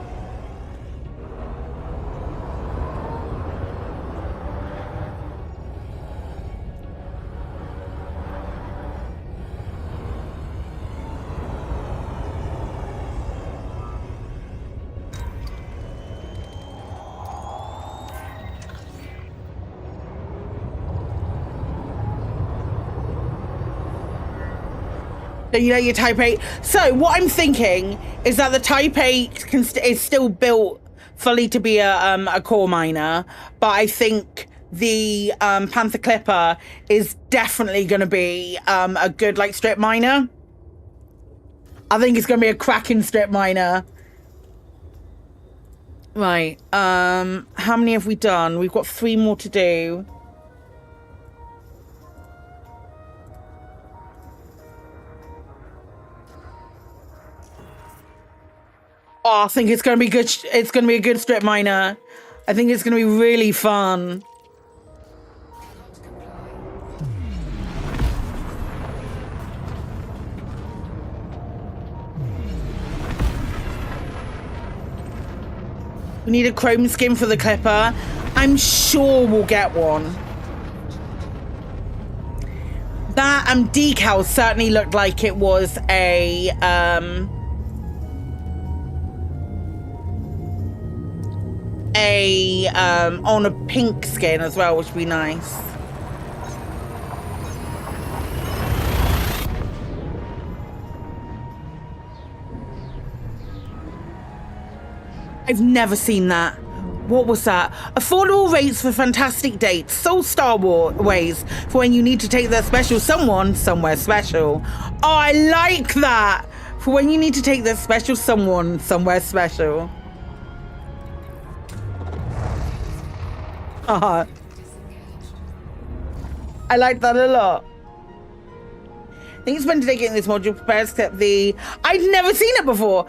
S1: Then you know your Type 8. So what I'm thinking is that the Type 8 is still built fully to be a core miner, but I think the Panther Clipper is definitely going to be a good like strip miner. I think it's going to be a cracking strip miner. Right. How many have we done? We've got 3 more to do. Oh, I think it's going to be good. It's going to be a good strip miner. I think it's going to be really fun. We need a chrome skin for the Clipper. I'm sure we'll get one. That decal certainly looked like it was a on a pink skin as well, which would be nice. I've never seen that. What was that? Affordable rates for fantastic dates. Soul Star Ways for when you need to take that special someone somewhere special. Oh, I like that. For when you need to take that special someone somewhere special. I like that a lot. I think it's fun today getting this module prepared, except the... I'd never seen it before.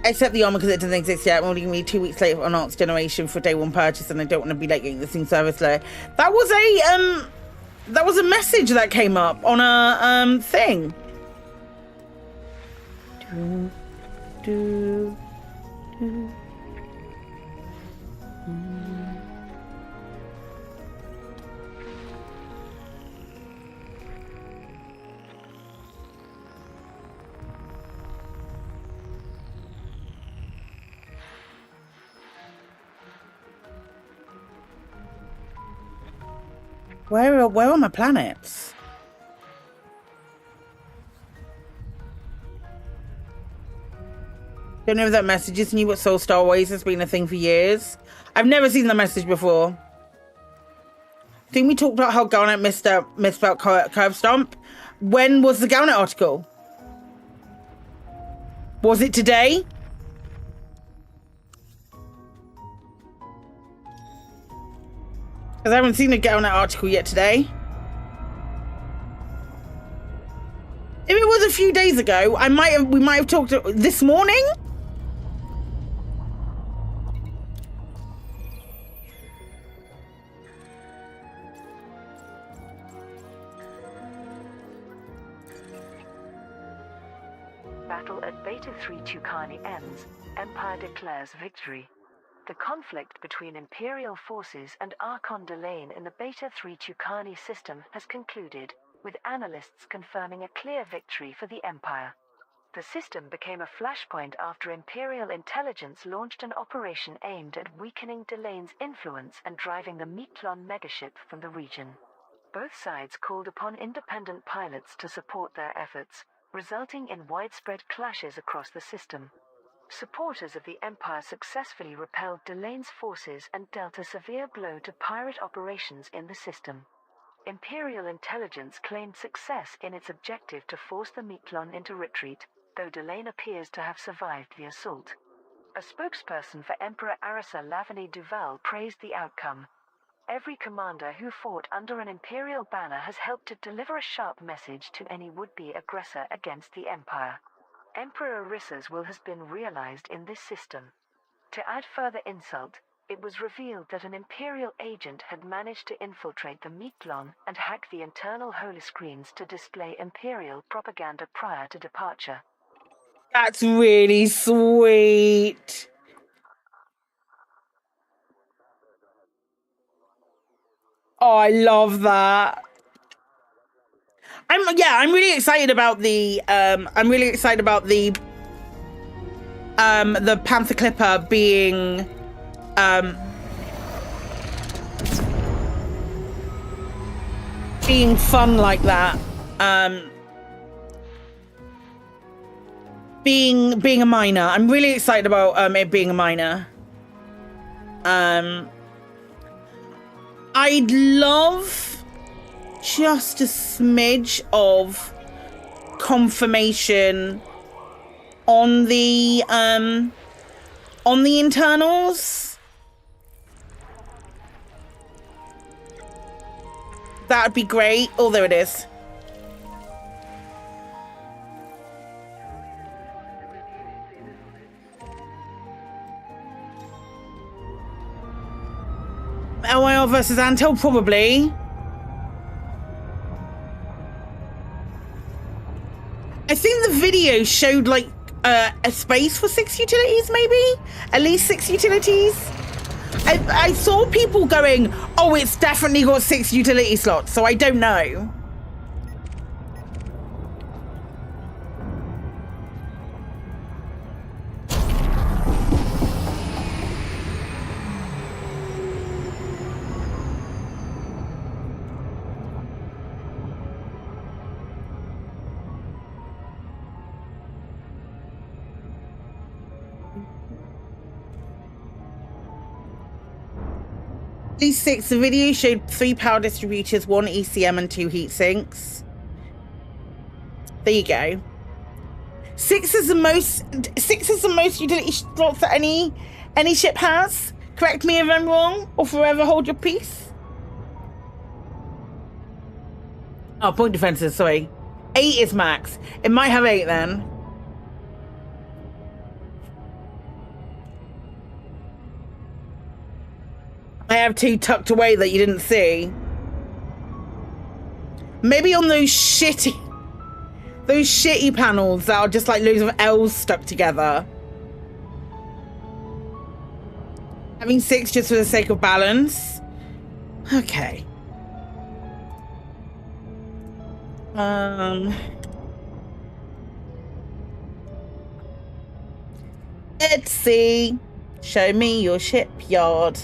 S1: Except the armor because it doesn't exist yet. I'm only going to be 2 weeks late on Arts Generation for day 1 purchase, and I don't want to be late getting this new service late. That was a message that came up on a thing. Where are my planets? Don't know if that message is new, but Soul Star Ways has been a thing for years. I've never seen the message before. I think we talked about how Garnet misspelled Curve Stomp. When was the Garnet article? Was it today? Because I haven't seen a Garnet article yet today. If it was a few days ago, we might have talked this morning.
S13: Battle at Beta 3 Tucani ends. Empire declares victory. The conflict between Imperial forces and Archon Delane in the Beta 3 Tucani system has concluded, with analysts confirming a clear victory for the Empire. The system became a flashpoint after Imperial intelligence launched an operation aimed at weakening Delane's influence and driving the Meatlon megaship from the region. Both sides called upon independent pilots to support their efforts, resulting in widespread clashes across the system. Supporters of the Empire successfully repelled Delane's forces and dealt a severe blow to pirate operations in the system. Imperial intelligence claimed success in its objective to force the Meatlon into retreat, though Delane appears to have survived the assault. A spokesperson for Emperor Arisa Lavany Duval praised the outcome. Every commander who fought under an Imperial banner has helped to deliver a sharp message to any would-be aggressor against the Empire. Emperor Arissa's will has been realized in this system. To add further insult, it was revealed that an Imperial agent had managed to infiltrate the Meatlon and hack the internal holoscreens to display Imperial propaganda prior to departure.
S1: That's really sweet. Oh, I love that. I'm really excited about the the Panther Clipper being being fun like that. Being a miner. I'm really excited about it being a miner. I'd love just a smidge of confirmation on the internals. That'd be great. Oh, there it is. LYR versus Antel, probably. I think the video showed like a space for 6 utilities, maybe? At least 6 utilities. I saw people going, oh, it's definitely got 6 utility slots, so I don't know. These 6, the video showed 3 power distributors, 1 ECM and 2 heat sinks. There you go. 6 is the most utility slots that any ship has. Correct me if I'm wrong, or forever hold your peace. Oh, point defenses, sorry. 8 is max. It might have 8 then. I have 2 tucked away that you didn't see. Maybe on those shitty panels that are just like loads of L's stuck together. Having 6 just for the sake of balance. Okay. Let's see. Show me your shipyard.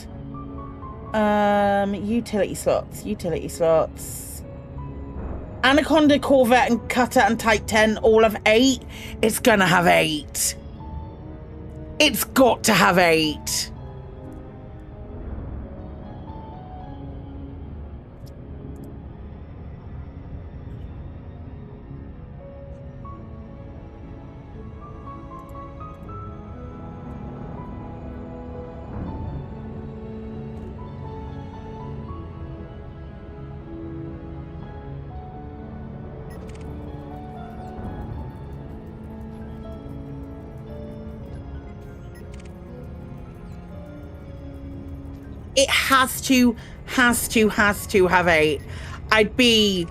S1: Utility slots. Anaconda, Corvette, and Cutter and Type 10 all have 8. It's gonna have 8. It's got to have 8. It has to have 8. I'd be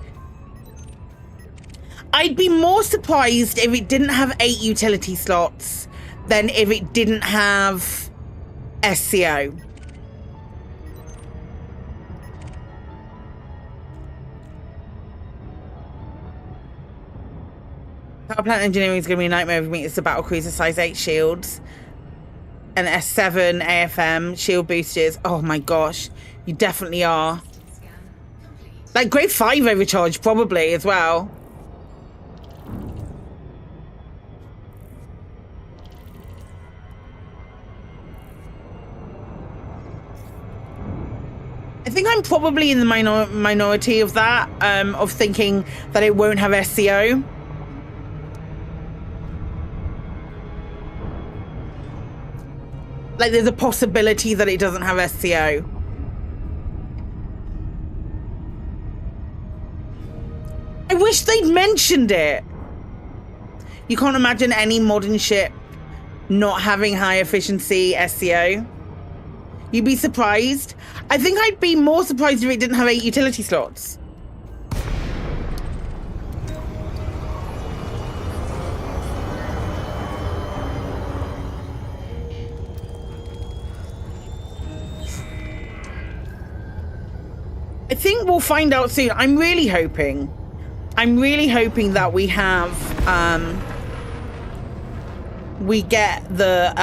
S1: more surprised if it didn't have 8 utility slots than if it didn't have SCO. Power plant engineering is going to be a nightmare for me. It's the battle cruiser size 8 shields. And S7 AFM shield boosters. Oh my gosh, you definitely are. Like grade 5 overcharge probably as well. I think I'm probably in the minority of that, of thinking that it won't have SCO. Like there's a possibility that it doesn't have SCO. I wish they'd mentioned it. You can't imagine any modern ship not having high efficiency SCO. You'd be surprised. I think I'd be more surprised if it didn't have 8 utility slots. I think we'll find out soon. I'm really hoping that we have we get the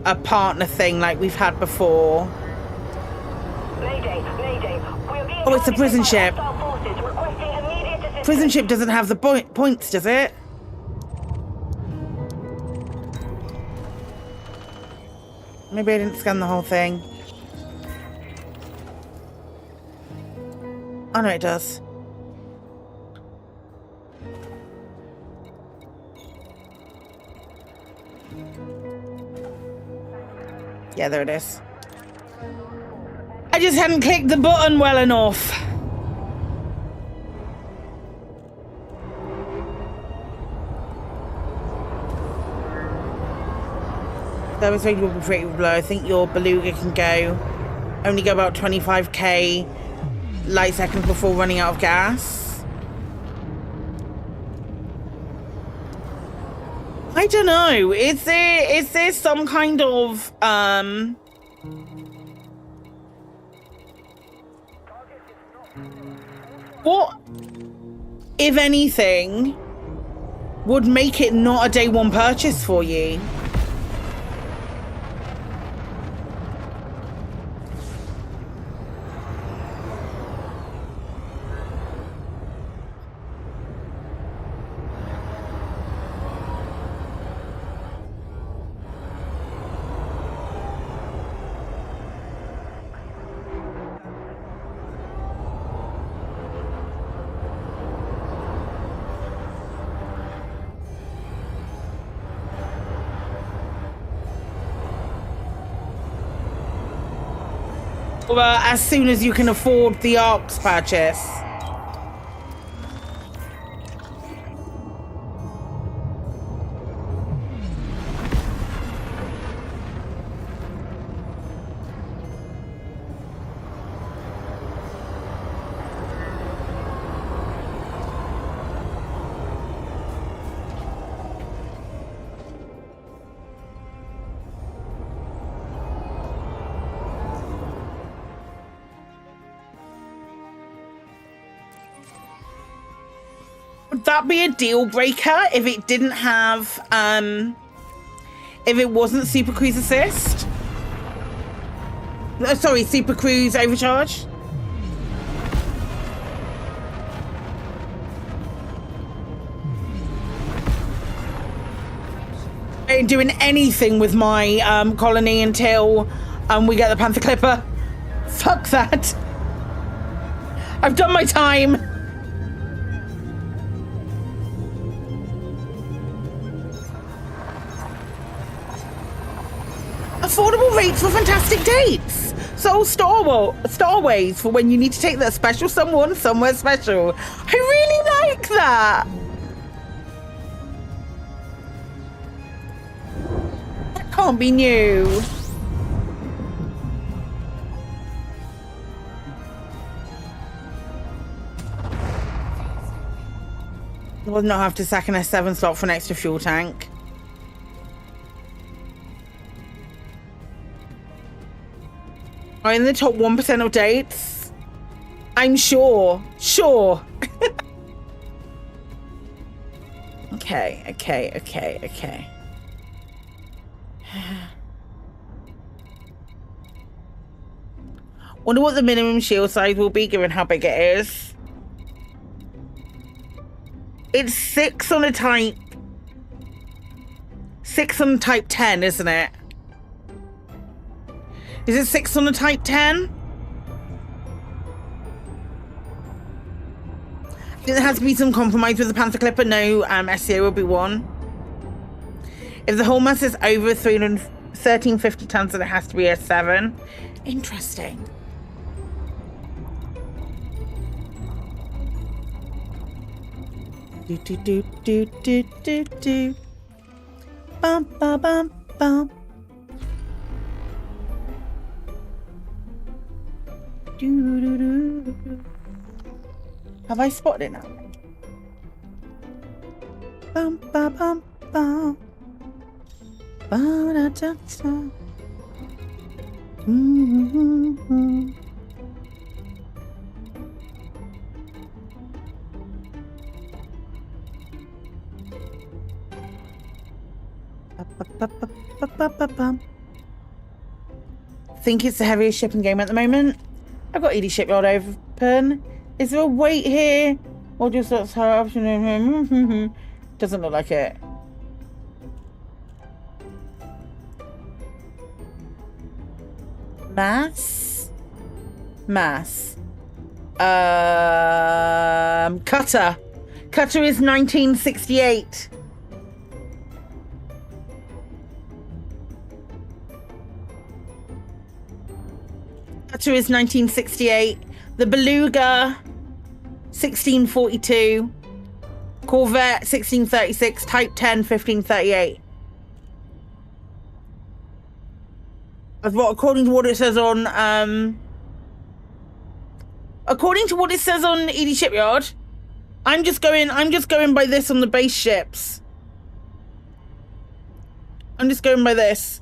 S1: a partner thing like we've had before.
S3: Mayday, Mayday.
S1: Oh, it's a prison ship.
S3: Forces requesting
S1: prison ship doesn't have the points, does it? Maybe I didn't scan the whole thing. Oh no, it does. Yeah, there it is. I just hadn't clicked the button well enough. Service range will be pretty low. I think your beluga can only go about 25k light seconds before running out of gas. I don't know. Is there some kind of what, if anything, would make it not a day one purchase for you? As soon as you can afford the ARC's purchase. Would that be a deal breaker if it didn't have, if it wasn't Super Cruise Assist? Sorry, Super Cruise Overcharge? I ain't doing anything with my colony until we get the Panther Clipper. Fuck that. I've done my time. Affordable rates for fantastic dates. So Starways for when you need to take that special someone somewhere special. I really like that. That can't be new. I will not have to sack an S7 slot for an extra fuel tank. Are in the top 1% of dates? I'm sure. Okay. Wonder what the minimum shield size will be given how big it is. It's 6 on a type 10, isn't it? Is it 6 on the Type 10? There has to be some compromise with the Panther Clipper. No, SEO will be 1. If the whole mass is over 1350 tons, then it has to be a 7. Interesting. Do. Bum bum bum bum. Have I spotted it now? Bum bum bum bum. Ba-da-da-da. Think it's the heaviest shipping game at the moment. I've got ED Shipyard open. Is there a wait here? Or just that's her option. Doesn't look like it. Mass. Cutter. Cutter is 1968. Cutter is 1968. The Beluga, 1642. Corvette, 1636. Type 10, 1538. According to what it says on Edie Shipyard, I'm just going by this on the base ships. I'm just going by this.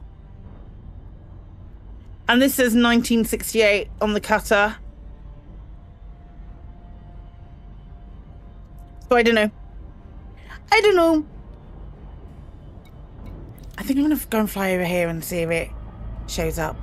S1: And this says 1968 on the cutter. So I don't know. I think I'm gonna go and fly over here and see if it shows up.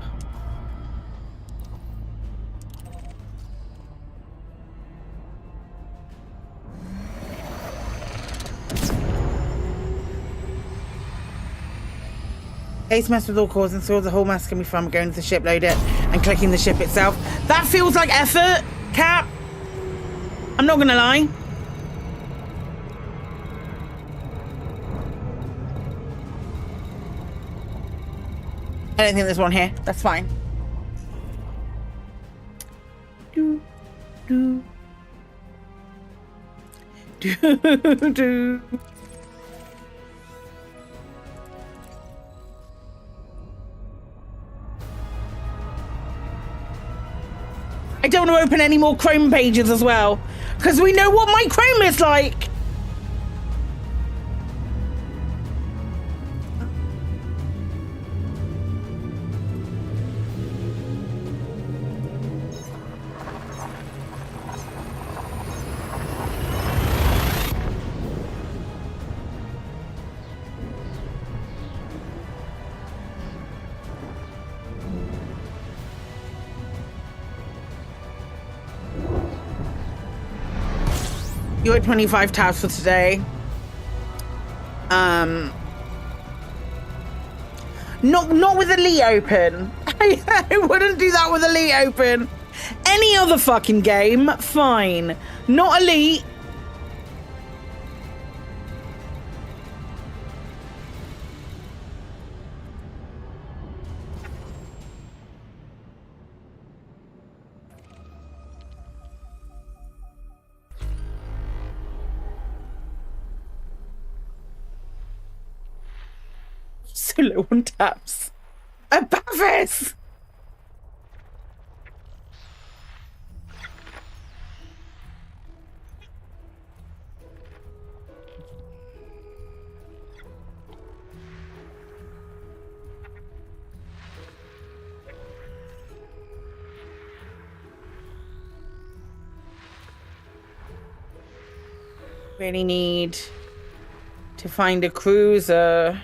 S1: Ace mess with all cores and so the whole mess can be from going to the ship, load it, and clicking the ship itself. That feels like effort, Cap. I'm not gonna lie. I don't think there's one here. That's fine. Do. I don't want to open any more Chrome pages as well, because we know what my Chrome is like. You had 25 tabs for today. Not with Elite open. I wouldn't do that with Elite open. Any other fucking game, fine. Not Elite. So low on taps. A Bavis! Really need to find a cruiser.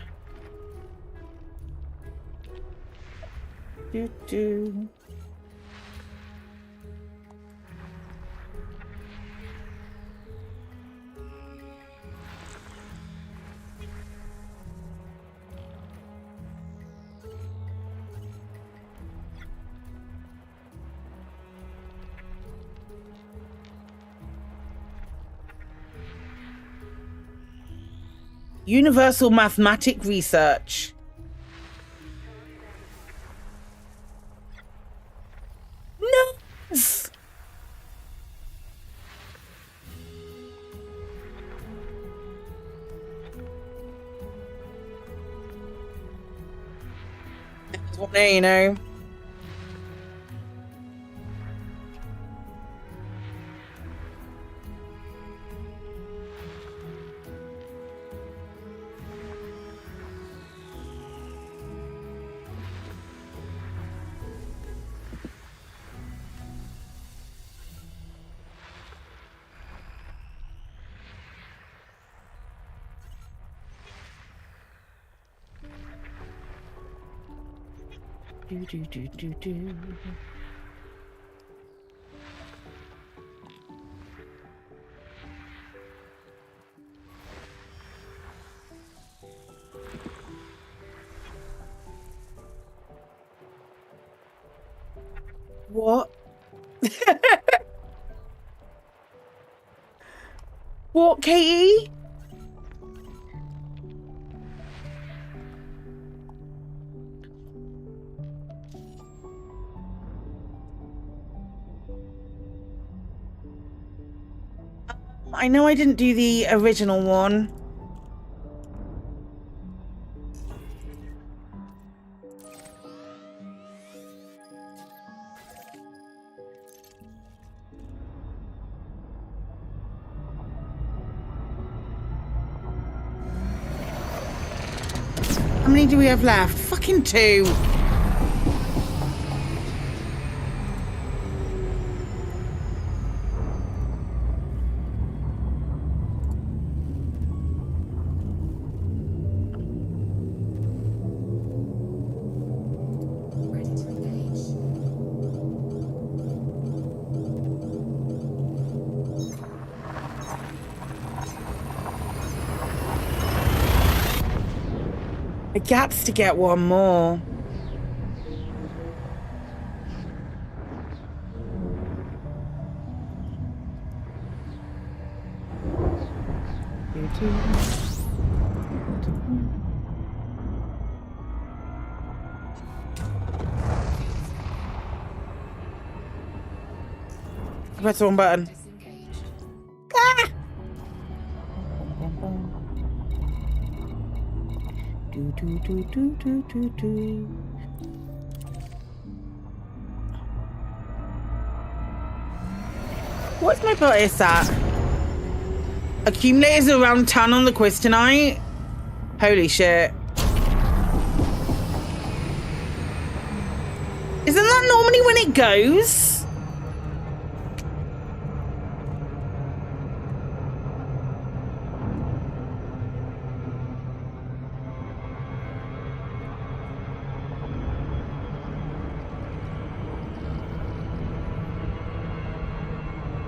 S1: Universal mathematic research. Nice. There's one there, you know. Do. What? What, Katie? I know I didn't do the original one. How many do we have left? Fucking 2. I gats to get one more. Press the wrong button. Ah! Do. What's my bonus at? Accumulators around town on the quiz tonight? Holy shit. Isn't that normally when it goes?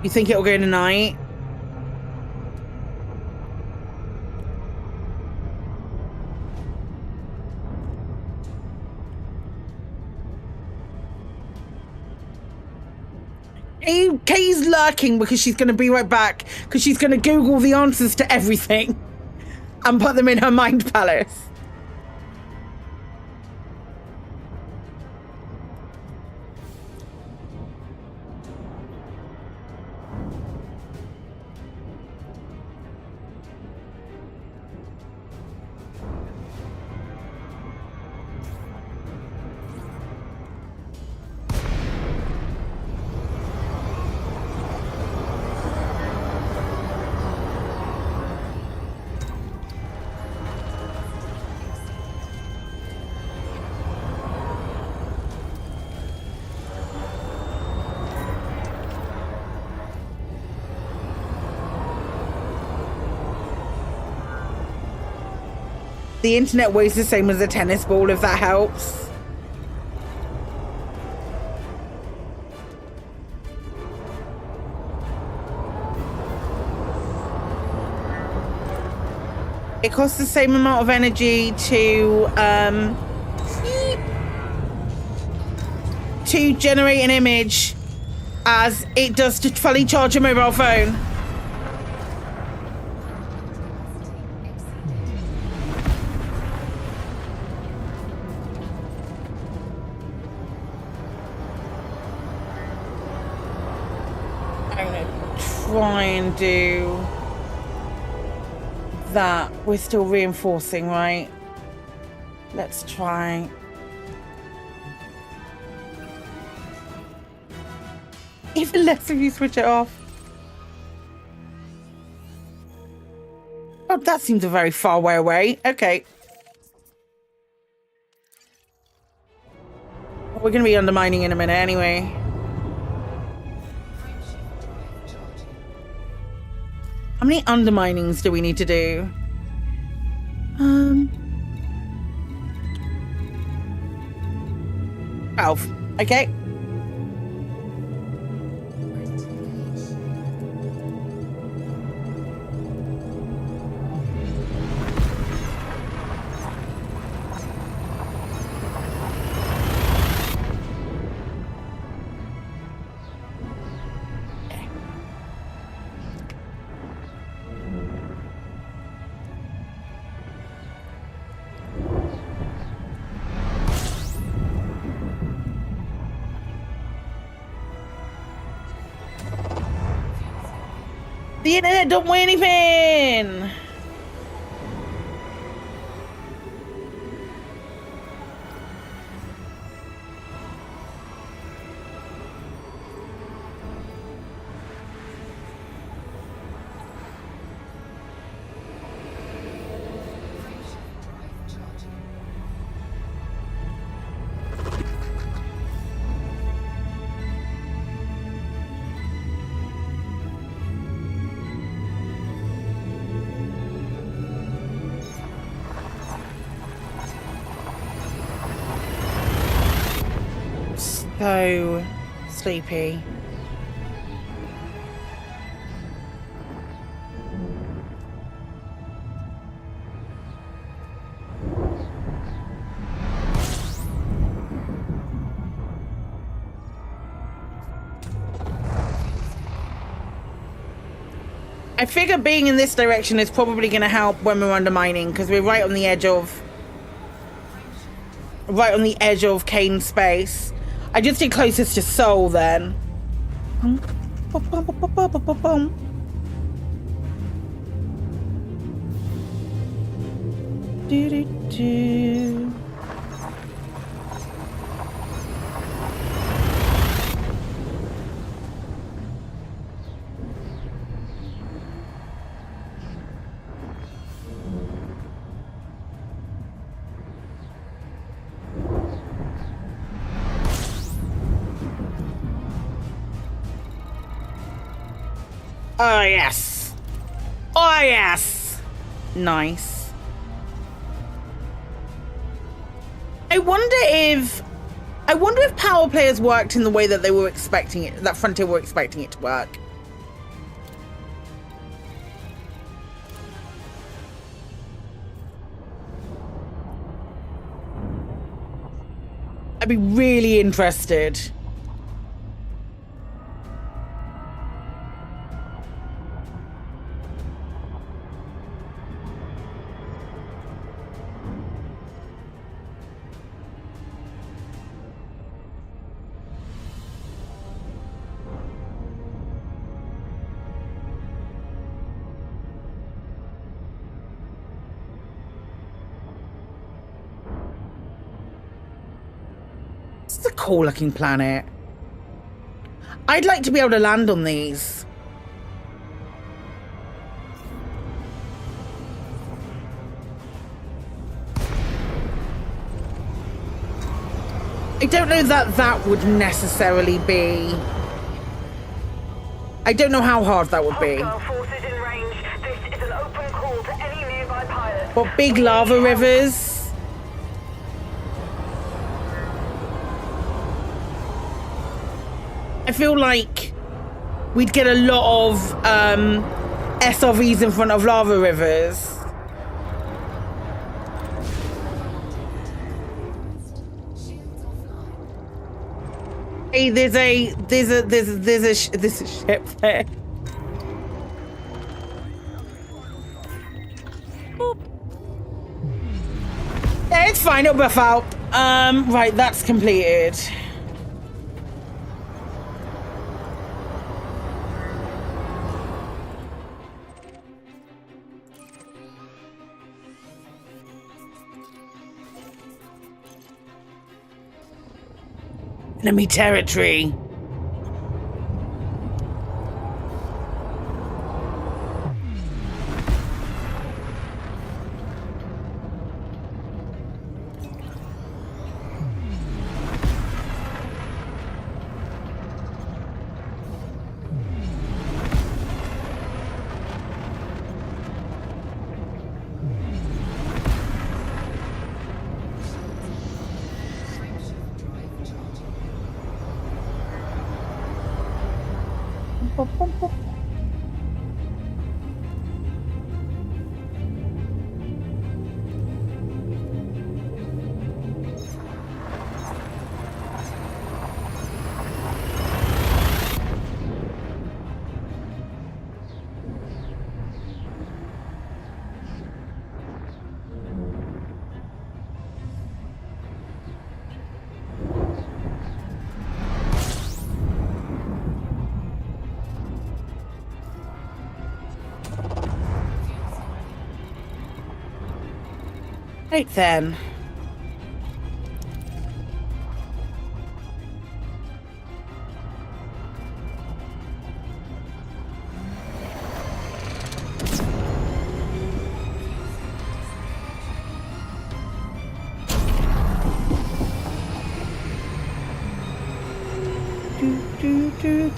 S1: You think it'll go tonight? Kay's lurking because she's going to be right back because she's going to Google the answers to everything and put them in her mind palace. The internet weighs the same as a tennis ball, if that helps. It costs the same amount of energy to generate an image as it does to fully charge a mobile phone. Try and do that. We're still reinforcing, right? Let's try. Even less if you switch it off. Oh, that seems a very far way away. Okay. We're going to be undermining in a minute anyway. How many underminings do we need to do? 12. Okay. The internet don't weigh anything! So sleepy. I figure being in this direction is probably going to help when we're undermining, because we're right on the edge of Kane space. I just did closest to Soul then. Do. Oh yes. Oh yes. Nice. I wonder if power players worked in the way that they were expecting it, that Frontier were expecting it to work. I'd be really interested. It's a cool looking planet. I'd like to be able to land on these. I don't know that would necessarily be. I don't know how hard that would be.
S3: Forces in range. This is an open call to any nearby pilots.
S1: What, big lava rivers? I feel like we'd get a lot of SRVs in front of lava rivers. Hey, there's a ship there. Boop. Yeah, it's fine, it'll buff out. Right, that's completed. Enemy territory. Right then.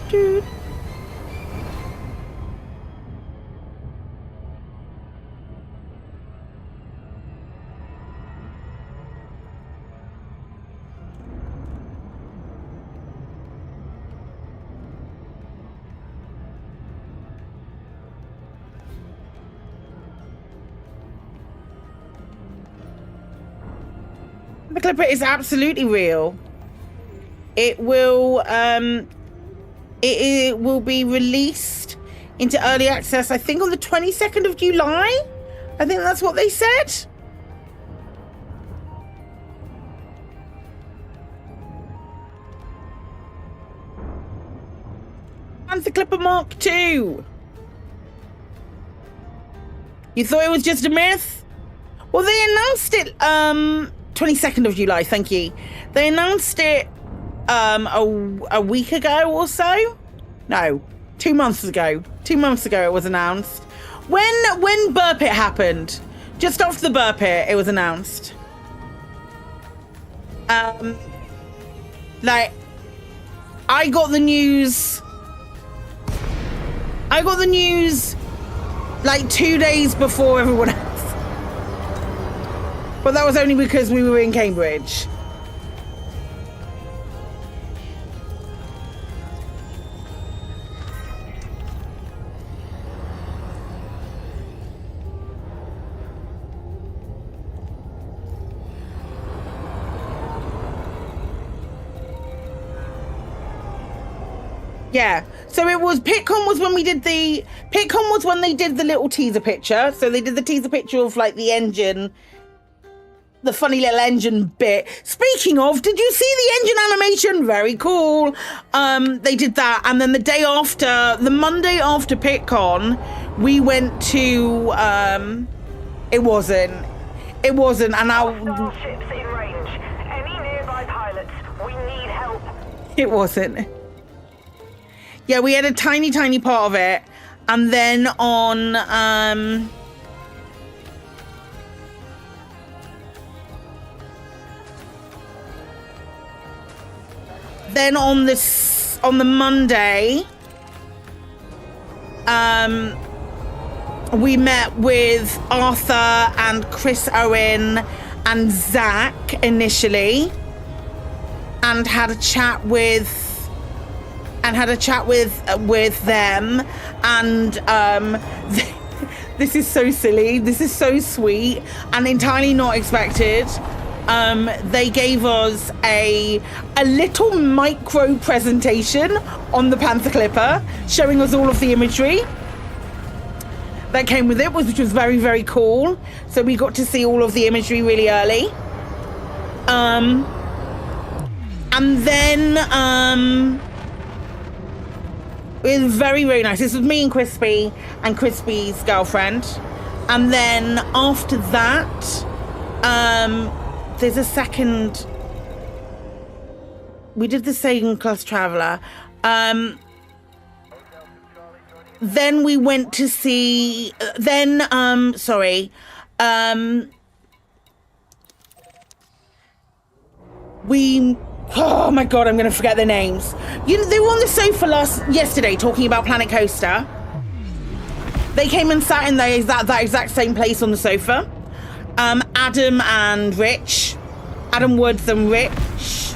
S1: Do. The Clipper is absolutely real. It will it will be released into early access, I think on the 22nd of July. I think that's what they said. Panther Clipper Mark II. You thought it was just a myth? Well, they announced it 22nd of July, thank you. They announced it a week ago or so. No, 2 months ago. 2 months ago it was announced. When Burr Pit happened, just after the Burr Pit, it was announced. Like, I got the news like 2 days before everyone else. But that was only because we were in Cambridge. Yeah, so it was PitCon was when they did the little teaser picture. So they did the teaser picture of like the engine, the funny little engine bit. Speaking of, did you see the engine animation? Very cool. They did that, and then the Monday after PitCon, we went to it wasn't, and now
S3: Starships in range. Any nearby pilots? We need help.
S1: It wasn't. Yeah, we had a tiny part of it, and then on the Monday, we met with Arthur and Chris Owen and Zach initially, and had a chat with them, and this is so silly, this is so sweet and entirely not expected. They gave us a little micro presentation on the Panther Clipper, showing us all of the imagery that came with it, which was very, very cool. So we got to see all of the imagery really early. And then it was very, very nice. This was me and Crispy and Crispy's girlfriend. And then after that, there's a second. We did the second class traveler. Then we went to see. Oh my god, I'm gonna forget their names. They were on the sofa yesterday talking about Planet Coaster. They came and sat in that exact same place on the sofa. Adam and Rich. Adam Woods and Rich.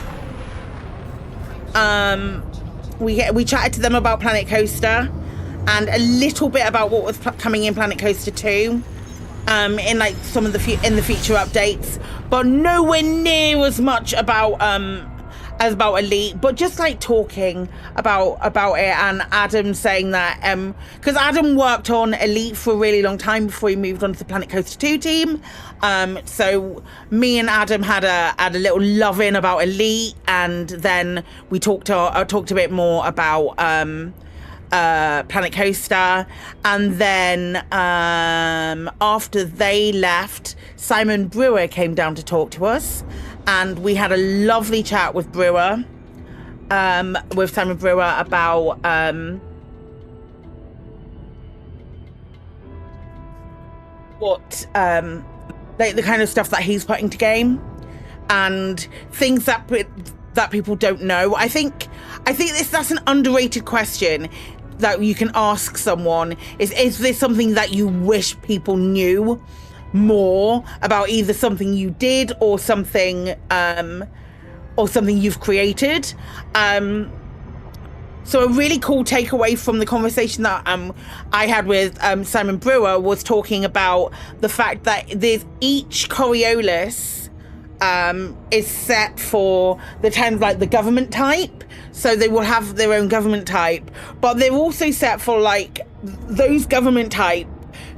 S1: We chatted to them about Planet Coaster and a little bit about what was coming in Planet Coaster 2. In like some of the feature updates, but nowhere near as much about Elite, but just like talking about it, and Adam saying that because Adam worked on Elite for a really long time before he moved on to the Planet Coaster 2 team. So me and Adam had a little love-in about Elite, and then we talked a bit more about Planet Coaster, and then after they left, Simon Brewer came down to talk to us, and we had a lovely chat with Simon Brewer about what like the kind of stuff that he's putting to game and things that people don't know. I think that's an underrated question that you can ask someone. Is there something that you wish people knew more about, either something you did or something you've created? So a really cool takeaway from the conversation that I had with Simon Brewer was talking about the fact that each Coriolis is set for the kind of like the government type. So they will have their own government type, but they're also set for like those government type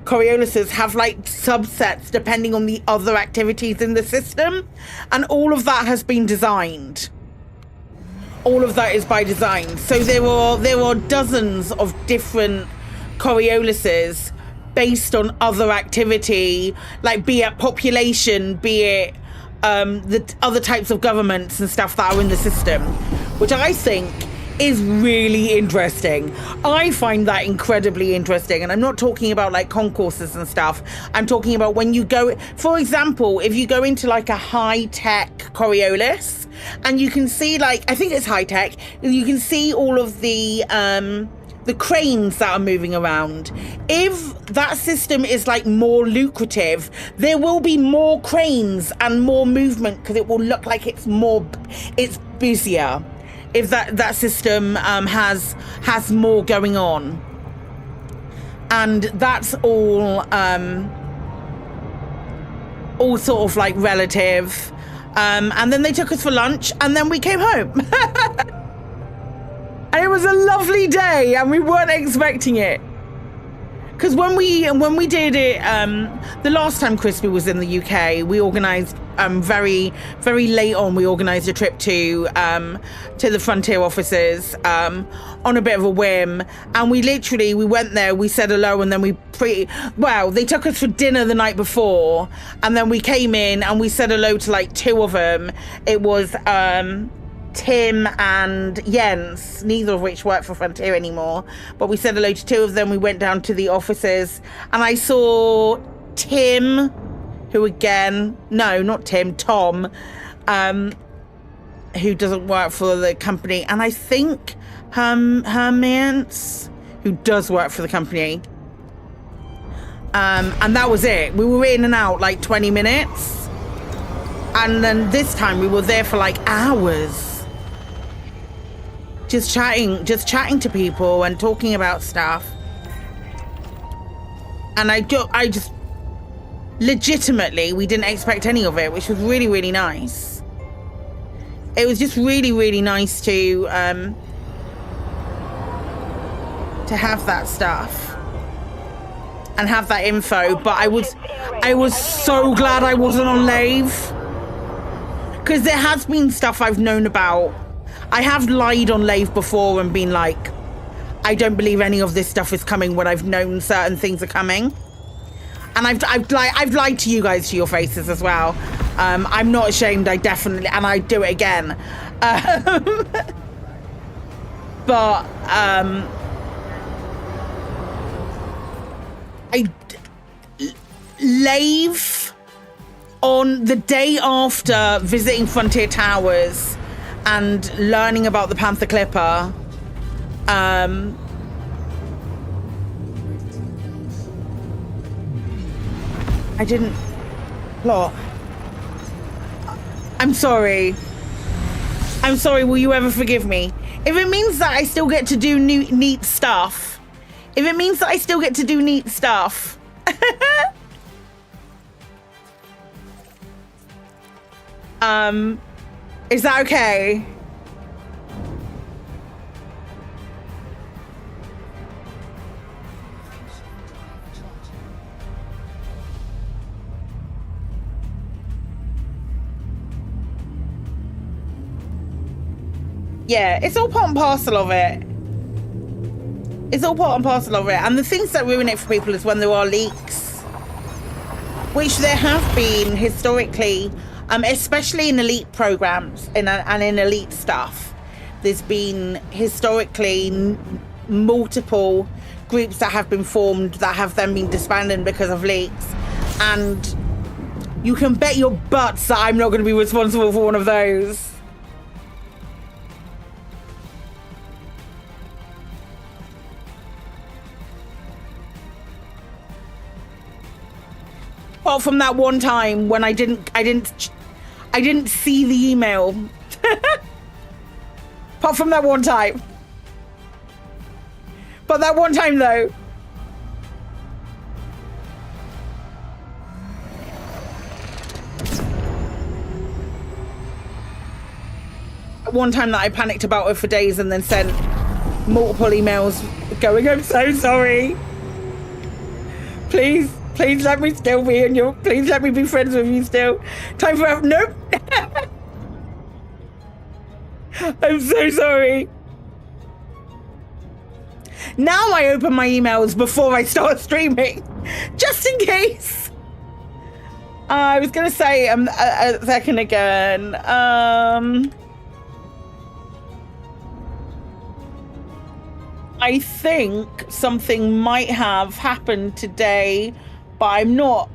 S1: Corioluses have like subsets depending on the other activities in the system, and all of that has been designed. All of that is by design. So there are dozens of different Corioluses based on other activity, like be it population, be it the other types of governments and stuff that are in the system, which I think is really interesting. I find that incredibly interesting, and I'm not talking about like concourses and stuff. I'm talking about when you go, for example, if you go into like a high-tech Coriolis, and you can see like, I think it's high-tech, you can see all of the cranes that are moving around. If that system is like more lucrative, there will be more cranes and more movement because it will look like it's busier. If that system has more going on, and that's all sort of like relative. And then they took us for lunch, and then we came home. And it was a lovely day, and we weren't expecting it. Because when we did it, the last time Crispy was in the UK, we organised very, very late on. We organised a trip to the Frontier offices on a bit of a whim, and we went there. We said hello, and then they took us for dinner the night before, and then we came in and we said hello to like two of them. It was Tim and Jens, neither of which work for Frontier anymore, but we said hello to two of them. We went down to the offices, and I saw Tim, Tom, who doesn't work for the company, and I think Hermiance, who does work for the company, and that was it. We were in and out like 20 minutes, and then this time we were there for like hours. Just chatting to people and talking about stuff. And I just legitimately, we didn't expect any of it, which was really, really nice. It was just really, really nice to have that stuff and have that info. But I was so glad I wasn't on Lave, because there has been stuff I've known about. I have lied on Lave before and been like, I don't believe any of this stuff is coming when I've known certain things are coming. And I've lied to you guys to your faces as well. I'm not ashamed. I definitely, and I do it again. But Lave on the day after visiting Frontier Towers and learning about the Panther Clipper, I didn't plot. I'm sorry. Will you ever forgive me? If it means that I still get to do neat stuff. Is that okay? Yeah, it's all part and parcel of it. It's all part and parcel of it. And the things that ruin it for people is when there are leaks, which there have been historically, especially in elite programs and in elite stuff. There's been historically multiple groups that have been formed that have then been disbanded because of leaks. And you can bet your butts that I'm not going to be responsible for one of those. Apart from that one time when I didn't see the email. Apart from that one time. But that one time though. One time that I panicked about it for days and then sent multiple emails going, I'm so sorry. Please let me still be in your, please let me be friends with you still. Time for, nope. I'm so sorry. Now I open my emails before I start streaming, just in case. I was gonna say a second again. I think something might have happened today, but I'm not.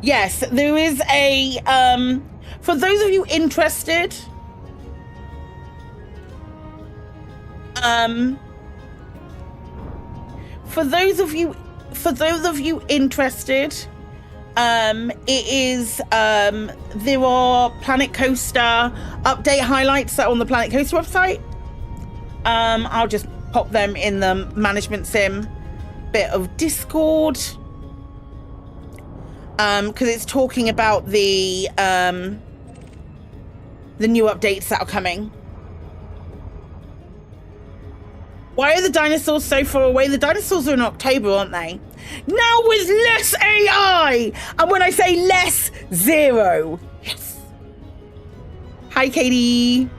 S1: Yes, there is a, for those of you interested, for those of you interested, it is, there are Planet Coaster update highlights that are on the Planet Coaster website. I'll just pop them in the management sim bit of Discord. Because it's talking about the new updates that are coming. Why are the dinosaurs so far away? The dinosaurs are in October, aren't they? Now with less AI! And when I say less, 0. Yes. Hi, Katie.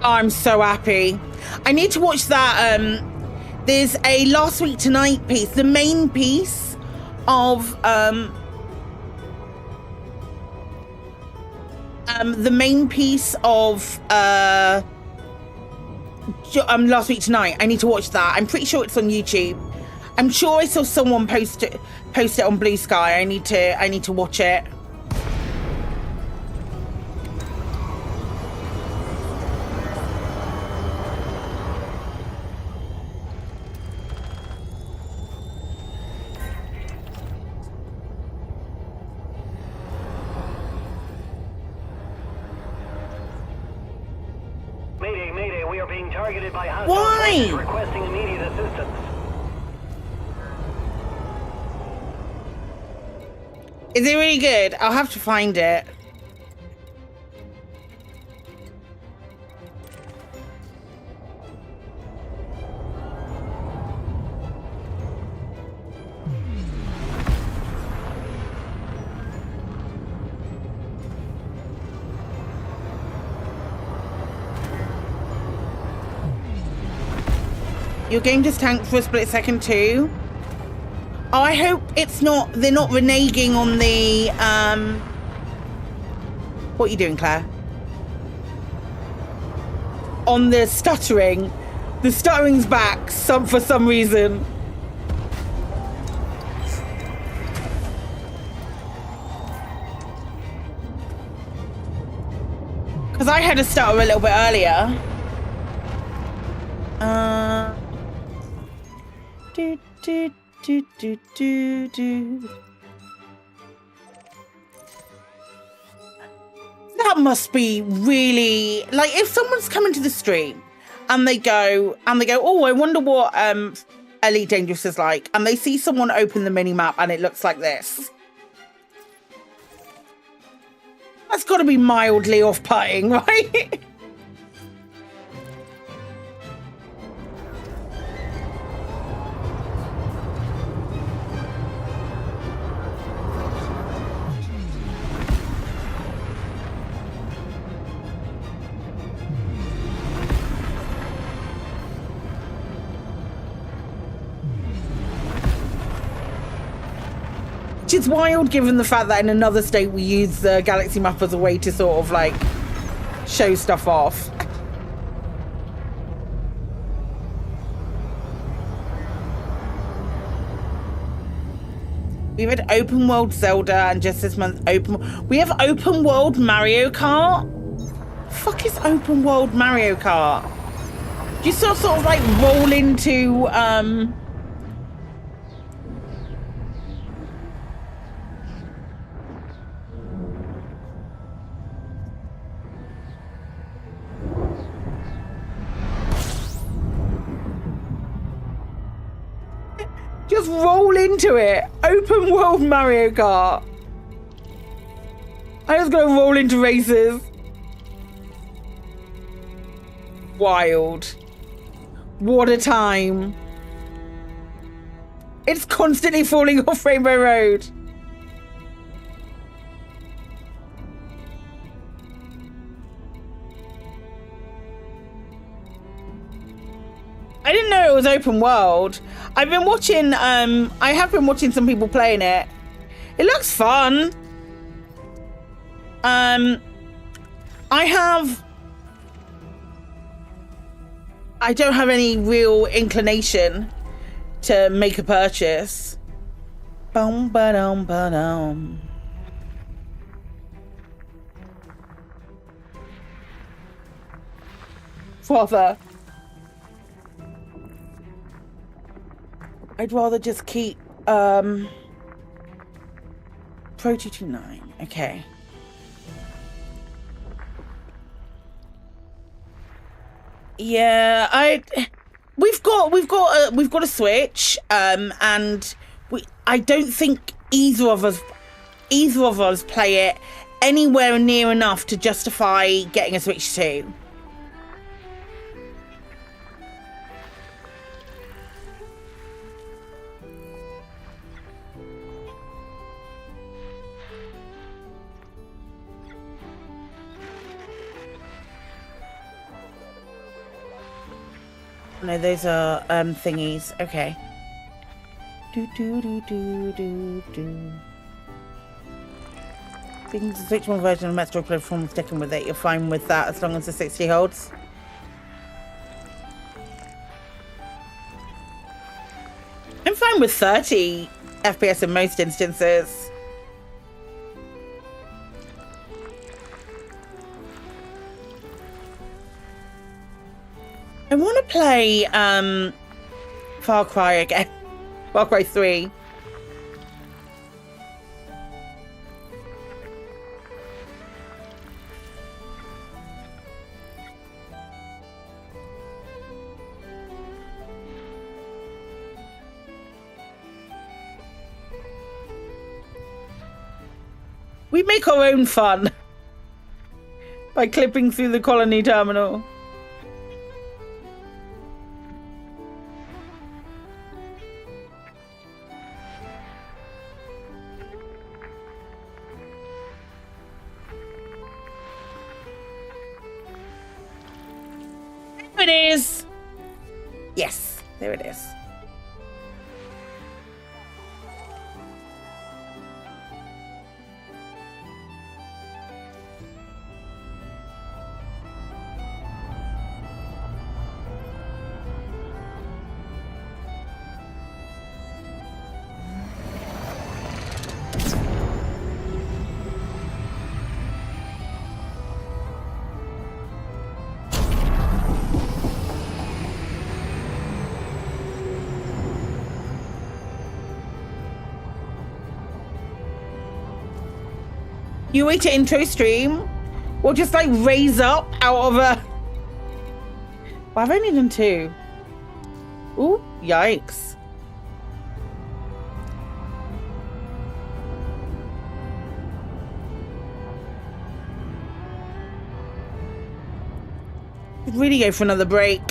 S1: Oh, I'm so happy. I need to watch that. There's a Last Week Tonight piece, the main piece of Last Week Tonight. I need to watch that. I'm pretty sure it's on YouTube. I'm sure I saw someone post it on Blue Sky. I need to watch it.
S5: Mayday, we are being targeted by hostile
S1: Why?
S5: forces requesting immediate assistance.
S1: Is it really good? I'll have to find it. Your game just tanked for a split second too. Oh, I hope it's not, they're not reneging on the, what are you doing, Claire? On the stuttering. The stuttering's back for some reason. Because I had a stutter a little bit earlier. That must be really, like, if someone's coming to the stream and they go, oh, I wonder what Elite Dangerous is like, and they see someone open the mini map and it looks like this. That's got to be mildly off-putting, right? Which is wild given the fact that in another state we use the galaxy map as a way to sort of like show stuff off. We've had open world Zelda and just this month we have open world Mario Kart? Fuck is open world Mario Kart? You sort of like roll into just roll into it. Open world Mario Kart. I just gonna roll into races. Wild. What a time. It's constantly falling off Rainbow Road. I didn't know it was open world. I've been watching, I have been watching some people playing it. It looks fun. I don't have any real inclination to make a purchase. Bum ba dum ba dum. Father. I'd rather just keep Pro 229. Okay. Yeah, we've got a Switch, and I don't think either of us play it anywhere near enough to justify getting a Switch 2. No, those are thingies. Okay. Do. Things the Switch 1 version of Metro platform, sticking with it. You're fine with that as long as the 60 holds. I'm fine with 30 FPS in most instances. I want to play Far Cry again. Far Cry 3. We make our own fun by clipping through the colony terminal. There it is. Yes, there it is. You wait to intro stream, or just like raise up out of a. Well, I've only done 2. Ooh, yikes. Could really go for another break.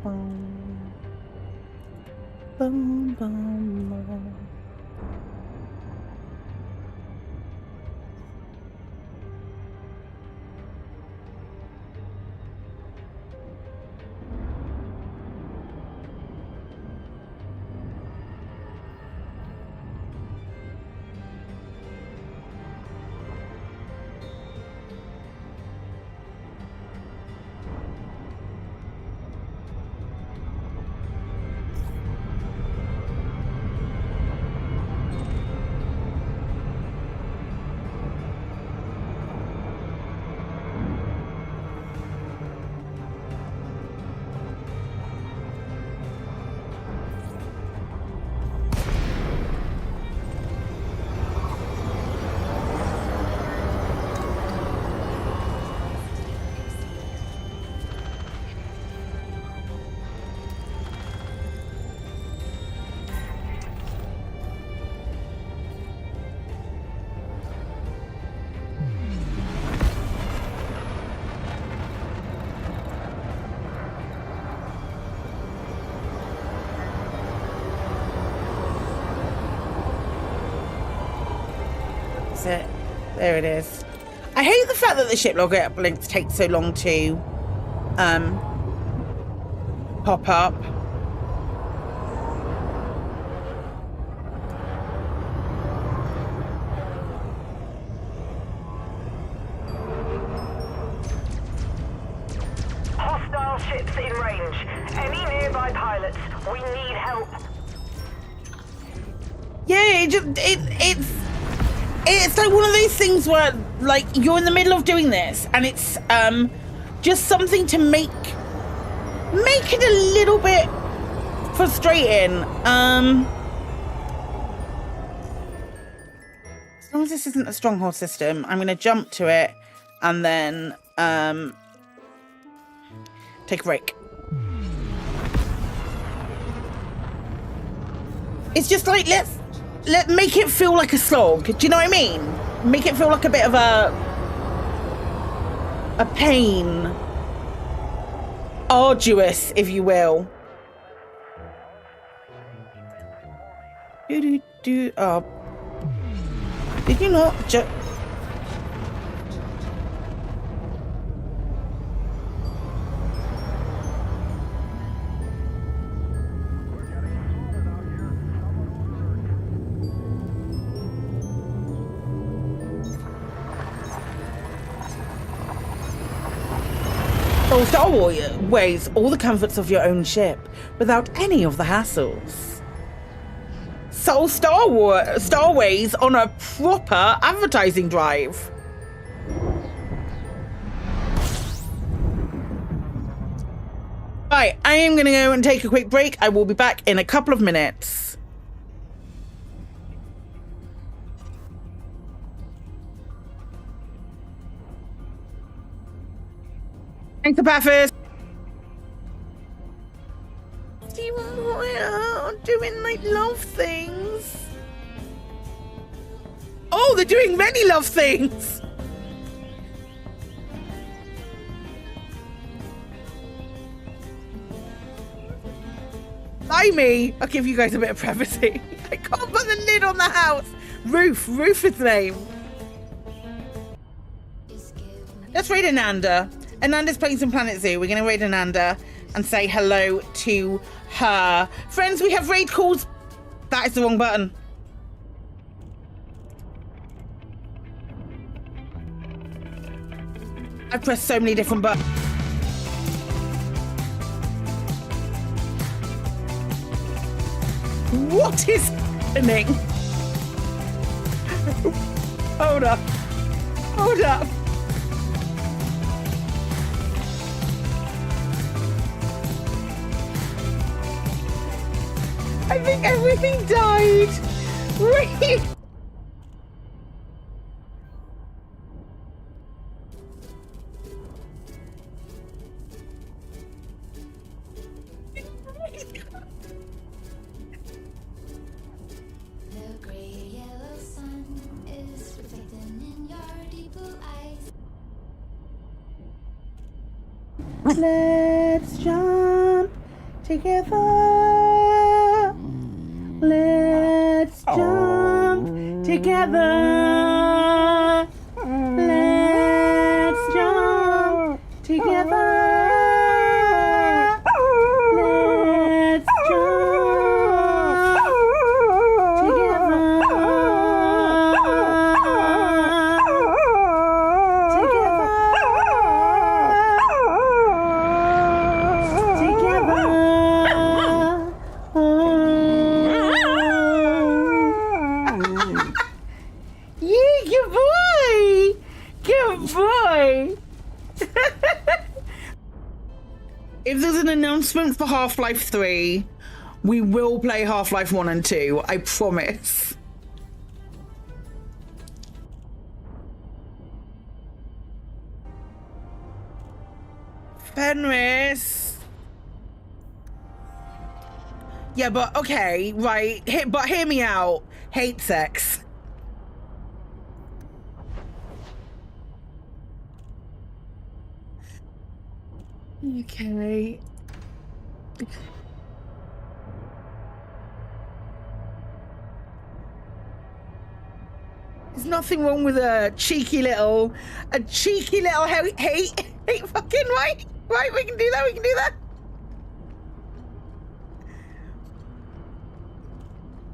S1: Boom, boom, boom. It. There it is. I hate the fact that the ship logger links take so long to pop up.
S3: Hostile ships in range. Any nearby pilots? We need help.
S1: Yeah, it's like one of those things where, like, you're in the middle of doing this, and it's just something to make it a little bit frustrating. As long as this isn't a stronghold system, I'm going to jump to it and then take a break. It's just like, let's make it feel like a slog. Do you know what I mean? Make it feel like a bit of a pain. Arduous, if you will. Oh. Did you not just... Star Ways all the comforts of your own ship without any of the hassles. Soul Starways on a proper advertising drive. Right, I am going to go and take a quick break. I will be back in a couple of minutes. Thanks, Apathis. Doing like love things. Oh, they're doing many love things. Blimey, I'll give you guys a bit of privacy. I can't put the lid on the house. Roof is the name. Let's raid Ananda. Ananda's playing some Planet Zoo. We're going to raid Ananda and say hello to her. Friends, we have raid calls. That is the wrong button. I pressed so many different buttons. What is happening? Hold up. Hold up. I think everything died. Wait. Let's jump together. Let's jump together. Let's jump together. Let's jump together. If there's an announcement for Half-Life 3, we will play Half-Life 1 and 2, I promise. Fenris. Yeah, but okay, right. But hear me out. Hate sex. Okay. There's nothing wrong with a cheeky little hate fucking right? Right, we can do that, we can do that.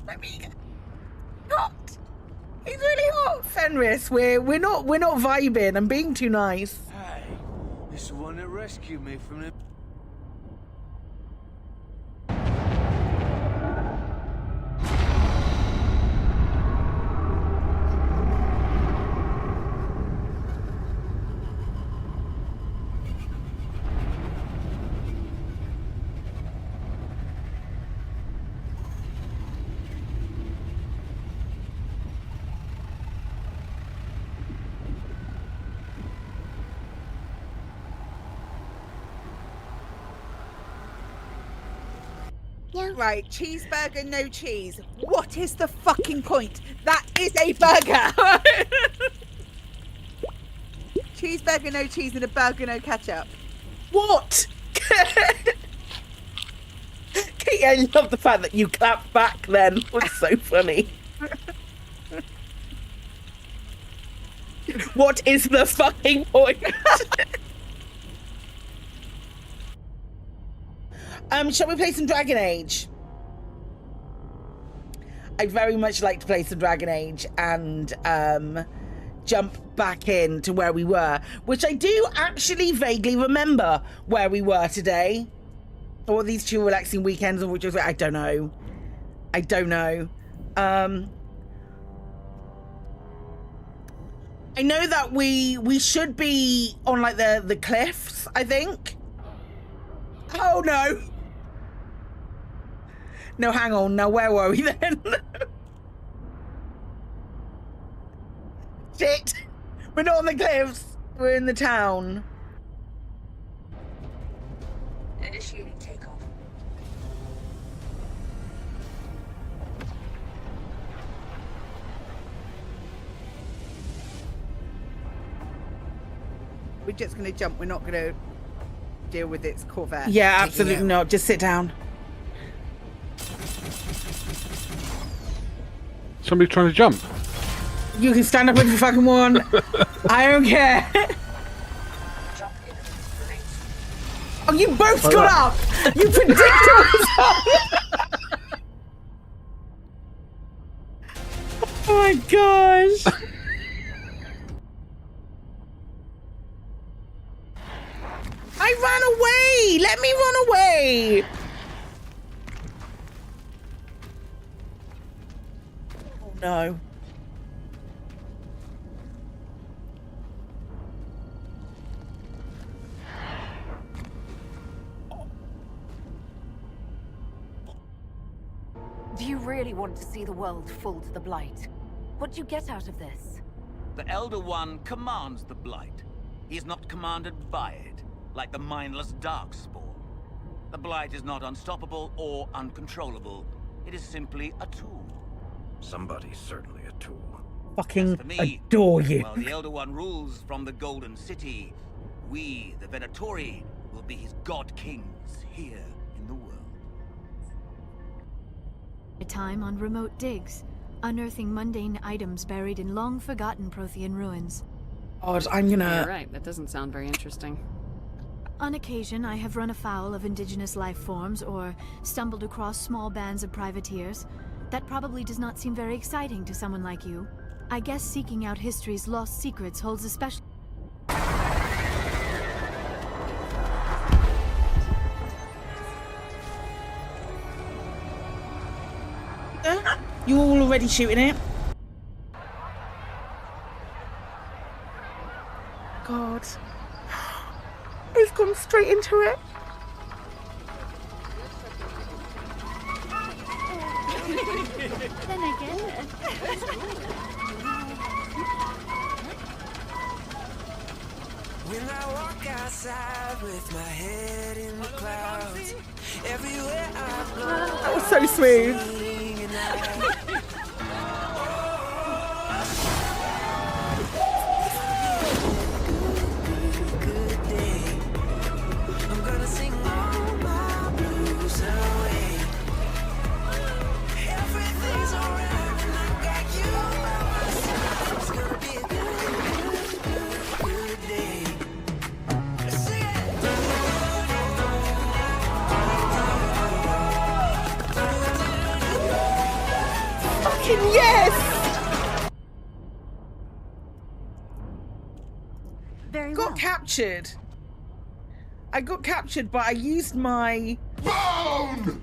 S1: Let me hot. He's really hot, Fenris. We're not vibing. I'm being too nice.
S14: Hey, this is the one that rescued me from the...
S12: Right, cheeseburger, no cheese. What is the fucking point? That is a burger. Cheeseburger, no cheese, and a burger, no ketchup.
S1: What? Katie, I love the fact that you clapped back then. It was so funny. What is the fucking point? Shall we play some Dragon Age? I'd very much like to play some Dragon Age and jump back in to where we were, which I do actually vaguely remember where we were today. Or these two relaxing weekends, of which I don't know. I don't know. I know that we should be on like the cliffs, I think. Oh no. No, hang on. Now, where were we then? Shit. We're not on the cliffs. We're in the town.
S8: Initiating takeoff.
S12: We're just going to jump. We're not going to deal with its Corvette.
S1: Yeah, absolutely not. Just sit down.
S15: Somebody's trying to jump.
S1: You can stand up if you fucking want. I don't care. Oh, you both got up. You predicted yourself. Oh my gosh. I ran away. Let me run away. Oh no.
S8: Do you really want to see the world fall to the Blight? What do you get out of this?
S9: The Elder One commands the Blight. He is not commanded by it, like the mindless Darkspawn. The Blight is not unstoppable or uncontrollable. It is simply a tool.
S10: Somebody's certainly a tool.
S1: Fucking
S9: For me,
S1: adore you.
S9: while the Elder One rules from the Golden City, we, the Venatori, will be his god kings here in the world.
S15: time on remote digs, unearthing mundane items buried in long-forgotten Prothean ruins.
S1: God, I'm gonna...
S7: You're right, that doesn't sound very interesting.
S15: On occasion, I have run afoul of indigenous life forms or stumbled across small bands of privateers. That probably does not seem very exciting to someone like you. I guess seeking out history's lost secrets holds a special...
S1: You all already shooting it? God. It's gone straight into it.
S15: Then again...
S16: When I walk outside with my head in the clouds, everywhere I go.
S1: That was so smooth.
S16: I'm gonna sing all my blues away. Everything's alright when I got you by my side. It's gonna be a good day. Sing it.
S1: Fucking yes!
S15: Very
S1: got captured. I got captured, but I used my...
S17: Bone!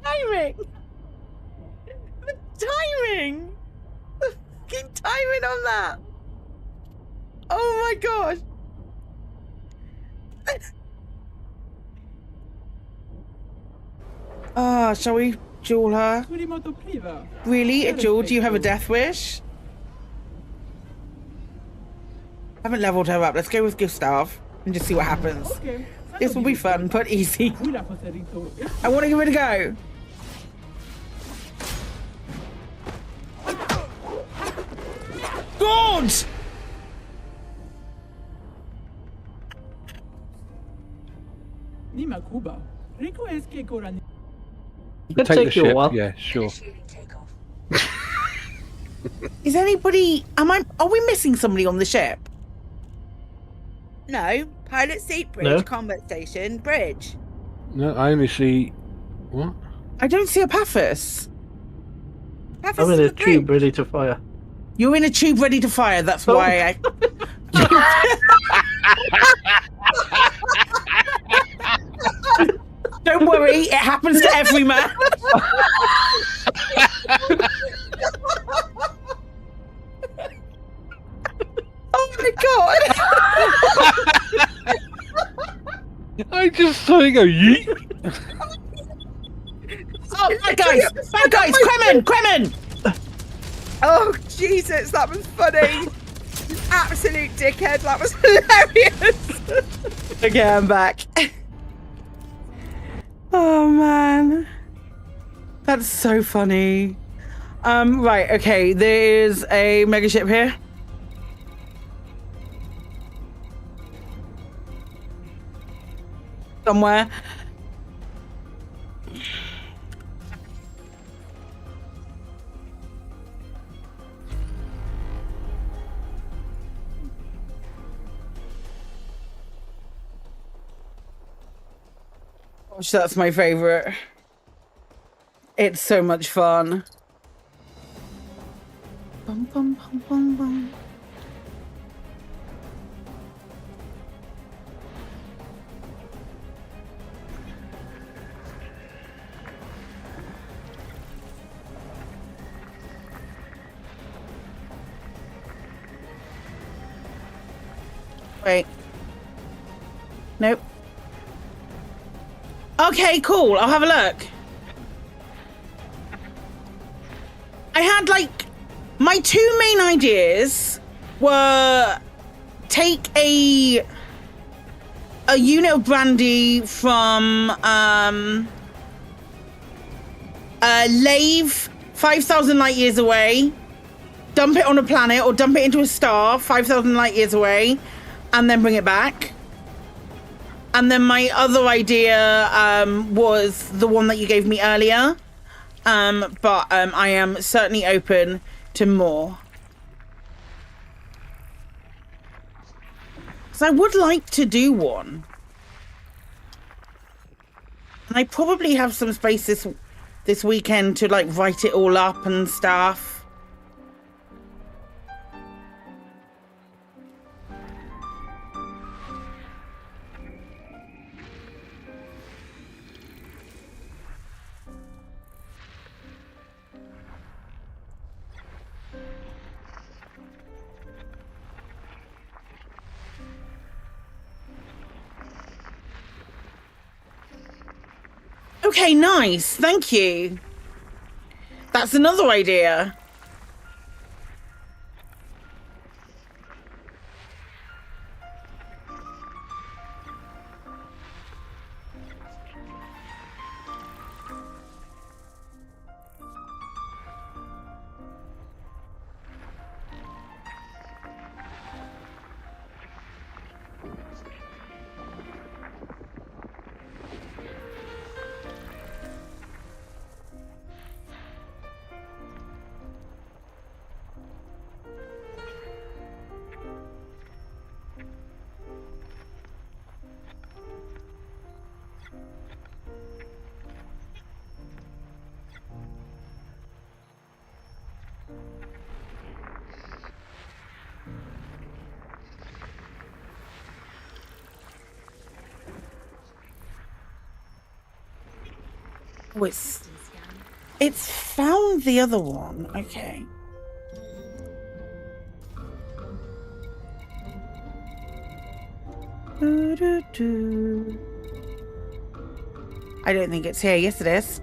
S1: Timing! The timing! The fucking timing on that! Oh my gosh! Shall we duel her? Really? A duel? Do you have a death wish? I haven't leveled her up. Let's go with Gustav and just see what happens. This will be fun, but easy. I want to give it a go. God!
S18: Could take you a while. Yeah, sure.
S1: Is anybody... Are we missing somebody on the ship?
S12: No. Pilot seat, bridge,
S18: No.
S12: combat station, bridge.
S18: No, I only see... What?
S1: I don't see a Paphos.
S18: I'm in a tube ready to fire.
S1: You're in a tube ready to fire, that's why Don't worry, it happens to every man. Oh my god!
S18: I just saw you go yeet.
S1: Oh, bad guys, Kremen!
S12: Oh, Jesus, that was funny. Absolute dickhead, that was hilarious.
S1: Okay, I'm back. Oh man, that's so funny. Right, okay, there's a megaship here. Somewhere. Gosh, that's my favorite. It's so much fun. Bum, bum, bum, bum, bum. Wait. Nope. Okay, cool. I'll have a look. I had like my two main ideas were take a unit of brandy from a lathe 5,000 light years away, dump it on a planet or dump it into a star 5,000 light years away, and then bring it back. And then my other idea was the one that you gave me earlier. But I am certainly open to more. Because I would like to do one. And I probably have some space this weekend to like write it all up and stuff. Okay, nice. Thank you. That's another idea. Oh, it's found the other one. Okay. I don't think it's here. Yes, it is.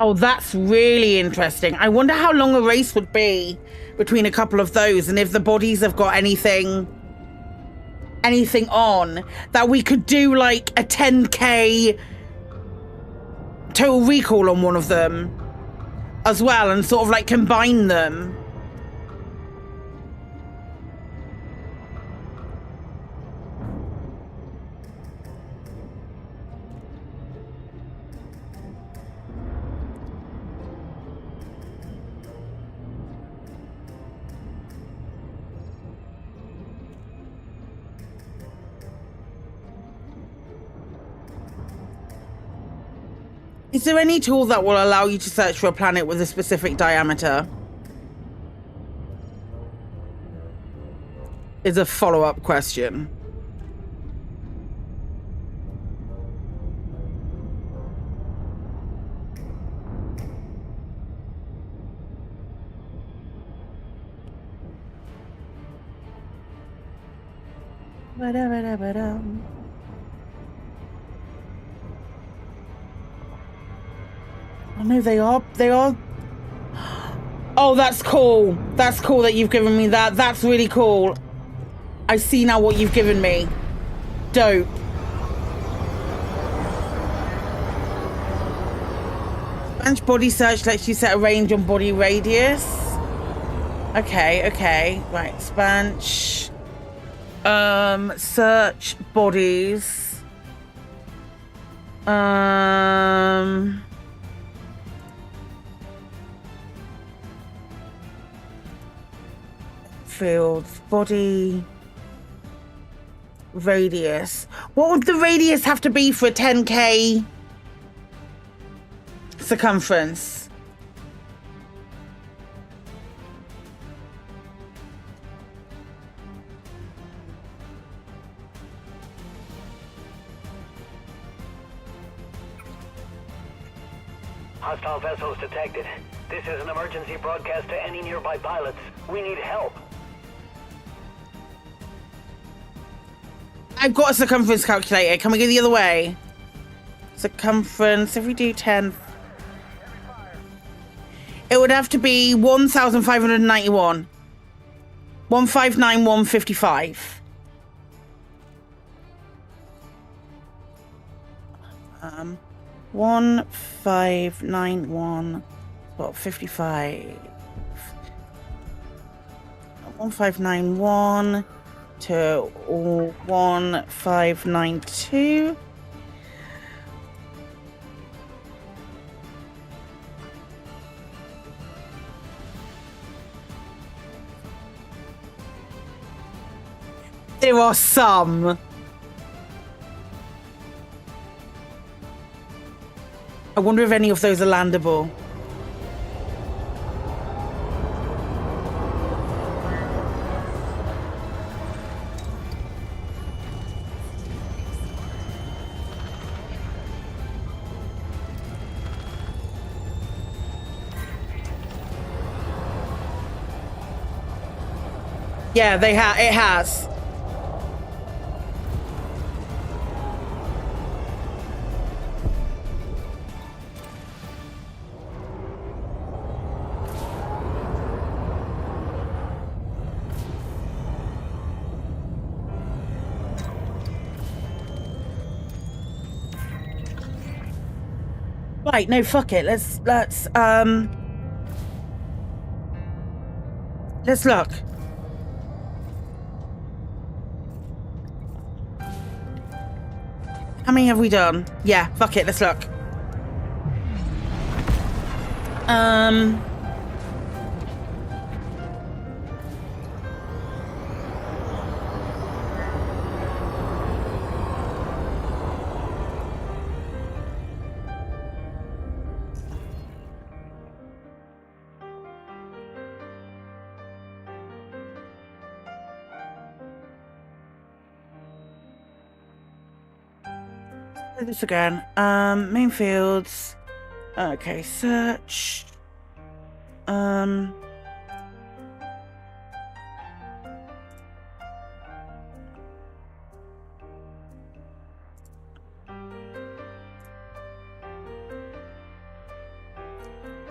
S1: Oh, that's really interesting. I wonder how long a race would be between a couple of those, and if the bodies have got anything on that we could do like a 10k total recall on one of them as well, and sort of like combine them. Is there any tool that will allow you to search for a planet with a specific diameter? Is a follow-up question. Oh no, they are. Oh, that's cool. That's cool that you've given me that. That's really cool. I see now what you've given me. Dope. Sponge body search lets you set a range on body radius. Okay. Right, sponge. Search bodies. Fields, body, radius. What would the radius have to be for a 10k circumference?
S5: Hostile vessels detected. This is an emergency broadcast to any nearby pilots. We need help.
S1: I've got a circumference calculator. Can we go the other way? Circumference, if we do 10, it would have to be 1,591. 1,591.55. 1,591. What? 55. 1,591 to 1,592. There are some. I wonder if any of those are landable. Yeah, it has. Right, no, fuck it. Let's look. How many have we done? Yeah, fuck it, let's look. This again. Main fields. Okay, search.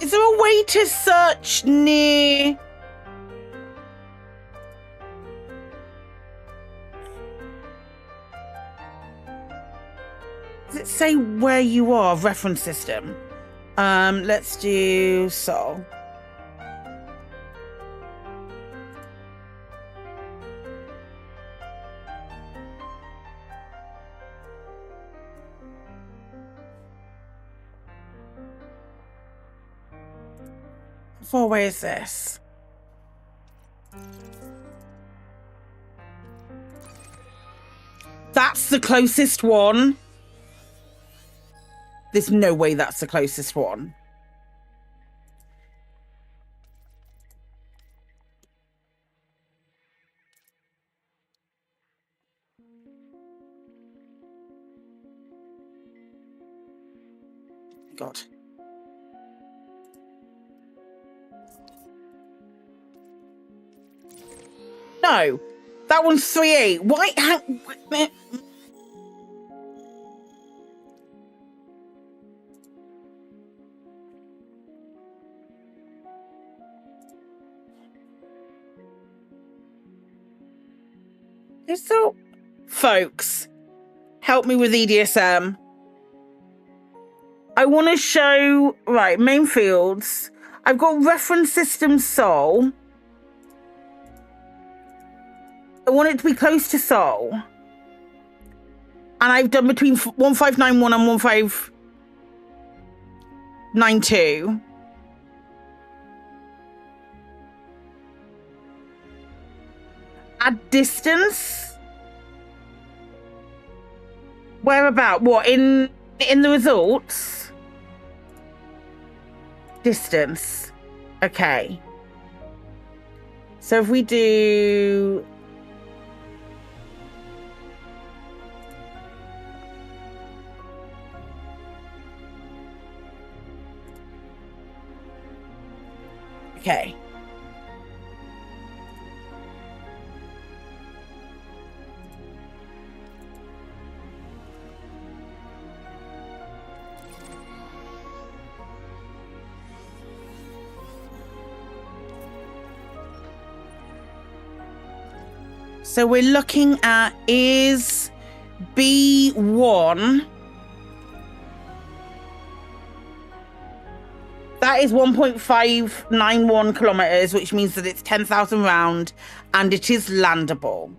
S1: Is there a way to search near? Does it say where you are? Reference system. Let's do Sol. How far away is this? That's the closest one. There's no way that's the closest one. God. No, that one's 3.8. Why? So, folks, help me with EDSM. I want to show, right, main fields. I've got reference system Sol. I want it to be close to Sol. And I've done between 1591 and 1592. Add distance. Where about? What, in the results? Distance. Okay. So if we do okay. So we're looking at is B1. That is 1.591 kilometers, which means that it's 10,000 round and it is landable.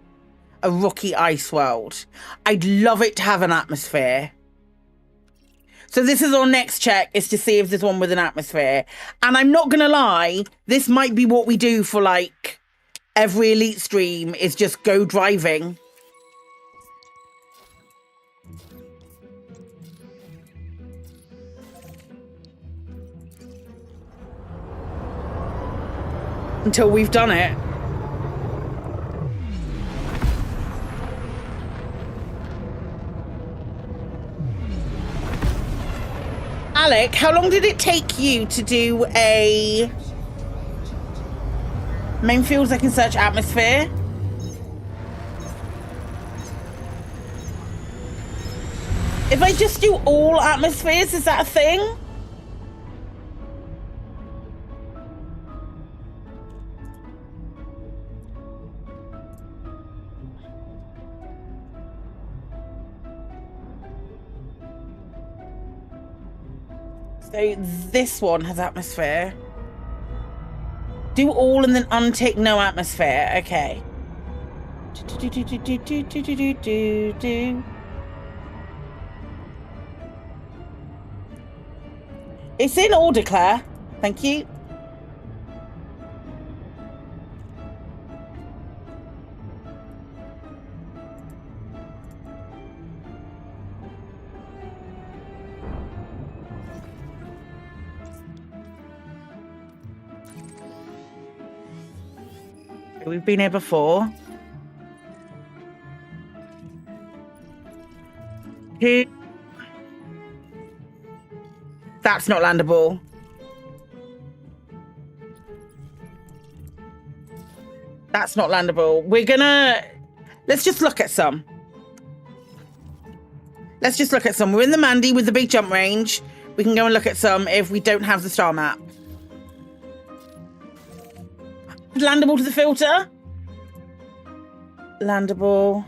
S1: A rookie ice world. I'd love it to have an atmosphere. So this is our next check, is to see if there's one with an atmosphere. And I'm not going to lie, this might be what we do for like every Elite stream, is just go driving. Until we've done it. Alec, how long did it take you to do a main fields? I can search atmosphere. If I just do all atmospheres, is that a thing? So this one has atmosphere. Do all and then untick no atmosphere. Okay. It's in order, Claire. Thank you. We've been here before. That's not landable. That's not landable. We're gonna... Let's just look at some. Let's just look at some. We're in the Mandy with the big jump range. We can go and look at some if we don't have the star map. Landable to the filter. Landable.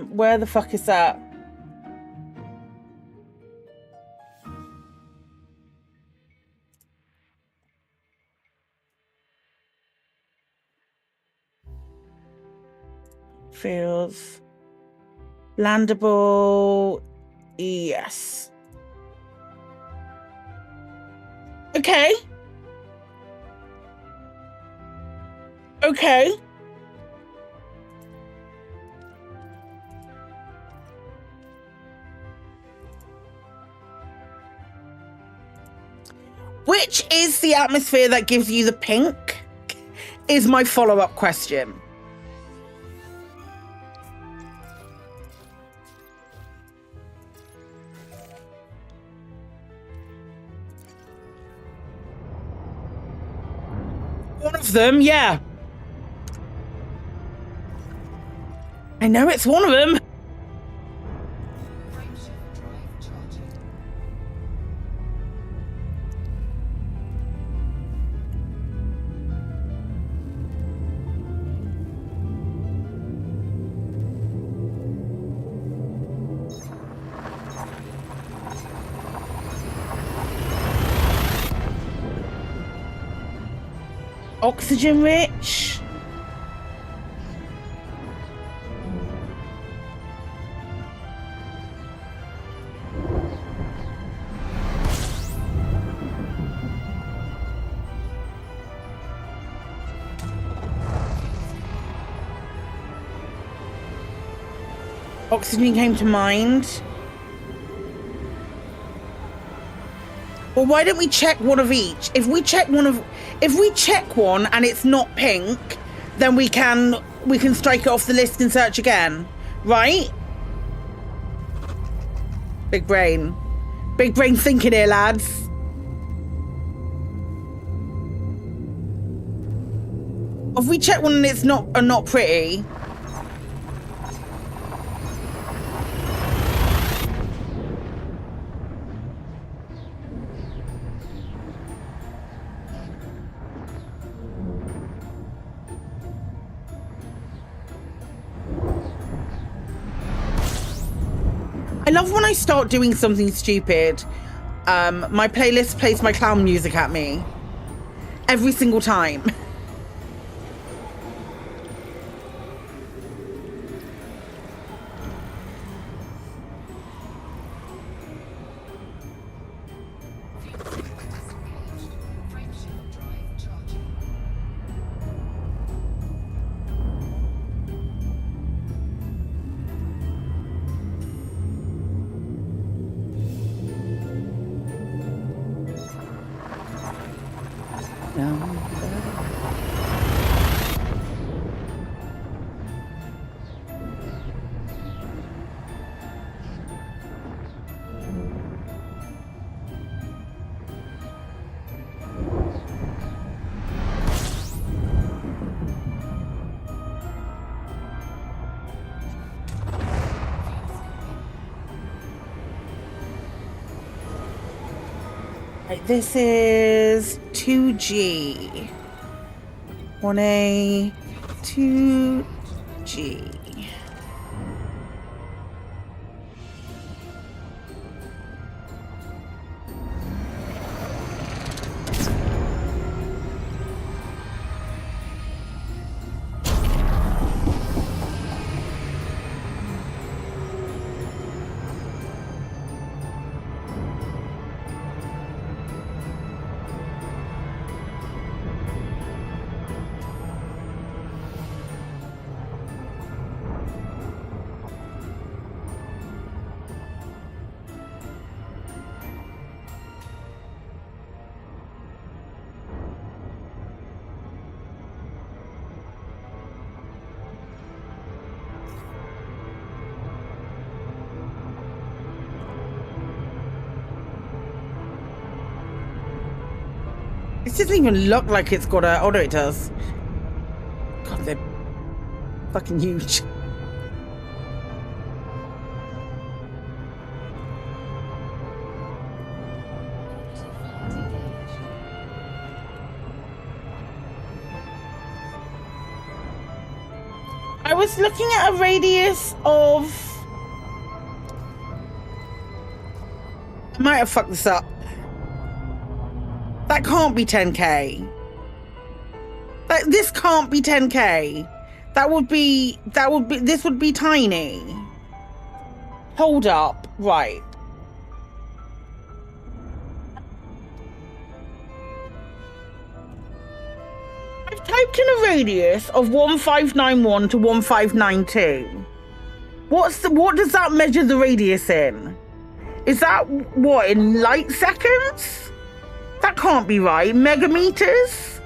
S1: Where the fuck is that? Feels landable. Yes. Okay. Okay. Which is the atmosphere that gives you the pink? Is my follow-up question. One of them, yeah. I know it's one of them. Oxygen rich. Oxygen came to mind. Well, why don't we check one of each? If we check one and it's not pink, then we can strike it off the list and search again, right? Big brain thinking here, lads. If we check one and it's not pretty. love when I start doing something stupid. My playlist plays my clown music at me every single time. This is 2G. 1A, 2G. It doesn't even look like it's got a... Oh, no, it does. God, they're fucking huge. I was looking at a radius of... I might have fucked this up. That can't be 10k. This can't be 10k. This would be tiny. Hold up, right. I've typed in a radius of 1591 to 1592. What does that measure the radius in? Is that what, in light seconds? That can't be right. Megameters?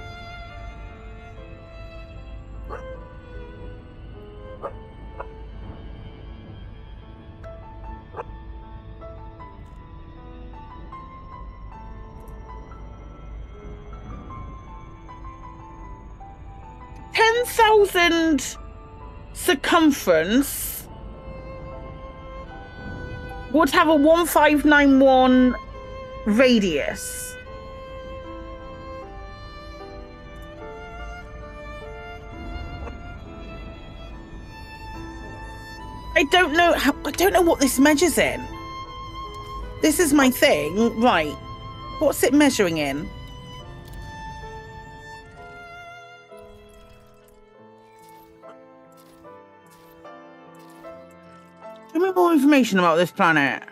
S1: $10,000 circumference would have a 1591 radius. I don't know what this measures in. This is my thing, right? What's it measuring in? Give me more information about this planet.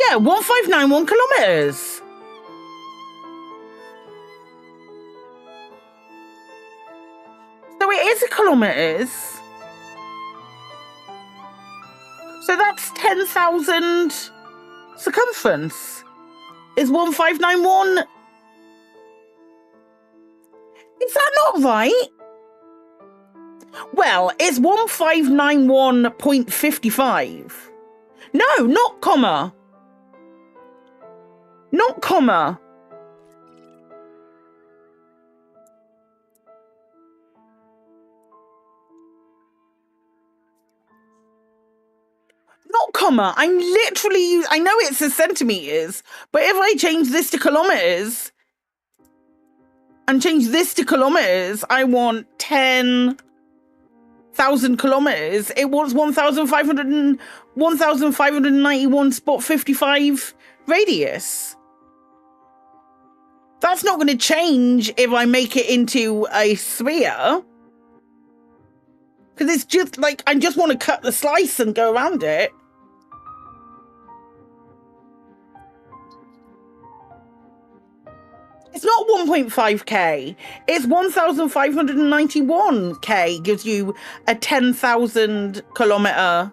S1: Yeah, 1591 kilometers. So it is kilometers. So that's 10,000 circumference. Is 1591? Is that not right? Well, it's 1591.55. No, not comma. Not comma. Not comma. I'm literally... I know it says centimeters, but if I change this to kilometers, and change this to kilometers, I want 10,000 kilometers. It wants 1,591 spot 55 radius. That's not going to change if I make it into a sphere. Because it's just like, I just want to cut the slice and go around it. It's not 1.5k. It's 1,591k gives you a 10,000 kilometer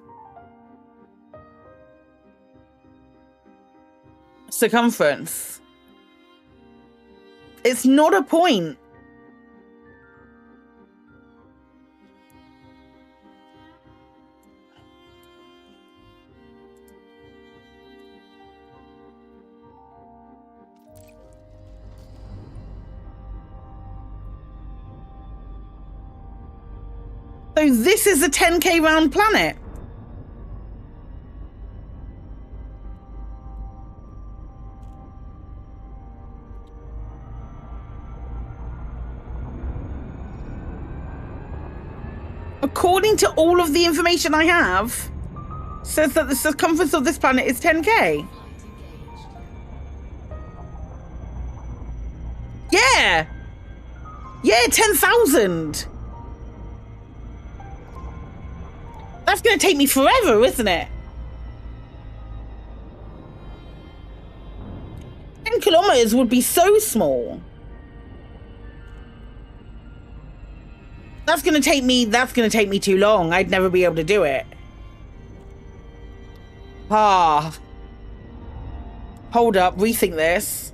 S1: circumference. It's not a point. So this is a 10k round planet. According to all of the information I have, says that the circumference of this planet is 10k. Yeah. Yeah, 10,000. That's going to take me forever, isn't it? 10 kilometers would be so small. That's going to take me too long. I'd never be able to do it. Ah. Hold up, rethink this.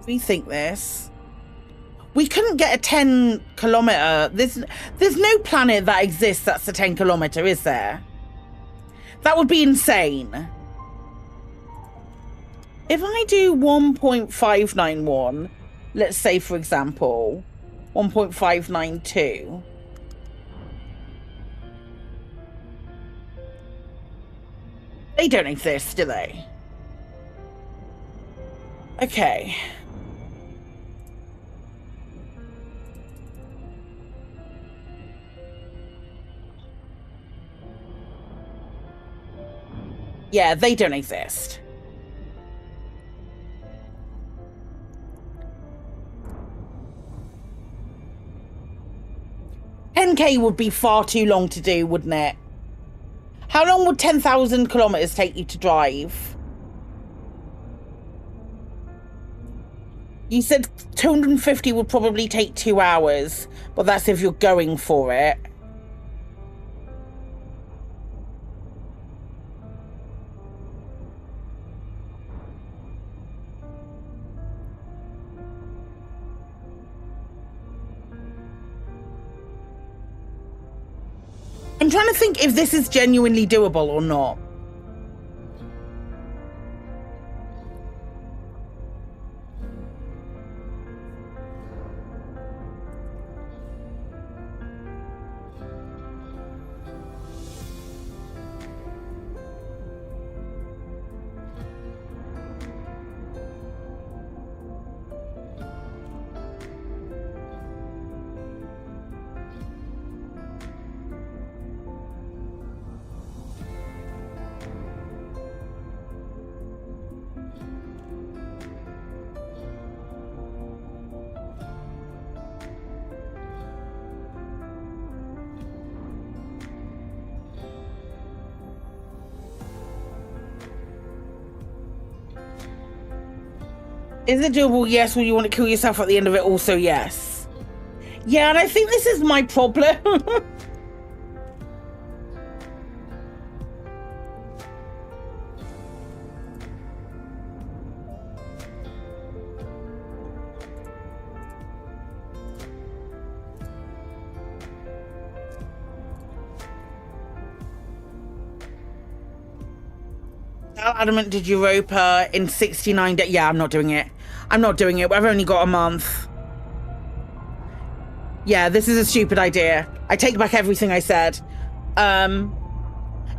S1: Rethink this. We couldn't get a 10 kilometer. There's no planet that exists that's a 10 kilometer, is there? That would be insane. If I do 1.591, let's say, for example, 1.592. They don't exist, do they? Okay. Yeah, they don't exist. $10K would be far too long to do, wouldn't it? How long would 10,000 kilometers take you to drive? You said 250 would probably take 2 hours, but that's if you're going for it. I'm trying to think if this is genuinely doable or not. Is it doable? Yes. Will you want to kill yourself at the end of it? Also, yes. Yeah, and I think this is my problem. How adamant did you rope her in 69 days? Yeah, I'm not doing it. I'm not doing it. I've only got a month. Yeah, this is a stupid idea. I take back everything I said.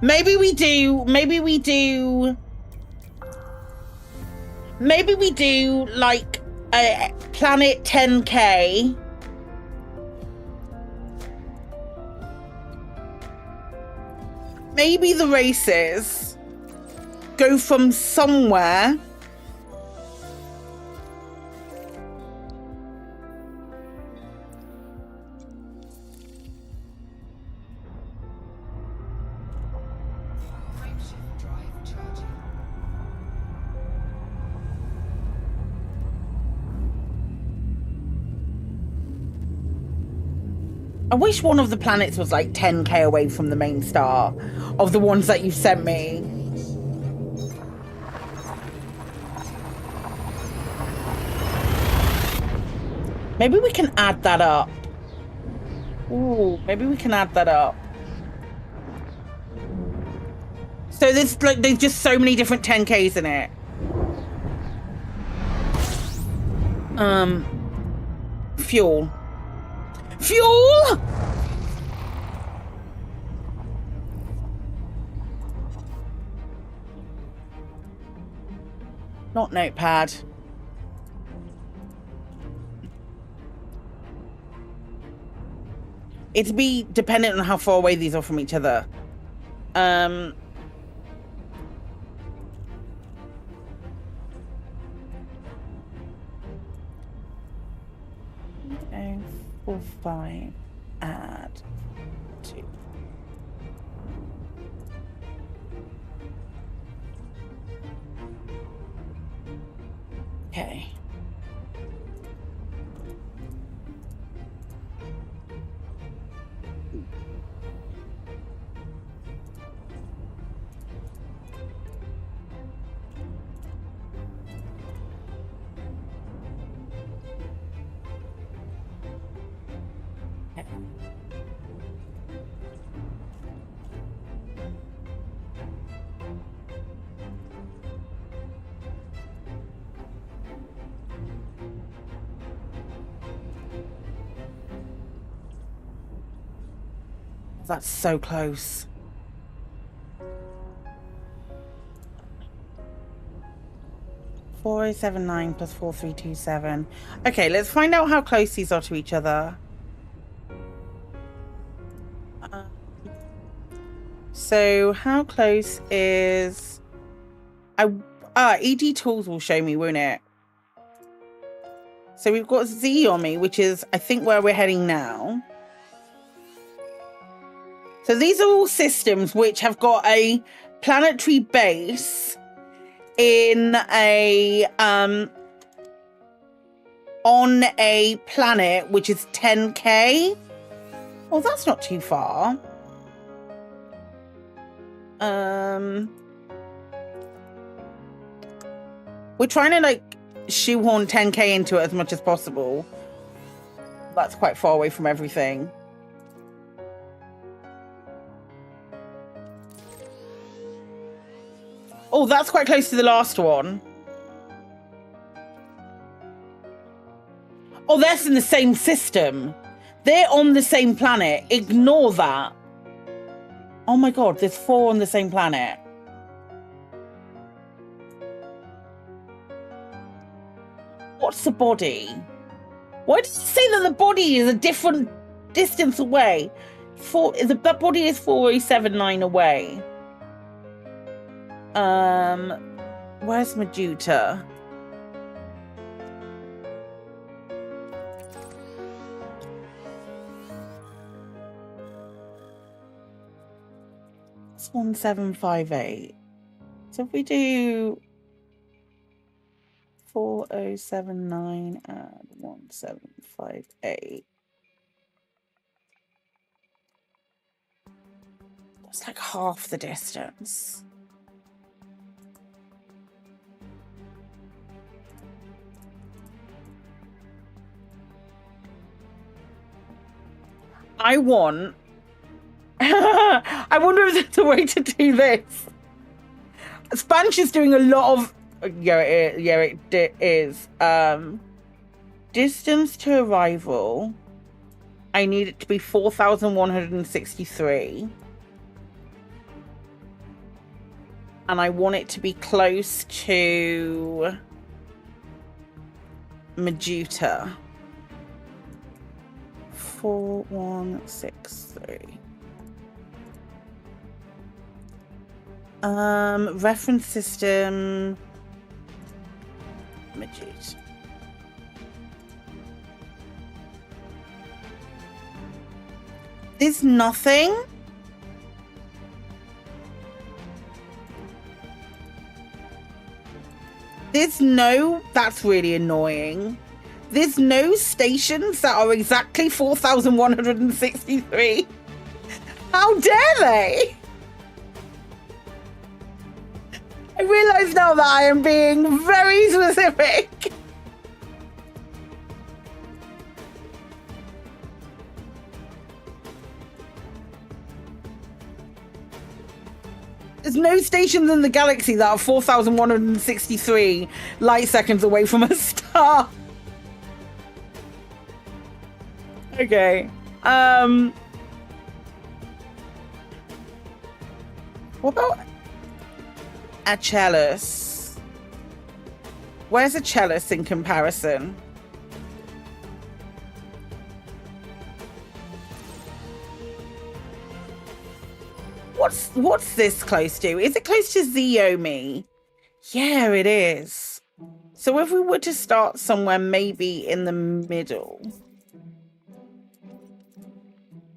S1: Maybe we do Maybe we do like a planet 10K. Maybe the races go from somewhere I wish one of the planets was like 10K away from the main star of the ones that you've sent me. Maybe we can add that up. Ooh, maybe we can add that up. So there's just so many different 10Ks in it. Fuel. Fuel! Not notepad. It'd be dependent on how far away these are from each other. Okay, 4, 5, add 2. Okay. That's so close. $4,079 plus 4,327. Okay, let's find out how close these are to each other. So how close is ED tools will show me, won't it? So we've got Z on me, which is I think where we're heading now. So these are all systems which have got a planetary base in a on a planet which is 10K. Well, that's not too far. We're trying to like shoehorn 10K into it as much as possible. That's quite far away from everything. Oh, that's quite close to the last one. Oh, that's in the same system. They're on the same planet. Ignore that. Oh my God, there's 4 on the same planet. What's the body? Why did you say that the body is a different distance away? The body is 4,079 away. Where's Majuta? It's 1758. So if we do 4079 and 1758, that's like half the distance. I want. I wonder if there's a way to do this. Spanish is doing a lot of. Yeah, it is. Distance to arrival. I need it to be 4,163. And I want it to be close to Majuta. 4163. Reference system. Majuta. There's nothing. There's no, that's really annoying. There's no stations that are exactly 4,163. How dare they? I realize now that I am being very specific. There's no stations in the galaxy that are 4,163 light seconds away from a star. Okay. What about Achilles? Where's Achilles in comparison? What's this close to? Is it close to Xiomi? Yeah, it is. So if we were to start somewhere maybe in the middle.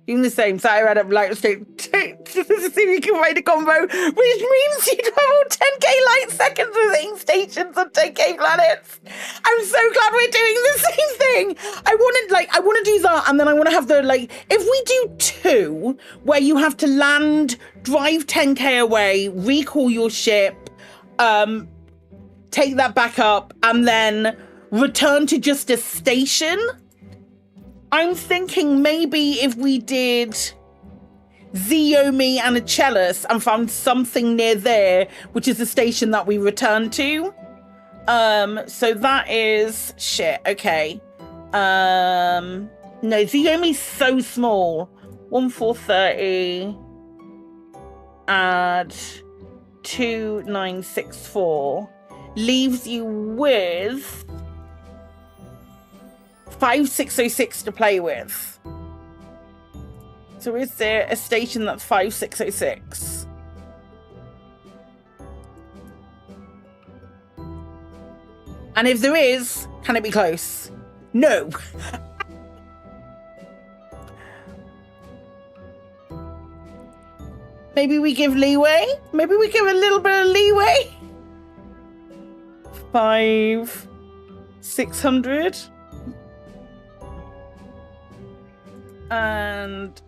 S1: Doing the same, so I read up light state to see if you can find a combo, which means you travel 10k light seconds within stations on 10k planets. I'm so glad we're doing the same thing. I want to do that, and then I want to have the, like, if we do 2, where you have to land, drive 10k away, recall your ship, take that back up, and then return to just a station. I'm thinking maybe if we did Xiomi and Achilles and found something near there, which is the station that we return to. So that is shit. Okay. No, Xiomi's so small. 1430 add 2964 leaves you with 5606 to play with. So is there a station that's 5606? And if there is, can it be close? No. Maybe we give leeway? Maybe we give a little bit of leeway? 600 and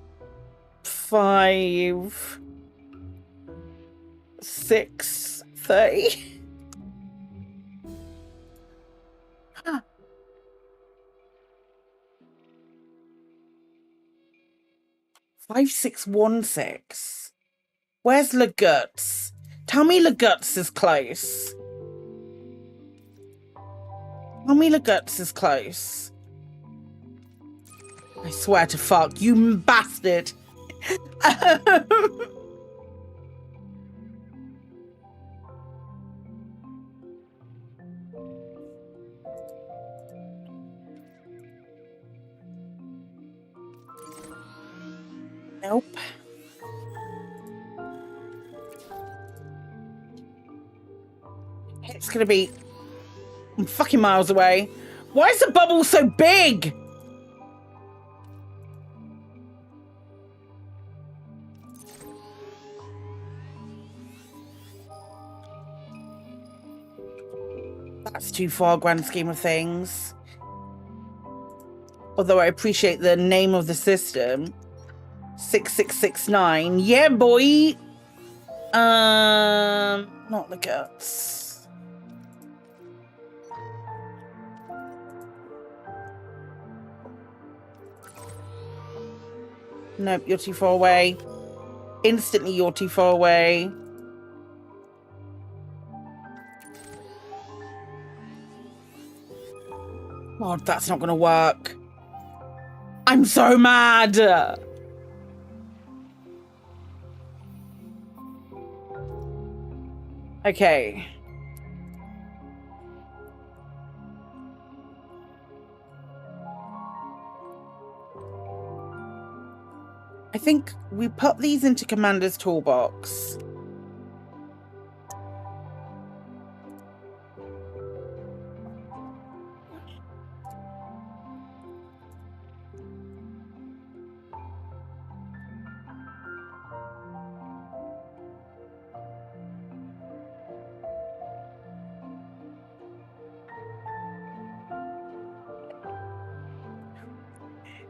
S1: 630. 5616. Where's Laguts? Tell me Laguts is close. Tell me Laguts is close. I swear to fuck, you bastard. Nope. It's gonna be fucking miles away. Why is the bubble so big? That's too far, grand scheme of things. Although I appreciate the name of the system. 6669. Yeah, boy. Not the guts. Nope, you're too far away. Instantly, you're too far away. God, that's not gonna work. I'm so mad. Okay. I think we put these into Commander's toolbox.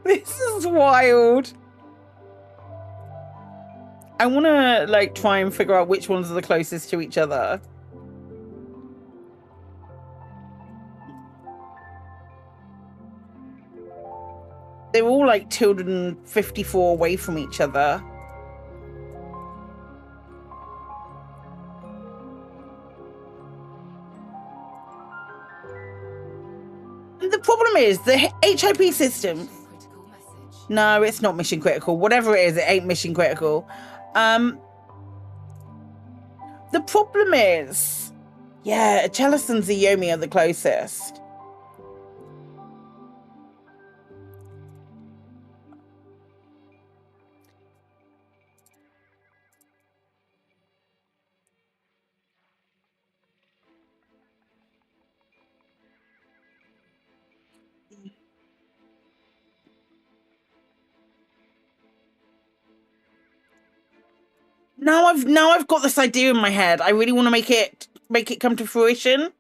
S1: This is wild. I want to like try and figure out which ones are the closest to each other. They're all like 254 away from each other. And the problem is the HIP system. No, it's not mission critical. Whatever it is, it ain't mission critical. The problem is, yeah, Chalice and Xiaomi are the closest. Now I've got this idea in my head. I really want to make it come to fruition.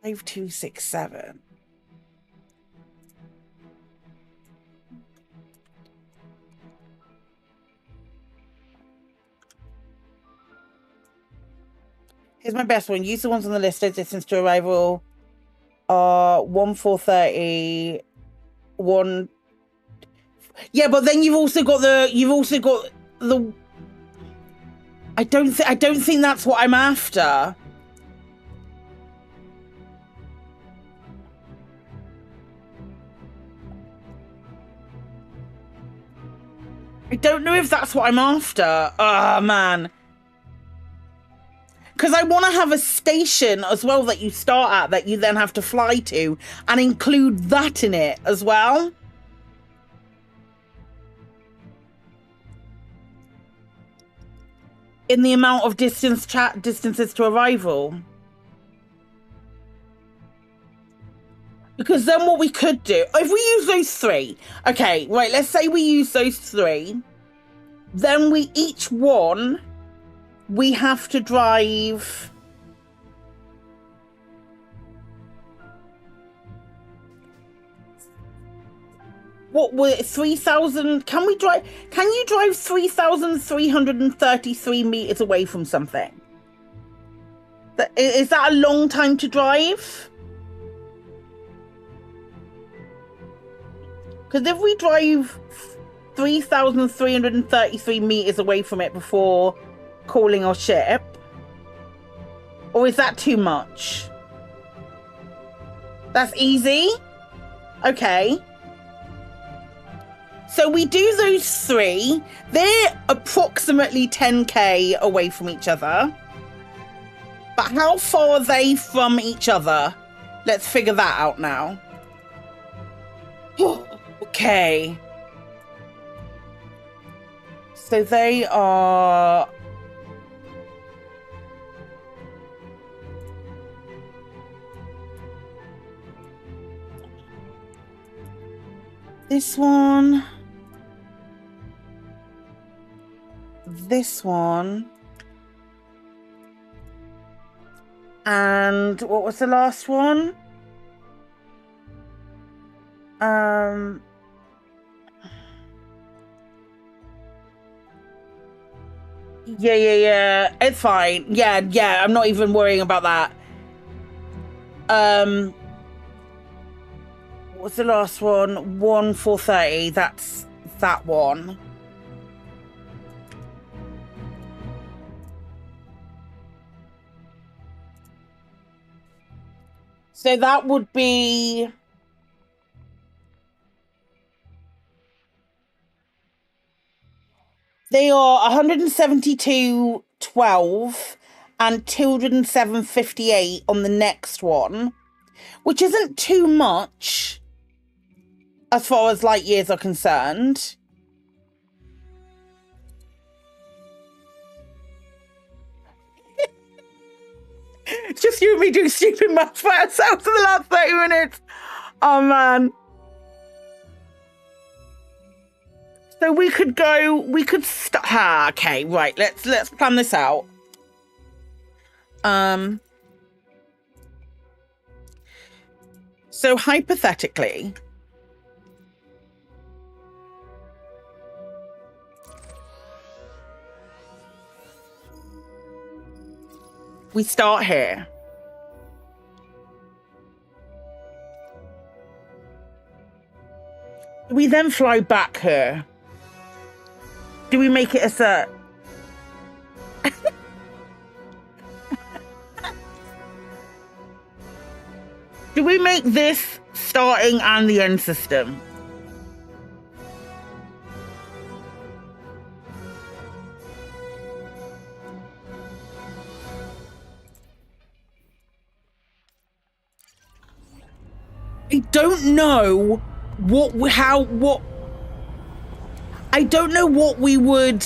S1: 5267. Here's my best one. Use the ones on the list. Distance to arrival are 1430. 1. Yeah, but then you've also got the. I don't think that's what I'm after. I don't know if that's what I'm after. Ah, man. Because I want to have a station as well that you start at that you then have to fly to and include that in it as well. In the amount of distances to arrival. Because then what we could do, if we use those 3, okay, right, let's say we use those 3, then we each one, we have to drive. What were 3,000? Can you drive 3,333 meters away from something? Is that a long time to drive? Because if we drive 3,333 meters away from it before calling our ship, or is that too much? That's easy. Okay. So we do those 3. They're approximately 10k away from each other. But how far are they from each other? Let's figure that out now. Okay. So they are... This one... This one, and what was the last one? Yeah, it's fine. Yeah, I'm not even worrying about that. What's the last one? 1430. That's that one. So that would be... They are 172.12 and 207.58 on the next one, which isn't too much. as far as light years are concerned. It's just you and me doing stupid maths by ourselves for the last 30 minutes. Oh, man. So we could go, we could start. Okay, right. Let's plan this out. So hypothetically, we start here. We then fly back here. Do we make it a cert? Do we make this starting and the end system? I don't know I don't know what we would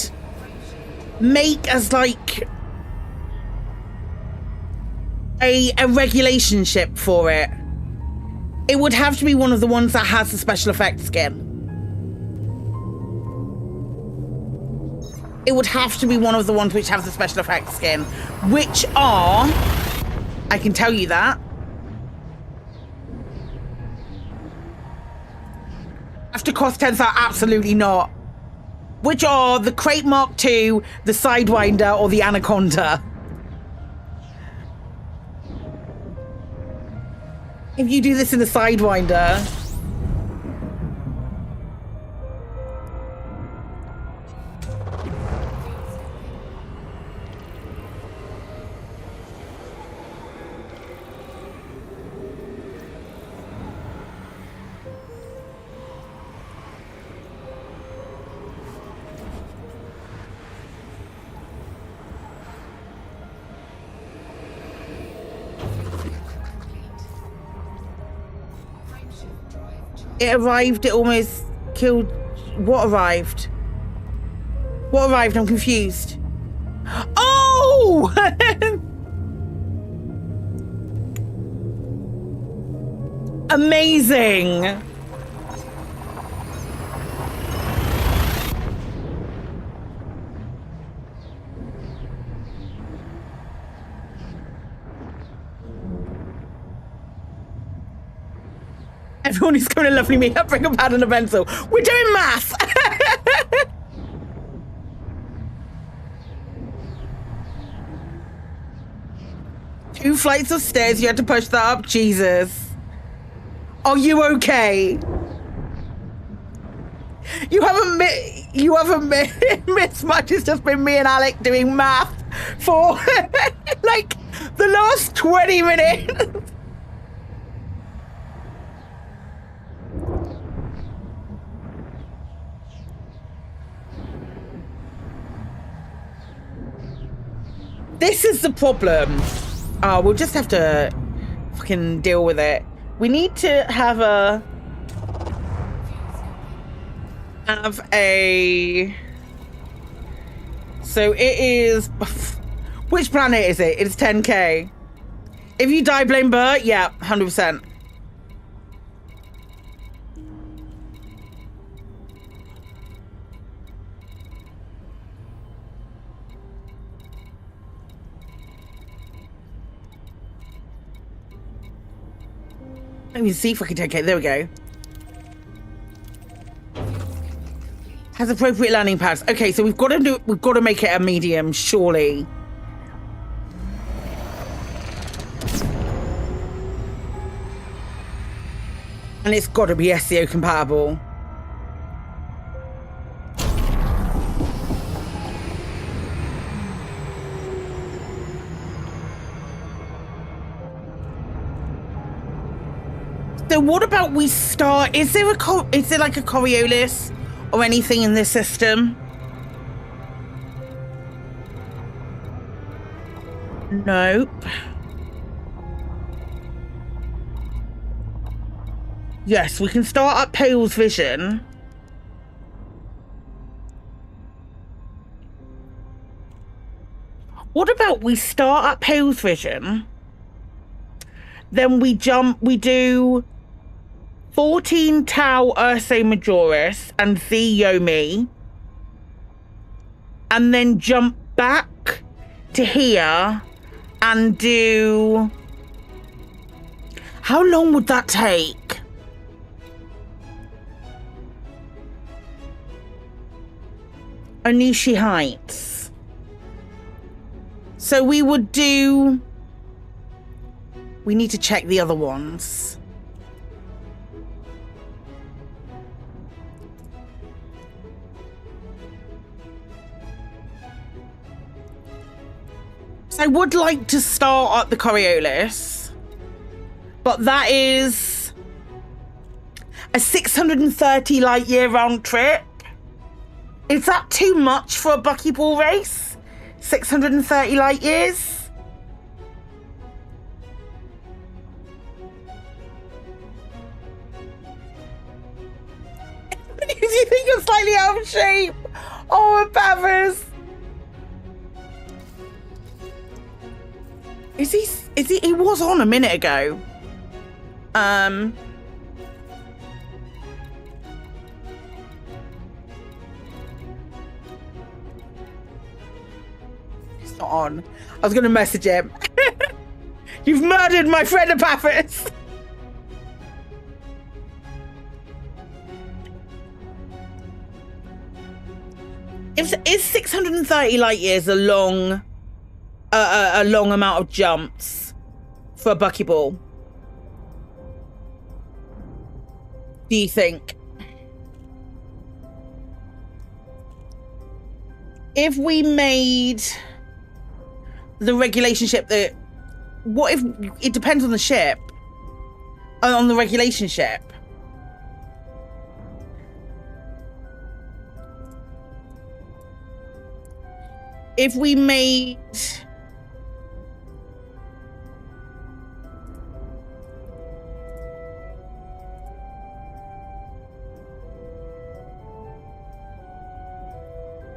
S1: make as like a regulation ship for it. It would have to be one of the ones that has the special effects skin. It would have to be one of the ones which have the special effects skin, which are, I can tell you that, have to cost 10,000, absolutely not. Which are the Crate Mark II, the Sidewinder, or the Anaconda. If you do this in the Sidewinder, it arrived, it almost killed. What arrived? What arrived? I'm confused. Oh! Amazing. Everyone who's coming to lovely me up, bring a pad and a pencil. We're doing math. Two flights of stairs, you had to push that up. Jesus. Are you okay? You haven't missed much. It's just been me and Alec doing math for like the last 20 minutes. This is the problem. Oh, we'll just have to fucking deal with it. We need to have a... So it is... Which planet is it? It's 10k. If you die, blame Bert? Yeah, 100%. Let me see if I can take it. There we go. Has appropriate landing pads. Okay, so we've got to make it a medium, surely. And it's got to be SEO compatible. So what about we start? Is there like a Coriolis or anything in this system? Nope. Yes, we can start up Pale's vision. What about we start at Pale's vision, then we do 14 Tau Ursae Majoris and Z Yomi, and then jump back to here and do... How long would that take? Onishi Heights. So we would do... We need to check the other ones. So I would like to start at the Coriolis, but that is a 630 light year round trip. Is that too much for a buckyball race? 630 light years? Do you think you're slightly out of shape? Oh, Pavis. He was on a minute ago. He's not on. I was gonna message him. You've murdered my friend Epaphras. Is 630 light years a long amount of jumps for a buckyball? Do you think? If we made the regulation ship that... What if... It depends on the ship. On the regulation ship. If we made...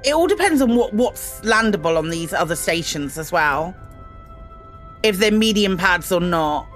S1: It all depends on what's landable on these other stations as well. If they're medium pads or not.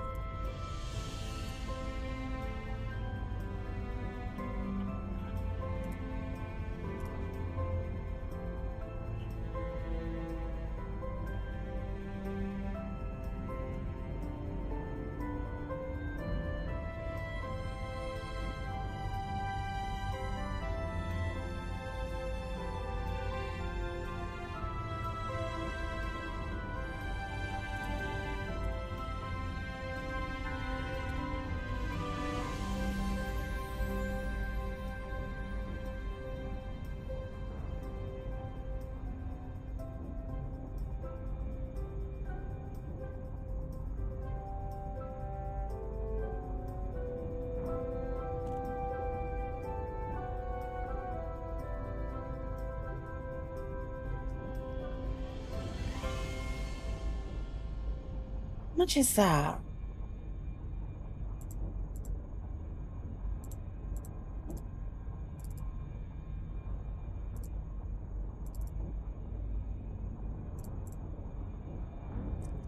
S1: How much is that?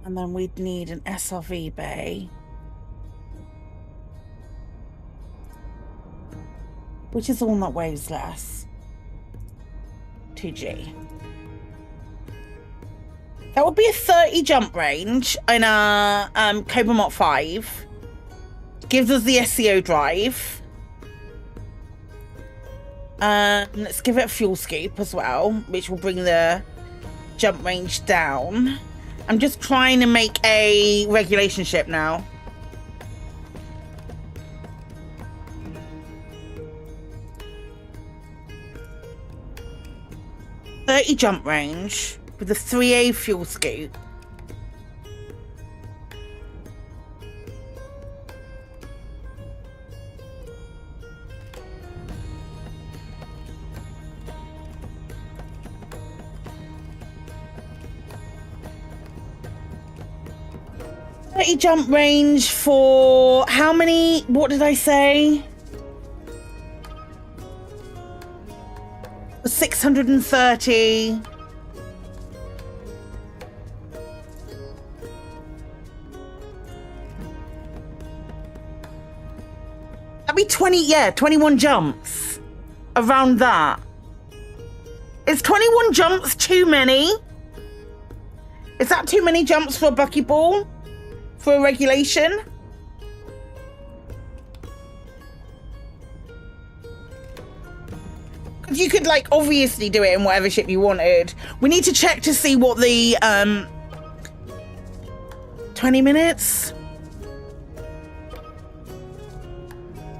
S1: And then we'd need an SRV bay, which is all that weighs less. 2G. That would be a 30 jump range in a Cobra Mot 5. Gives us the SCO drive. Let's give it a fuel scoop as well, which will bring the jump range down. I'm just trying to make a regulation ship now. .30 jump range with a 3A fuel scoop. 30 jump range for how many? What did I say? 630. That'd be 21 jumps. Around that. Is 21 jumps too many? Is that too many jumps for a buckyball? For a regulation? Because you could, like, obviously do it in whatever ship you wanted. We need to check to see what the, 20 minutes?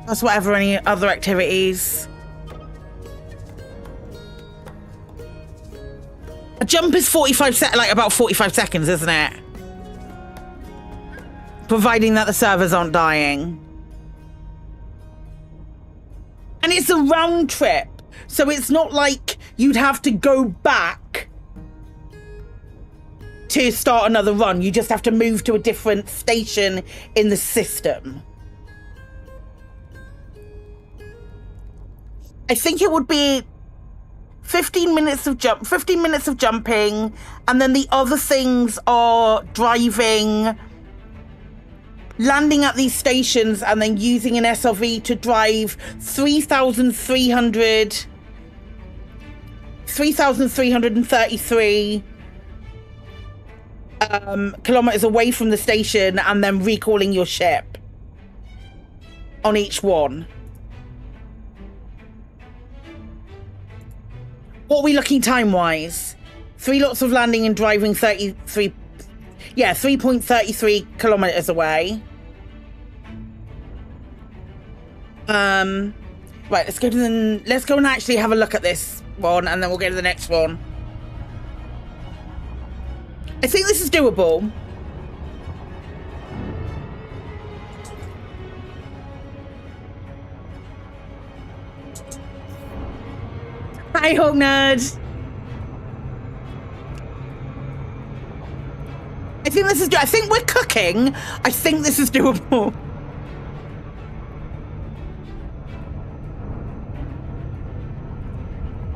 S1: That's whatever any other activities. A jump is about 45 seconds, isn't it? Providing that the servers aren't dying. And it's a round trip. So it's not like you'd have to go back to start another run. You just have to move to a different station in the system. I think it would be 15 minutes of jumping, and then the other things are driving, landing at these stations, and then using an SRV to drive 3,333 kilometers away from the station, and then recalling your ship on each one. What are we looking time-wise? 3 lots of landing and driving 3.33 kilometers away. Right, let's go and actually have a look at this one, and then we'll go to the next one. I think this is doable. Hi, Hawk Nerd. I think we're cooking. I think this is doable.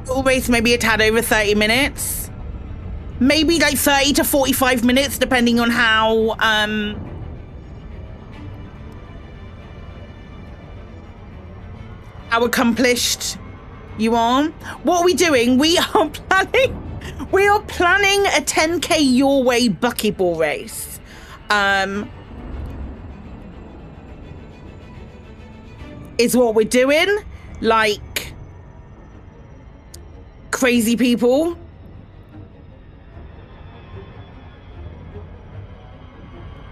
S1: Always maybe a tad over 30 minutes. Maybe like 30 to 45 minutes, depending on how accomplished you are. What are we doing? We are planning a 10k your way buckyball race. Is what we're doing. Like crazy people.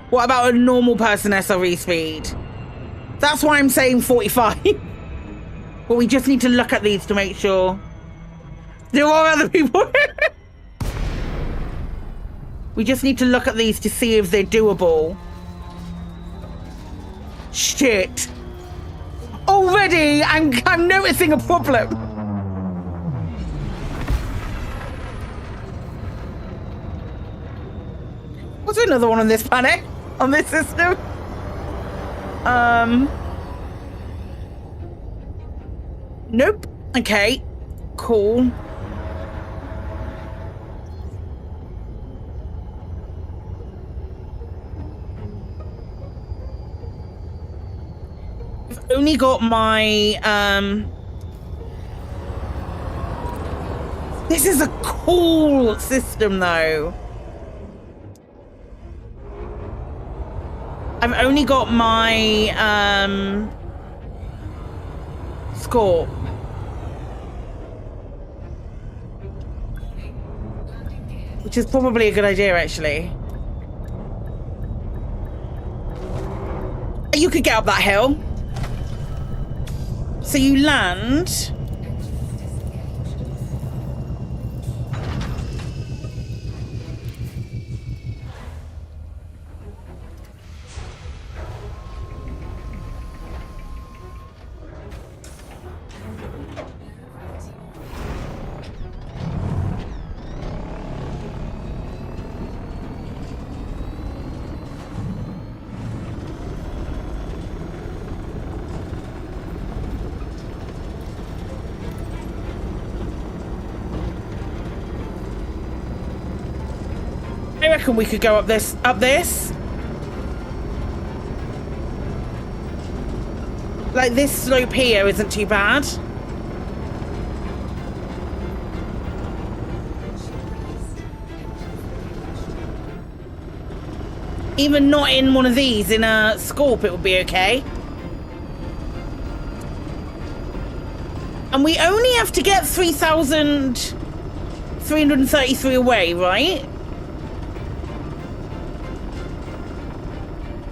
S1: What about a normal person SRE speed? That's why I'm saying 45. But we just need to look at these to make sure. There are other people. We just need to look at these to see if they're doable. Shit. Already, I'm noticing a problem. Was there another one on this planet? On this system? Nope. Okay. Cool. I've only got my, This is a cool system, though. I've only got my, Scorp. Which is probably a good idea, actually. You could get up that hill. So you land. reckon we could go up this. Like, this slope here isn't too bad. Even not in one of these, in a Scorp, it would be okay. And we only have to get 3,333 away, right?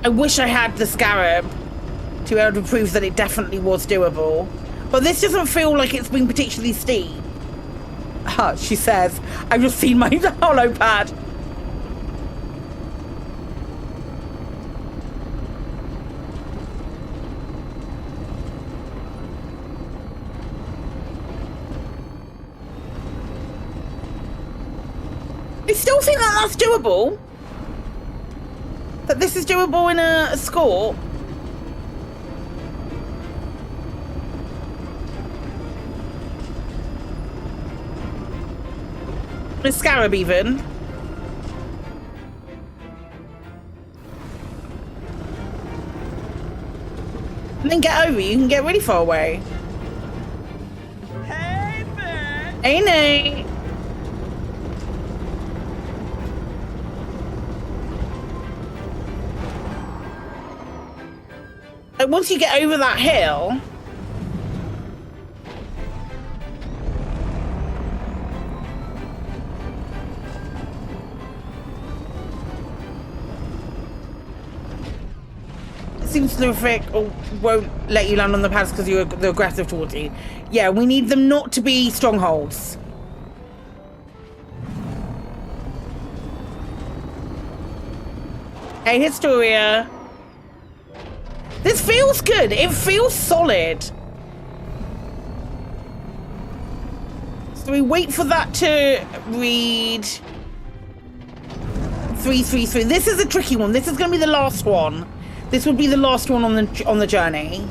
S1: I wish I had the Scarab to be able to prove that it definitely was doable. But this doesn't feel like it's been particularly steep. She says, I've just seen my holo pad. I still think that that's doable. That this is doable in a Scorp. A Scarab even. And then get over, you can get really far away. Hey, man. Hey, Nate. Like, once you get over that hill, it seems terrific, or won't let you land on the pads because they're aggressive towards you. Yeah, we need them not to be strongholds. Hey, Historia. This feels good. It feels solid. So we wait for that to read 333. This is a tricky one. This is going to be the last one. This would be the last one on the journey.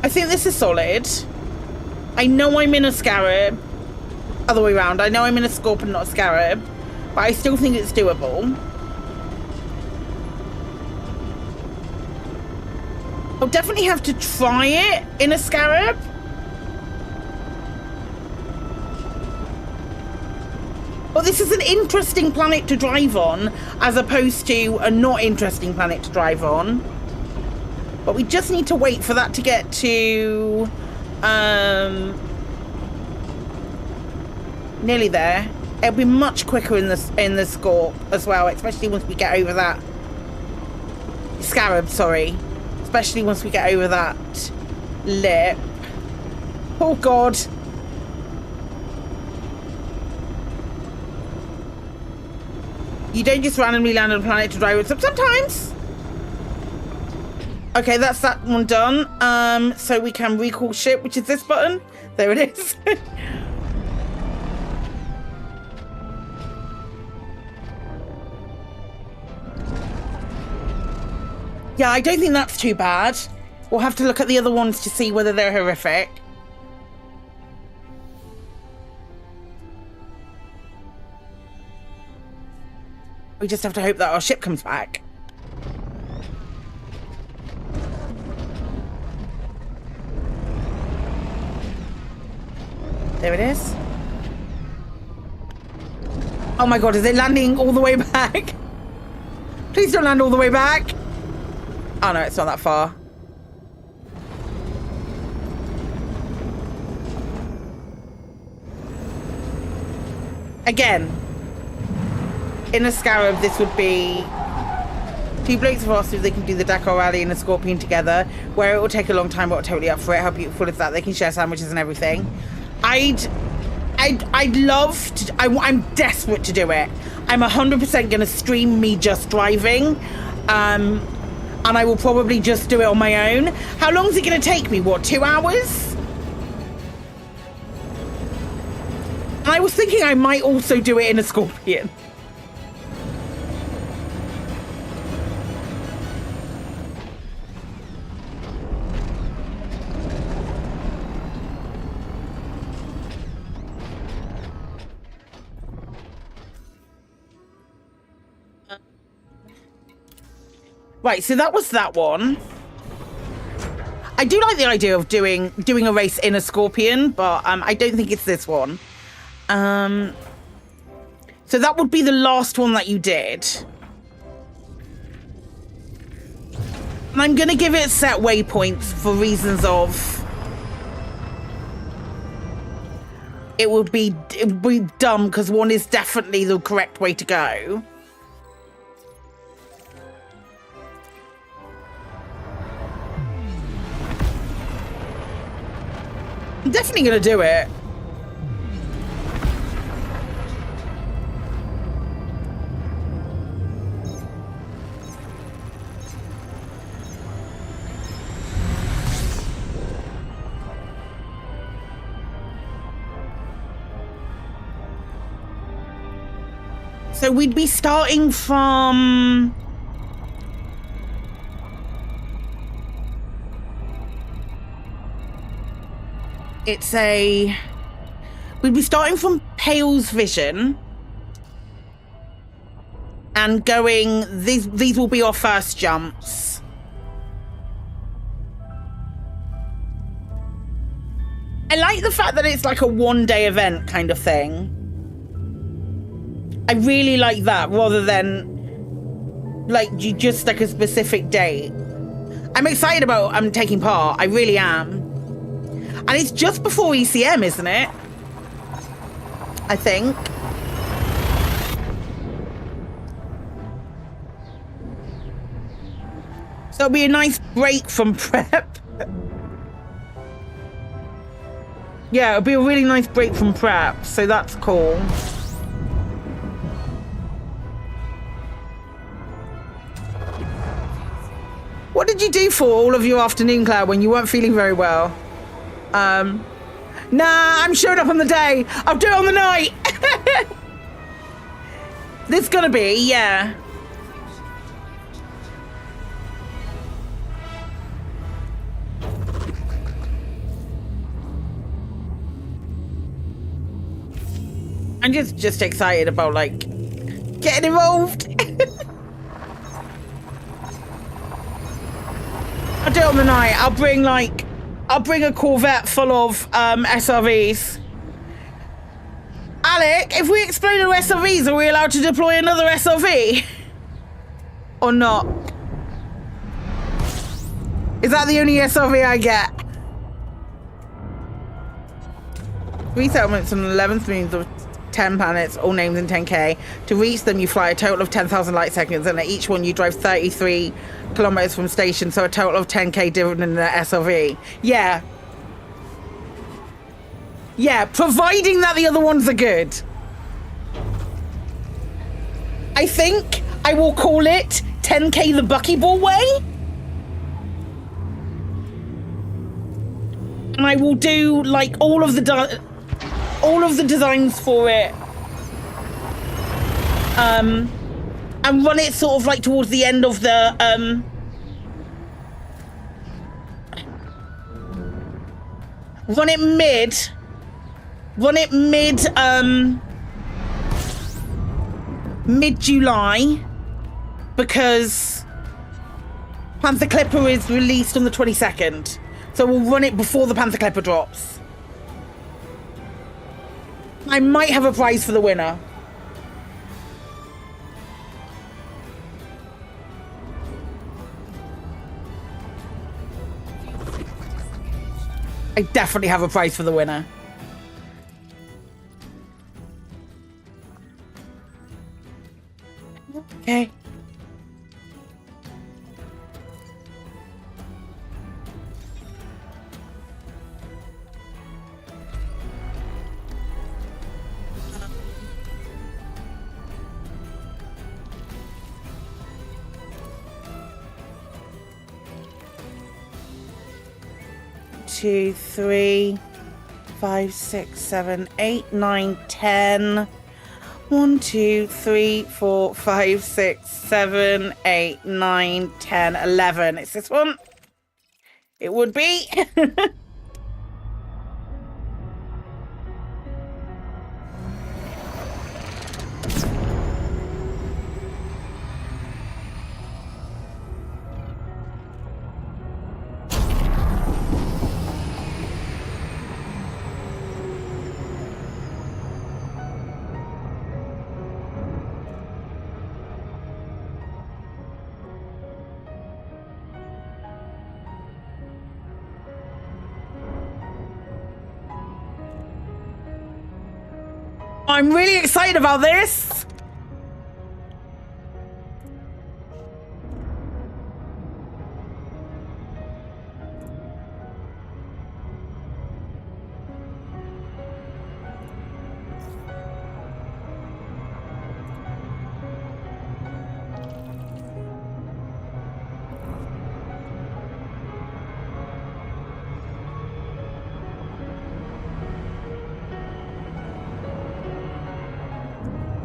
S1: I think this is solid. I know I'm in a Scarab. Other way around. I know I'm in a Scorp and not a Scarab. But I still think it's doable. I'll definitely have to try it in a Scarab. Well, this is an interesting planet to drive on, as opposed to a not interesting planet to drive on. But we just need to wait for that to get to... nearly there. It'll be much quicker in the Scorp as well, especially once we get over that... Scarab, sorry. Especially once we get over that lip. Oh, God. You don't just randomly land on a planet to drive it. Sometimes. Okay, that's that one done. So we can recall ship, which is this button. There it is. Yeah, I don't think that's too bad. We'll have to look at the other ones to see whether they're horrific. We just have to hope that our ship comes back. There it is. Oh my God, is it landing all the way back? Please don't land all the way back. Oh no, it's not that far. Again, in a Scarab, this would be two blokes faster if they can do the Dakar Rally and a Scorpion together, where it will take a long time, but we're totally up for it. How beautiful is that? They can share sandwiches and everything. I'd love to. I'm desperate to do it. I'm 100% gonna stream me just driving. And I will probably just do it on my own. How long is it going to take me? What, 2 hours? And I was thinking I might also do it in a Scorpion. Right, so that was that one. I do like the idea of doing a race in a scorpion, but I don't think it's this one. So that would be the last one that you did. And I'm gonna give it set waypoints for reasons of it would be dumb because one is definitely the correct way to go. I'm definitely gonna do it. So we'd be starting from... We'd be starting from Pale's vision and going... These will be our first jumps. I like the fact that it's like a one-day event kind of thing. I really like that rather than like you just like a specific date. I'm excited about taking part. I really am. And it's just before ECM, isn't it? I think. So it'll be a nice break from prep. Yeah, it'll be a really nice break from prep. So that's cool. What did you do for all of your afternoon, Claire, when you weren't feeling very well? Nah, I'm showing up on the day. I'll do it on the night. There's gonna be, yeah. I'm just excited about, like, getting involved. I'll do it on the night. I'll bring a Corvette full of SRVs. Alec, if we explode our SRVs, are we allowed to deploy another SRV? Or not? Is that the only SRV I get? 3 settlements on the 11th moons of 10 planets, all named in 10k. To reach them, you fly a total of 10,000 light seconds, and at each one you drive 33 kilometers from station, so a total of 10k driven in the SRV. Yeah. Yeah, providing that the other ones are good. I think I will call it 10k the Buckyball way. And I will do, like, all of the designs for it. And run it sort of like towards the end of the run it mid July, because Panther Clipper is released on the 22nd, so we'll run it before the Panther Clipper drops. I might have a prize for the winner. I definitely have a prize for the winner. Okay. Two, 3, 5, 6, 7, 8, 9, 10. 1, 2, 3, 4, 5, 6, 7, 8, 9, 10, 11. It's this one. It would be. I'm really excited about this.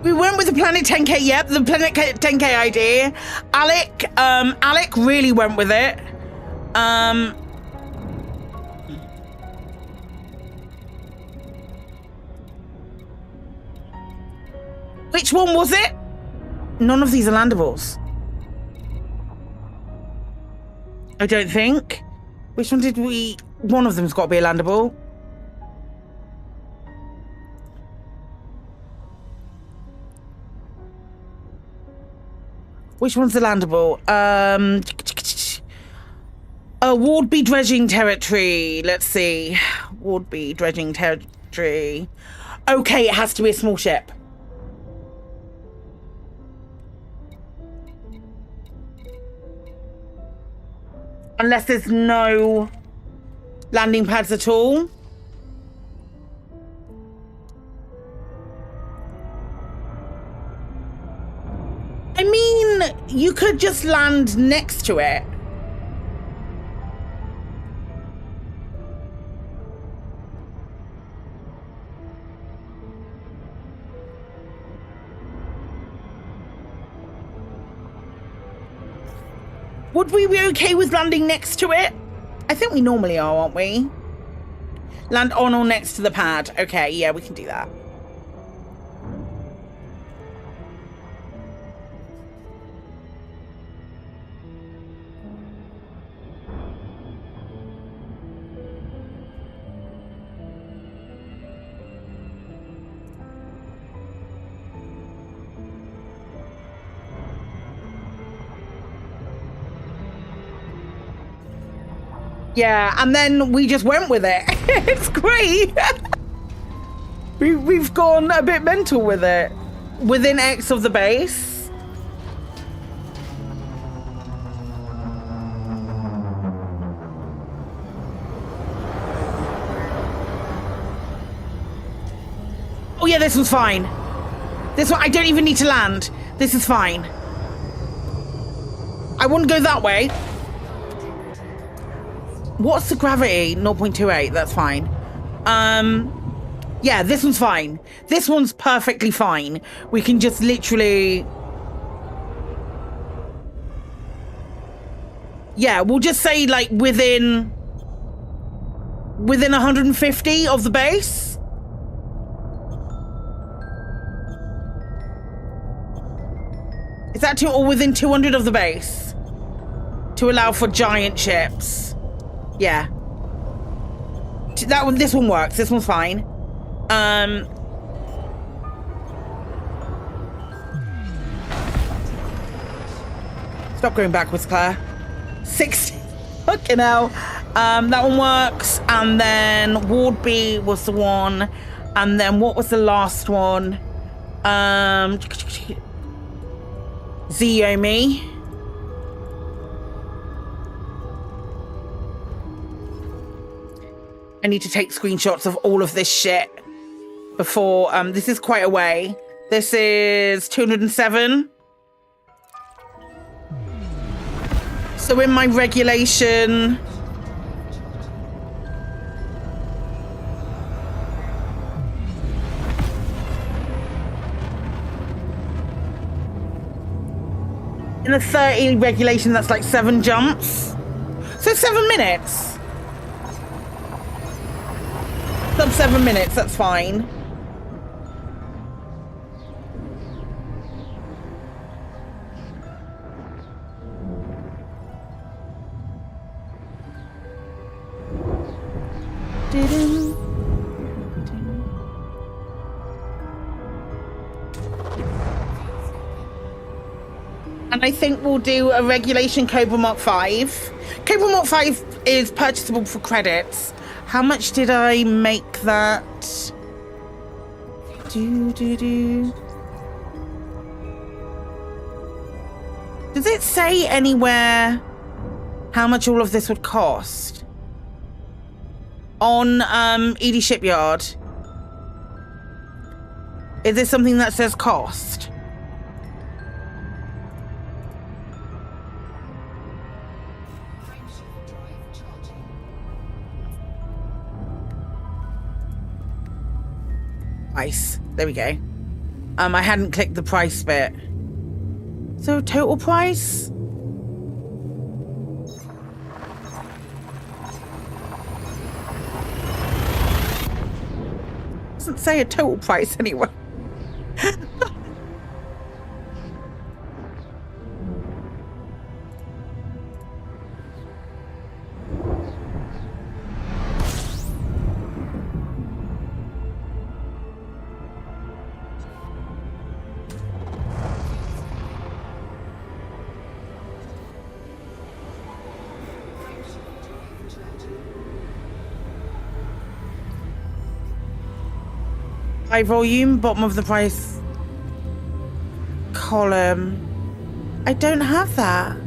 S1: We went with the Planet 10K, yep, the Planet 10K idea. Alec really went with it. Which one was it? None of these are landables. I don't think. Which one did we... One of them's got to be a landable. Which one's the landable? Ward B dredging territory. Let's see. Ward B dredging territory. Okay, it has to be a small ship. Unless there's no landing pads at all. I mean, you could just land next to it. Would we be okay with landing next to it? I think we normally are, aren't we? Land on or next to the pad. Okay, yeah, we can do that. Yeah, and then we just went with it. It's great. We've gone a bit mental with it. Within X of the base. Oh yeah, this was fine. This one, I don't even need to land. This is fine. I wouldn't go that way. What's the gravity? 0.28, that's fine. Yeah, this one's fine. This one's perfectly fine. We can just literally... Yeah, we'll just say like within 150 of the base. Is that or within 200 of the base? To allow for giant ships. Yeah. That one, this one works. This one's fine. Stop going backwards, Claire. 60. Fucking hell. That one works. And then Ward B was the one. And then what was the last one? Ziomi. I need to take screenshots of all of this shit before, this is quite a way. This is 207. So in my regulation... In a 30 regulation, that's like 7 jumps. So 7 minutes. Sub 7 minutes, that's fine. And I think we'll do a regulation Cobra Mark 5. Cobra Mark 5 is purchasable for credits. How much did I make that? Does it say anywhere how much all of this would cost? On Edie Shipyard? Is there something that says cost? Price. There we go. I hadn't clicked the price bit. So total price? Doesn't say a total price anyway. High volume, bottom of the price column. I don't have that.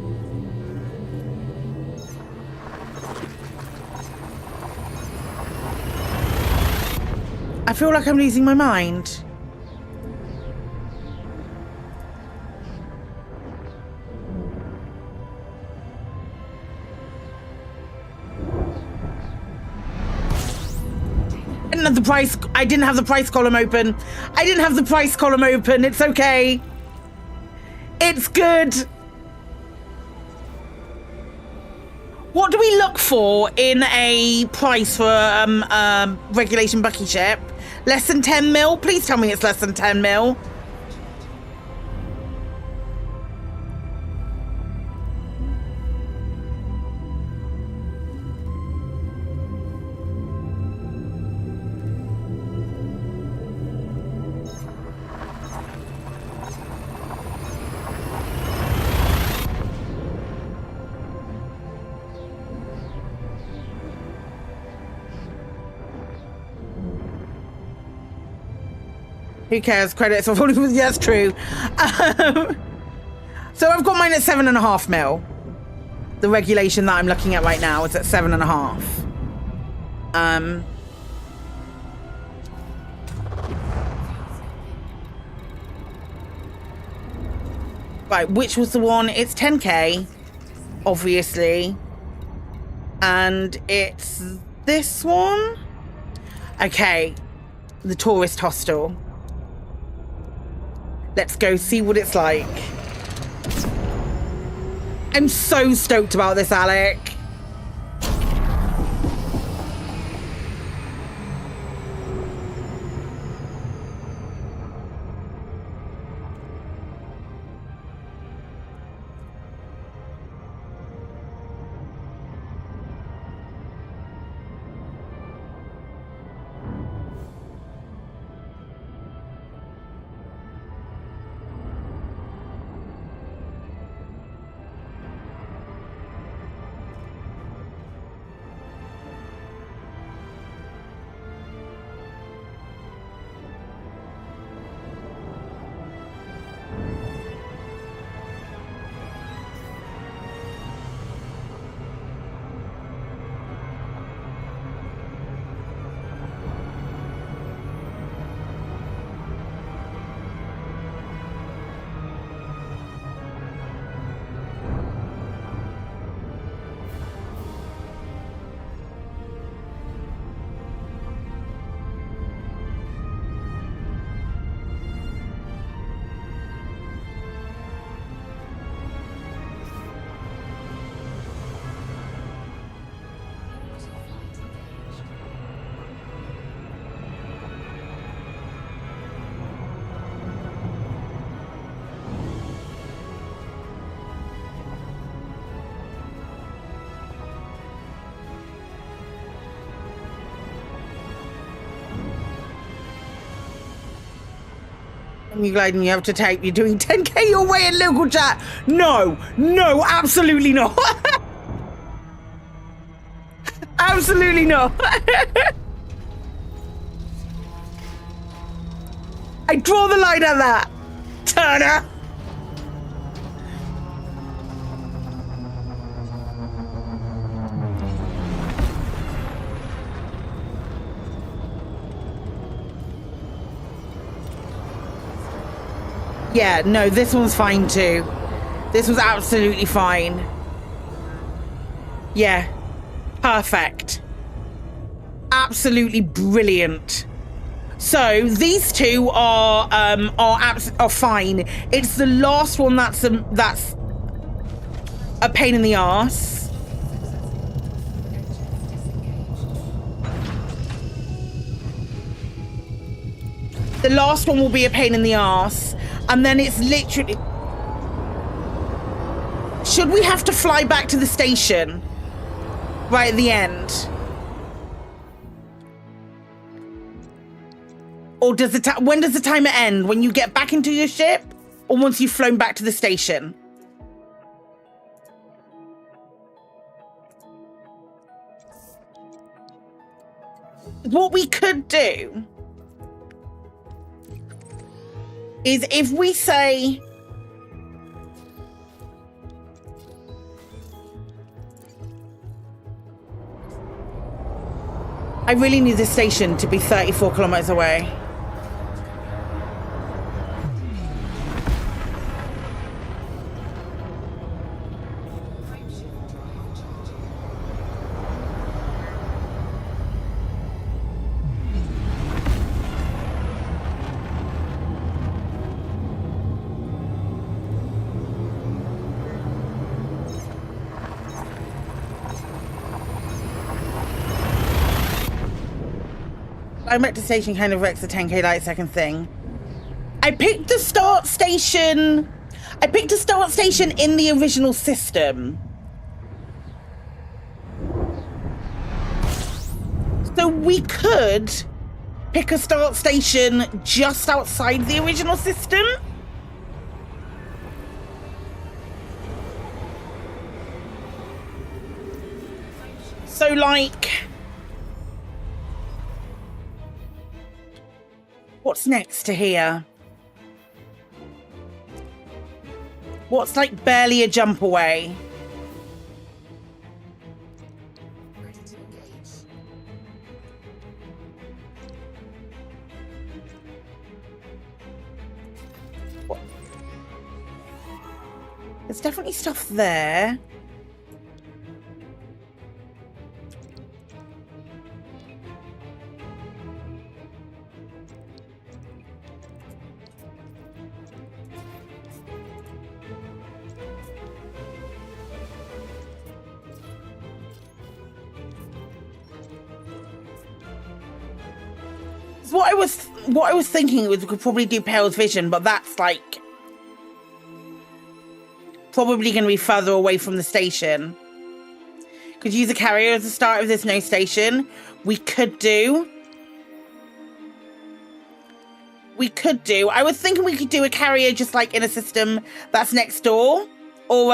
S1: I feel like I'm losing my mind. I didn't have the price column open. I didn't have the price column open. It's okay. It's good. What do we look for in a price for regulation Bucky ship? Less than 10 mil? Please tell me it's less than 10 mil. Who cares? Credits for falling with, yeah, that's true. So I've got mine at 7.5 mil. The regulation that I'm looking at right now is at 7.5. Right, which was the one? It's 10k, obviously. And it's this one? Okay, the tourist hostel. Let's go see what it's like. I'm so stoked about this, Alec. You gliding, you have to type. You're doing 10k your way in local chat. No, no, absolutely not. Absolutely not. I draw the line at that, Turner. Yeah, no, this one's fine too. This was absolutely fine. Yeah, perfect. Absolutely brilliant. So these two are fine. It's the last one that's a pain in the arse. The last one will be a pain in the arse. And then it's literally... Should we have to fly back to the station? Right at the end? Or does when does the timer end? When you get back into your ship? Or once you've flown back to the station? What we could do... is if we say I really need this station to be 34 kilometers away. I'm at the station kind of wrecks the 10k light second thing. I picked a start station in the original system. So we could pick a start station just outside the original system. So like... what's next to here? What's like barely a jump away? What? There's definitely stuff there. What I was thinking was we could probably do Pale's Vision, but that's like probably going to be further away from the station. Could use a carrier as the start if there's no station. We could do. I was thinking we could do a carrier just like in a system that's next door, or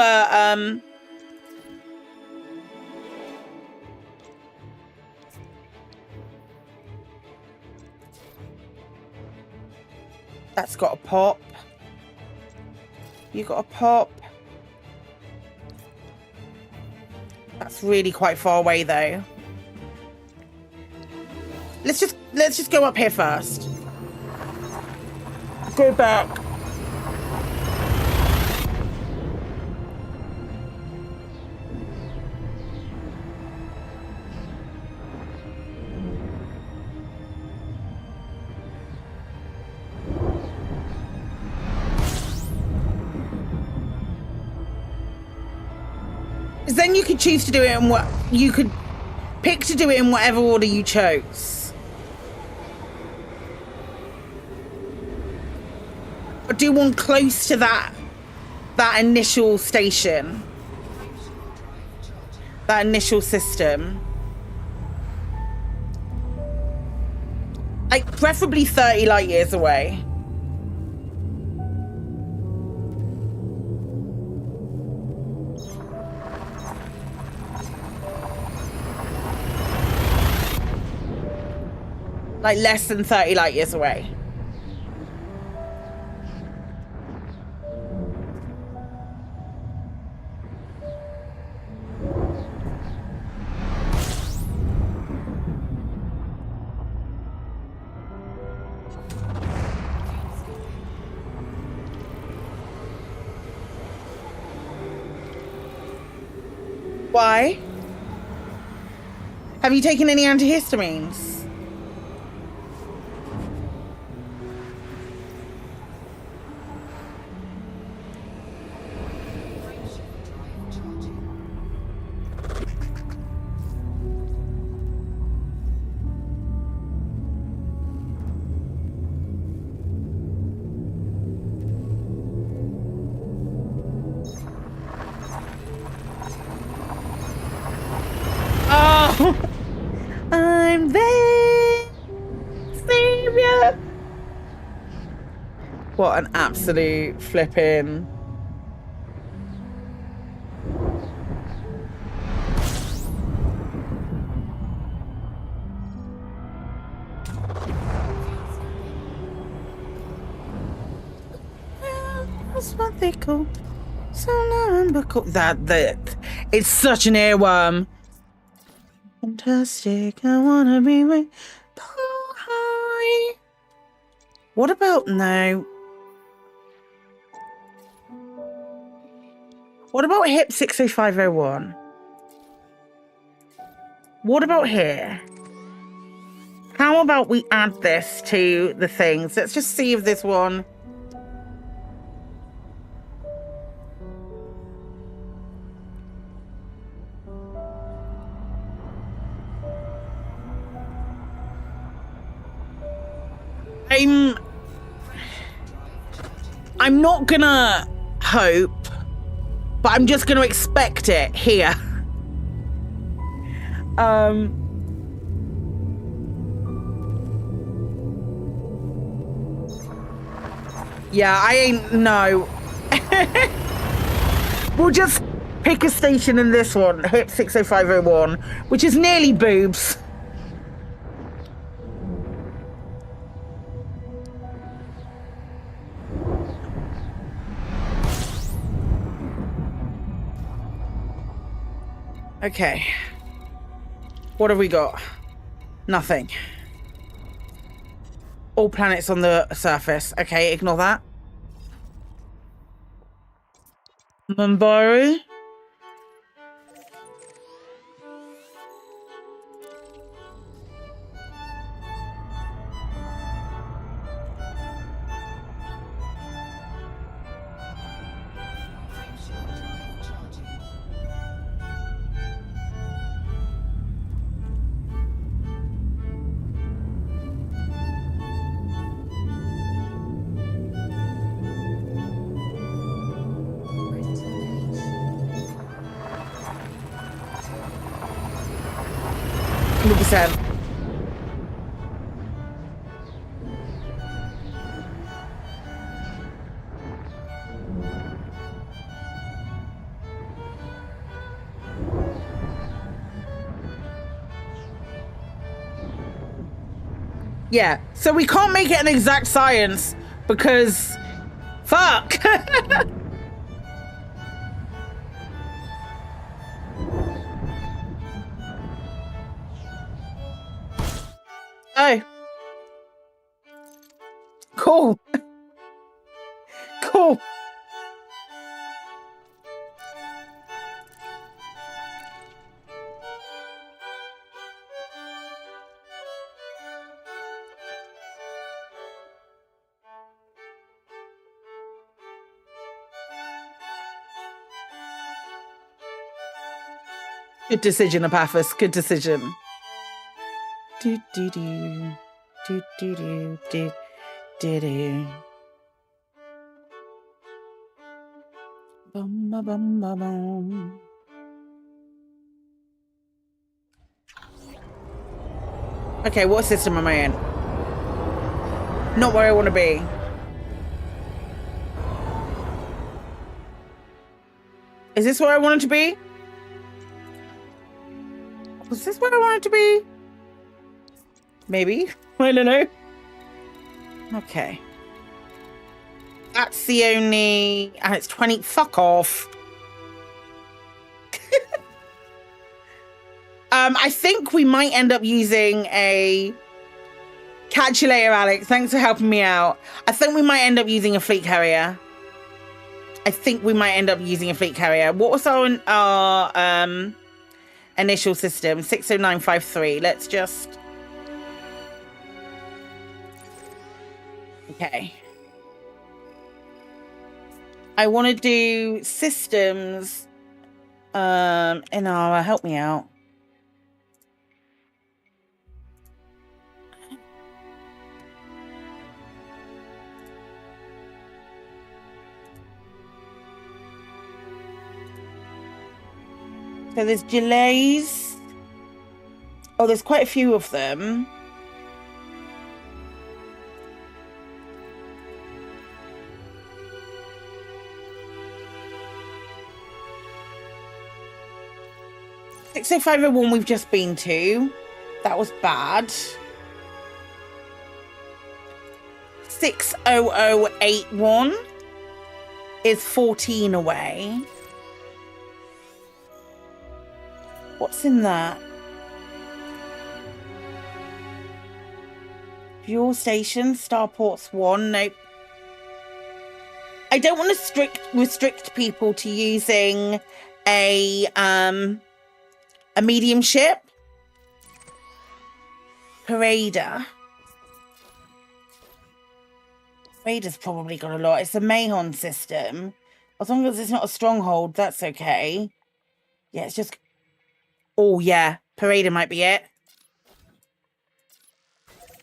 S1: that's got a pop. You got a pop. That's really quite far away though. Let's just go up here first. Go back. Then you could choose to do it in what you could pick to do it in whatever order you chose. Or do one close to that initial station. That initial system. Like preferably 30 light years away. Like less than 30 light years away. Why? Have you taken any antihistamines? Oh, I'm there, savior. What an absolute flipping. That's what they call that. It's such an earworm. Fantastic, I wanna be with high. What about no? What about hip 60501? What about here? How about we add this to the things? Let's just see if this one. I'm not gonna hope, but I'm just gonna expect it here. Yeah, I ain't no. We'll just pick a station in this one, hip 60501, which is nearly boobs. Okay. What have we got? Nothing. All planets on the surface. Okay, ignore that. Mumbai. Yeah, so we can't make it an exact science because fuck. Oh. Cool. Cool. Good decision, Apathis. Good decision. Do do do do do do do do do. Bum ba bum ba bum. Okay, what system am I in? Not where I want to be. Is this where I wanted to be? Was this where I wanted to be? Maybe. I don't know. Okay. That's the only... And it's 20... Fuck off. I think we might end up using a... Catch you later, Alex. Thanks for helping me out. I think we might end up using a fleet carrier. What was our initial system, 60953. Let's just... Okay. I want to do systems. Inara, help me out. So there's delays. Oh, there's quite a few of them. $60501 we've just been to. That was bad. 60081 is 14 away. What's in that? Fuel station, starports 1. Nope. I don't want to restrict people to using a medium ship. Parader. Parader's probably got a lot. It's a Mahon system. As long as it's not a stronghold, that's okay. Yeah, it's just... Oh, yeah. Parader might be it.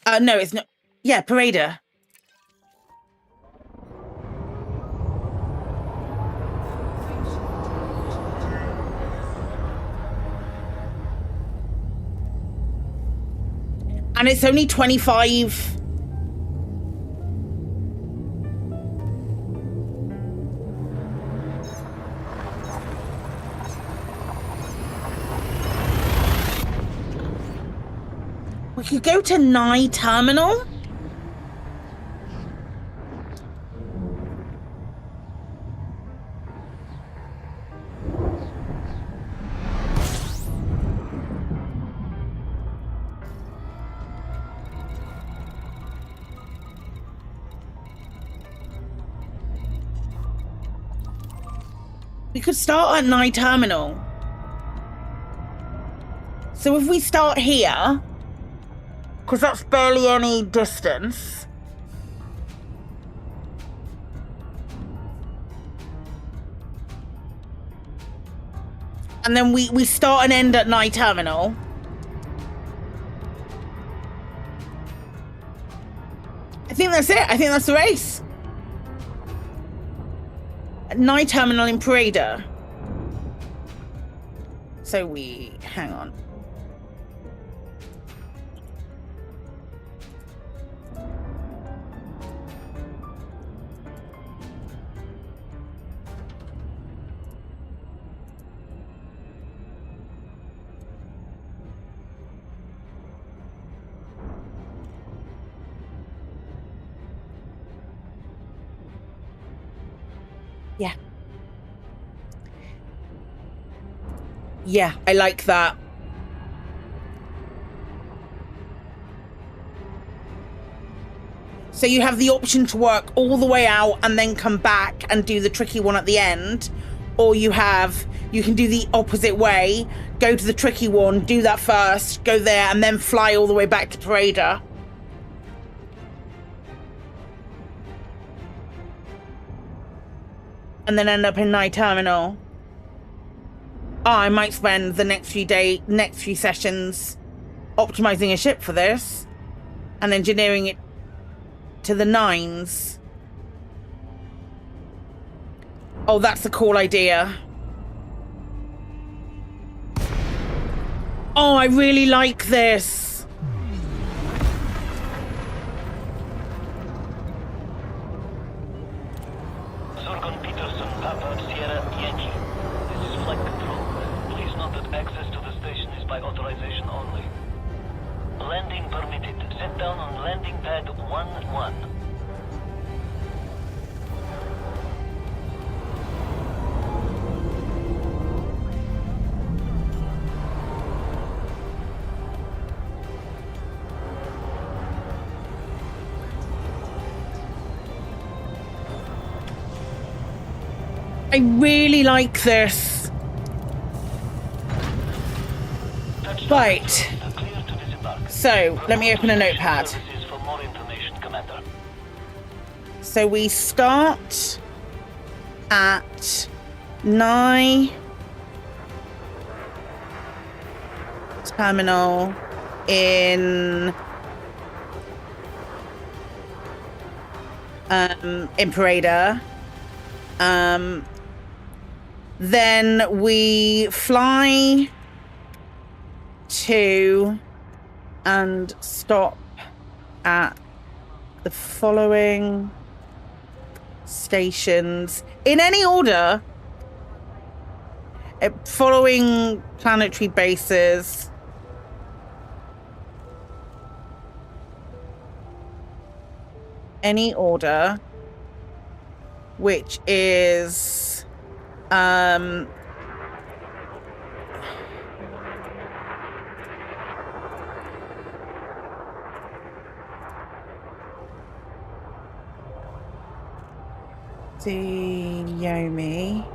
S1: No, it's not. Yeah, Parader. And it's only 25. We could go to Nye Terminal. We could start at Nye Terminal. So if we start here, because that's barely any distance. And then we start and end at Nye Terminal. I think that's it. I think that's the race. Nye Terminal in Parader. So we... hang on. Yeah. Yeah, I like that. So you have the option to work all the way out and then come back and do the tricky one at the end. Or you can do the opposite way, go to the tricky one, do that first, go there, and then fly all the way back to Parader. And then end up in Nye Terminal. Oh, I might spend the next few sessions optimizing a ship for this and engineering it to the nines. Oh, that's a cool idea. Oh, I really like this.
S5: by authorization only. Landing permitted. Set down on landing pad 1-1.
S1: I really like this. Right. So, let me open a notepad. So we start at terminal in Parada. Then we fly to and stop at the following stations in any order, following planetary bases. Any order, which is Yomi.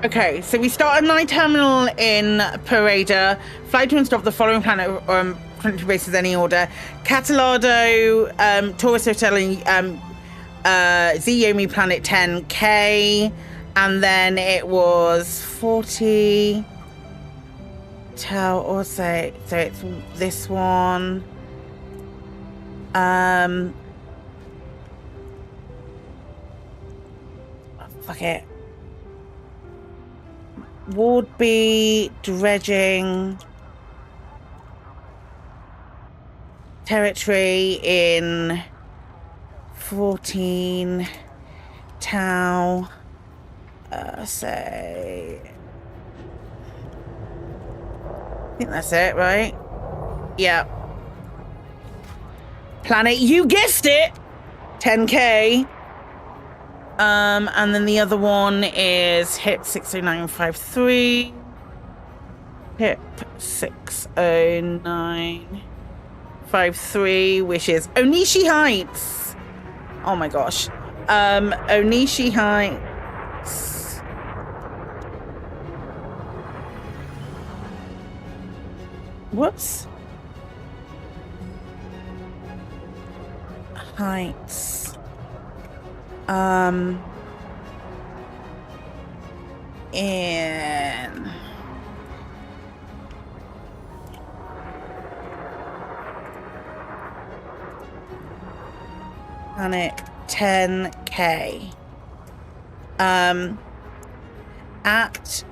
S1: Okay, so we start a night terminal in Parada, fly to and stop the following planetary bases, any order. Catalado, Taurus Hotel in Yomi Planet 10K, and then it was 40 Tau also, so it's this one. Fuck it. Would be dredging territory in 14 Tau. Say, I think that's it, right? Yeah. Planet, you guessed it! 10K. And then the other one is HIP 60953. HIP 60953, which is Onishi Heights. Oh my gosh. Onishi Heights. Whoops. Heights. In Planet 10K. At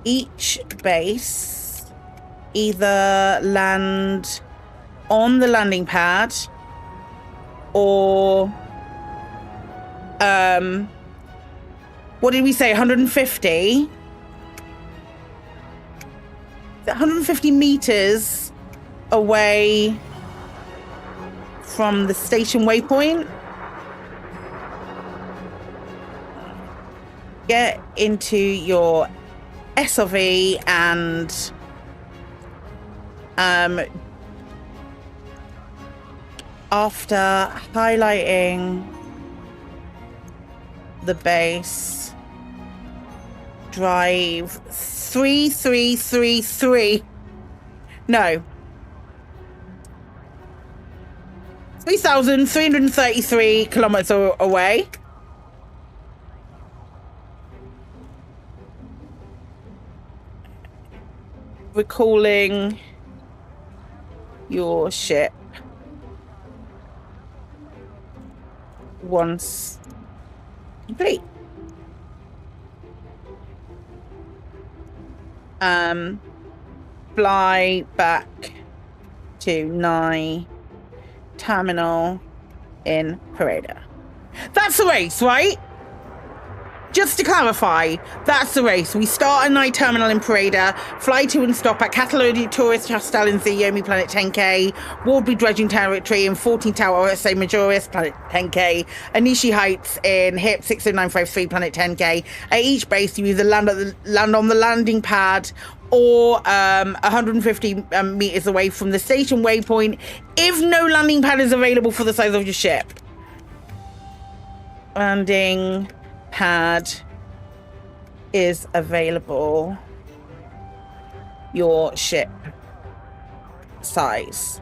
S1: each base, either land on the landing pad or what did we say, 150? 150 meters away from the station waypoint. Get into your SRV and after highlighting the base, drive 3333. No. 3,333 kilometers away. Recalling your ship once complete. fly back to Nye terminal in Parada. That's the race, right? Just to clarify, that's the race. We start at Night Terminal in Parada, fly to and stop at Catalonia Tourist Hostel in Yomi Planet 10K, Wardby Dredging Territory in 14 Tower OSA Majoris Planet 10K, Anishi Heights in HIP 60953 Planet 10K. At each base, you either land on the landing pad or 150 meters away from the station waypoint if no landing pad is available for the size of your ship. Landing pad is available, your ship size.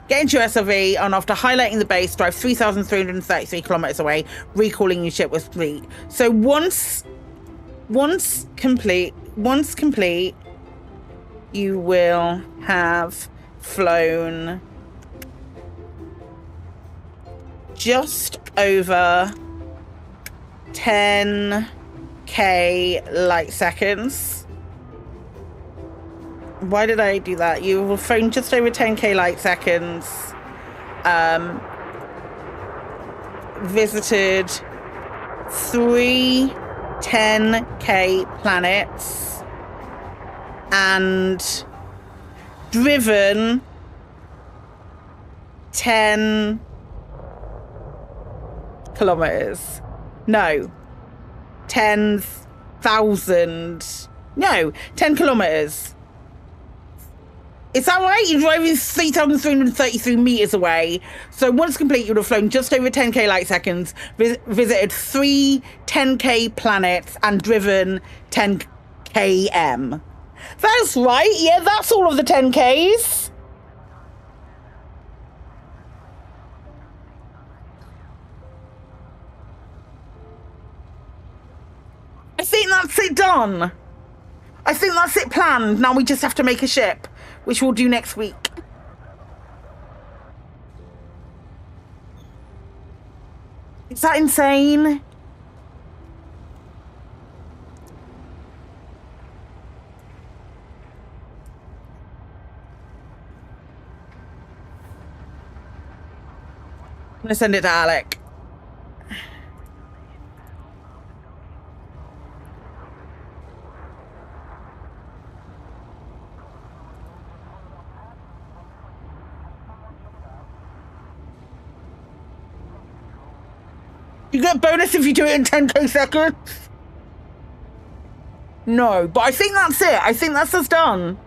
S1: Get into your SRV, and after highlighting the base, drive 3,333 kilometers away, recalling your ship with fleet. So once complete, you will have flown just over 10k light seconds. Why did I do that? You will phone just over 10k light seconds. Visited 3 10k planets and driven 10 kilometers. No, 10,000. No, 10 kilometers. Is that right? You're driving 3,333 meters away. So once complete, you would have flown just over 10k light seconds, visited 3 10k planets, and driven 10 km. That's right. Yeah, that's all of the 10ks. I think that's it done. I think that's it planned. Now we just have to make a ship, which we'll do next week. Is that insane? I'm gonna send it to Alec. You get a bonus if you do it in 10k seconds? No, but I think that's it. I think that's us done.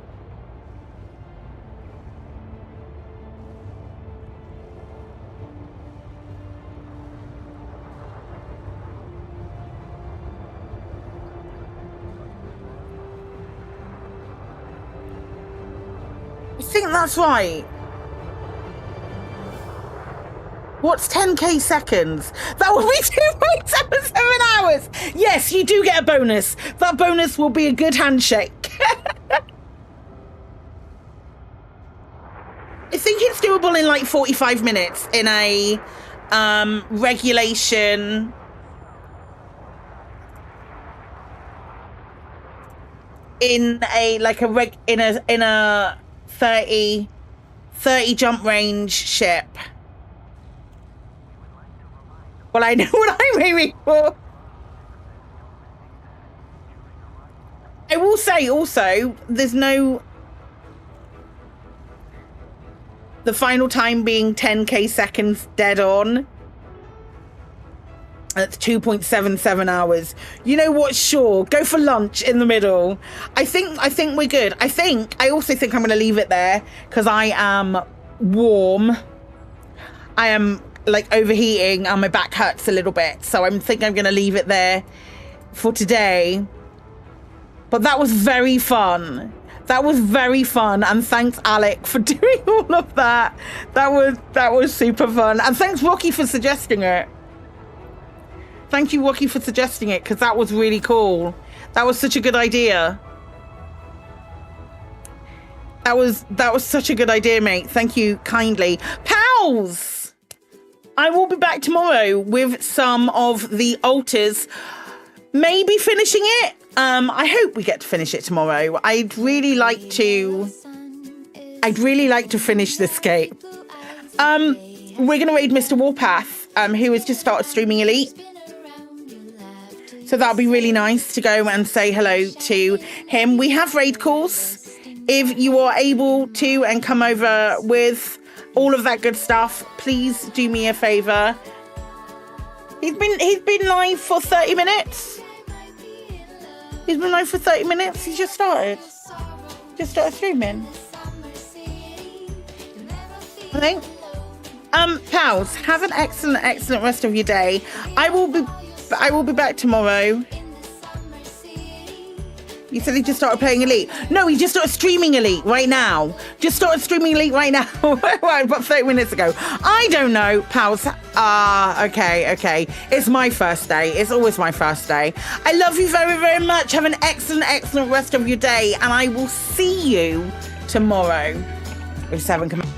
S1: I think that's right. What's 10k seconds? That would be 2.77 hours. Yes, you do get a bonus. That bonus will be a good handshake. I think it's doable in like 45 minutes in a regulation. In a like a in a 30 jump range ship. Well, I know what I'm aiming for. I will say also, there's no... The final time being 10k seconds dead on. That's 2.77 hours. You know what? Sure. Go for lunch in the middle. I think we're good. I also think I'm going to leave it there because I am warm. I am... like overheating and my back hurts a little bit, so I think I'm gonna leave it there for today. But that was very fun. That was very fun, and thanks Alec for doing all of that. That was super fun, and thanks Rocky for suggesting it. Thank you, Rocky, for suggesting it, because that was really cool. That was such a good idea. That was such a good idea, mate. Thank you kindly. Pals! I will be back tomorrow with some of the altars, maybe finishing it. I hope we get to finish it tomorrow. I'd really like to finish this game. We're gonna raid Mr. Warpath, who has just started streaming Elite. So that'll be really nice to go and say hello to him. We have raid calls. If you are able to and come over with all of that good stuff, please do me a favor. He's been live for 30 minutes. He's been live for 30 minutes. He just started streaming. I think. Pals, have an excellent rest of your day. I will be back tomorrow. You said he just started playing Elite. No, he just started streaming Elite right now. Just started streaming Elite right now. About 30 minutes ago. I don't know, pals. Okay. It's my first day. It's always my first day. I love you very, very much. Have an excellent rest of your day. And I will see you tomorrow with 7 Commandments.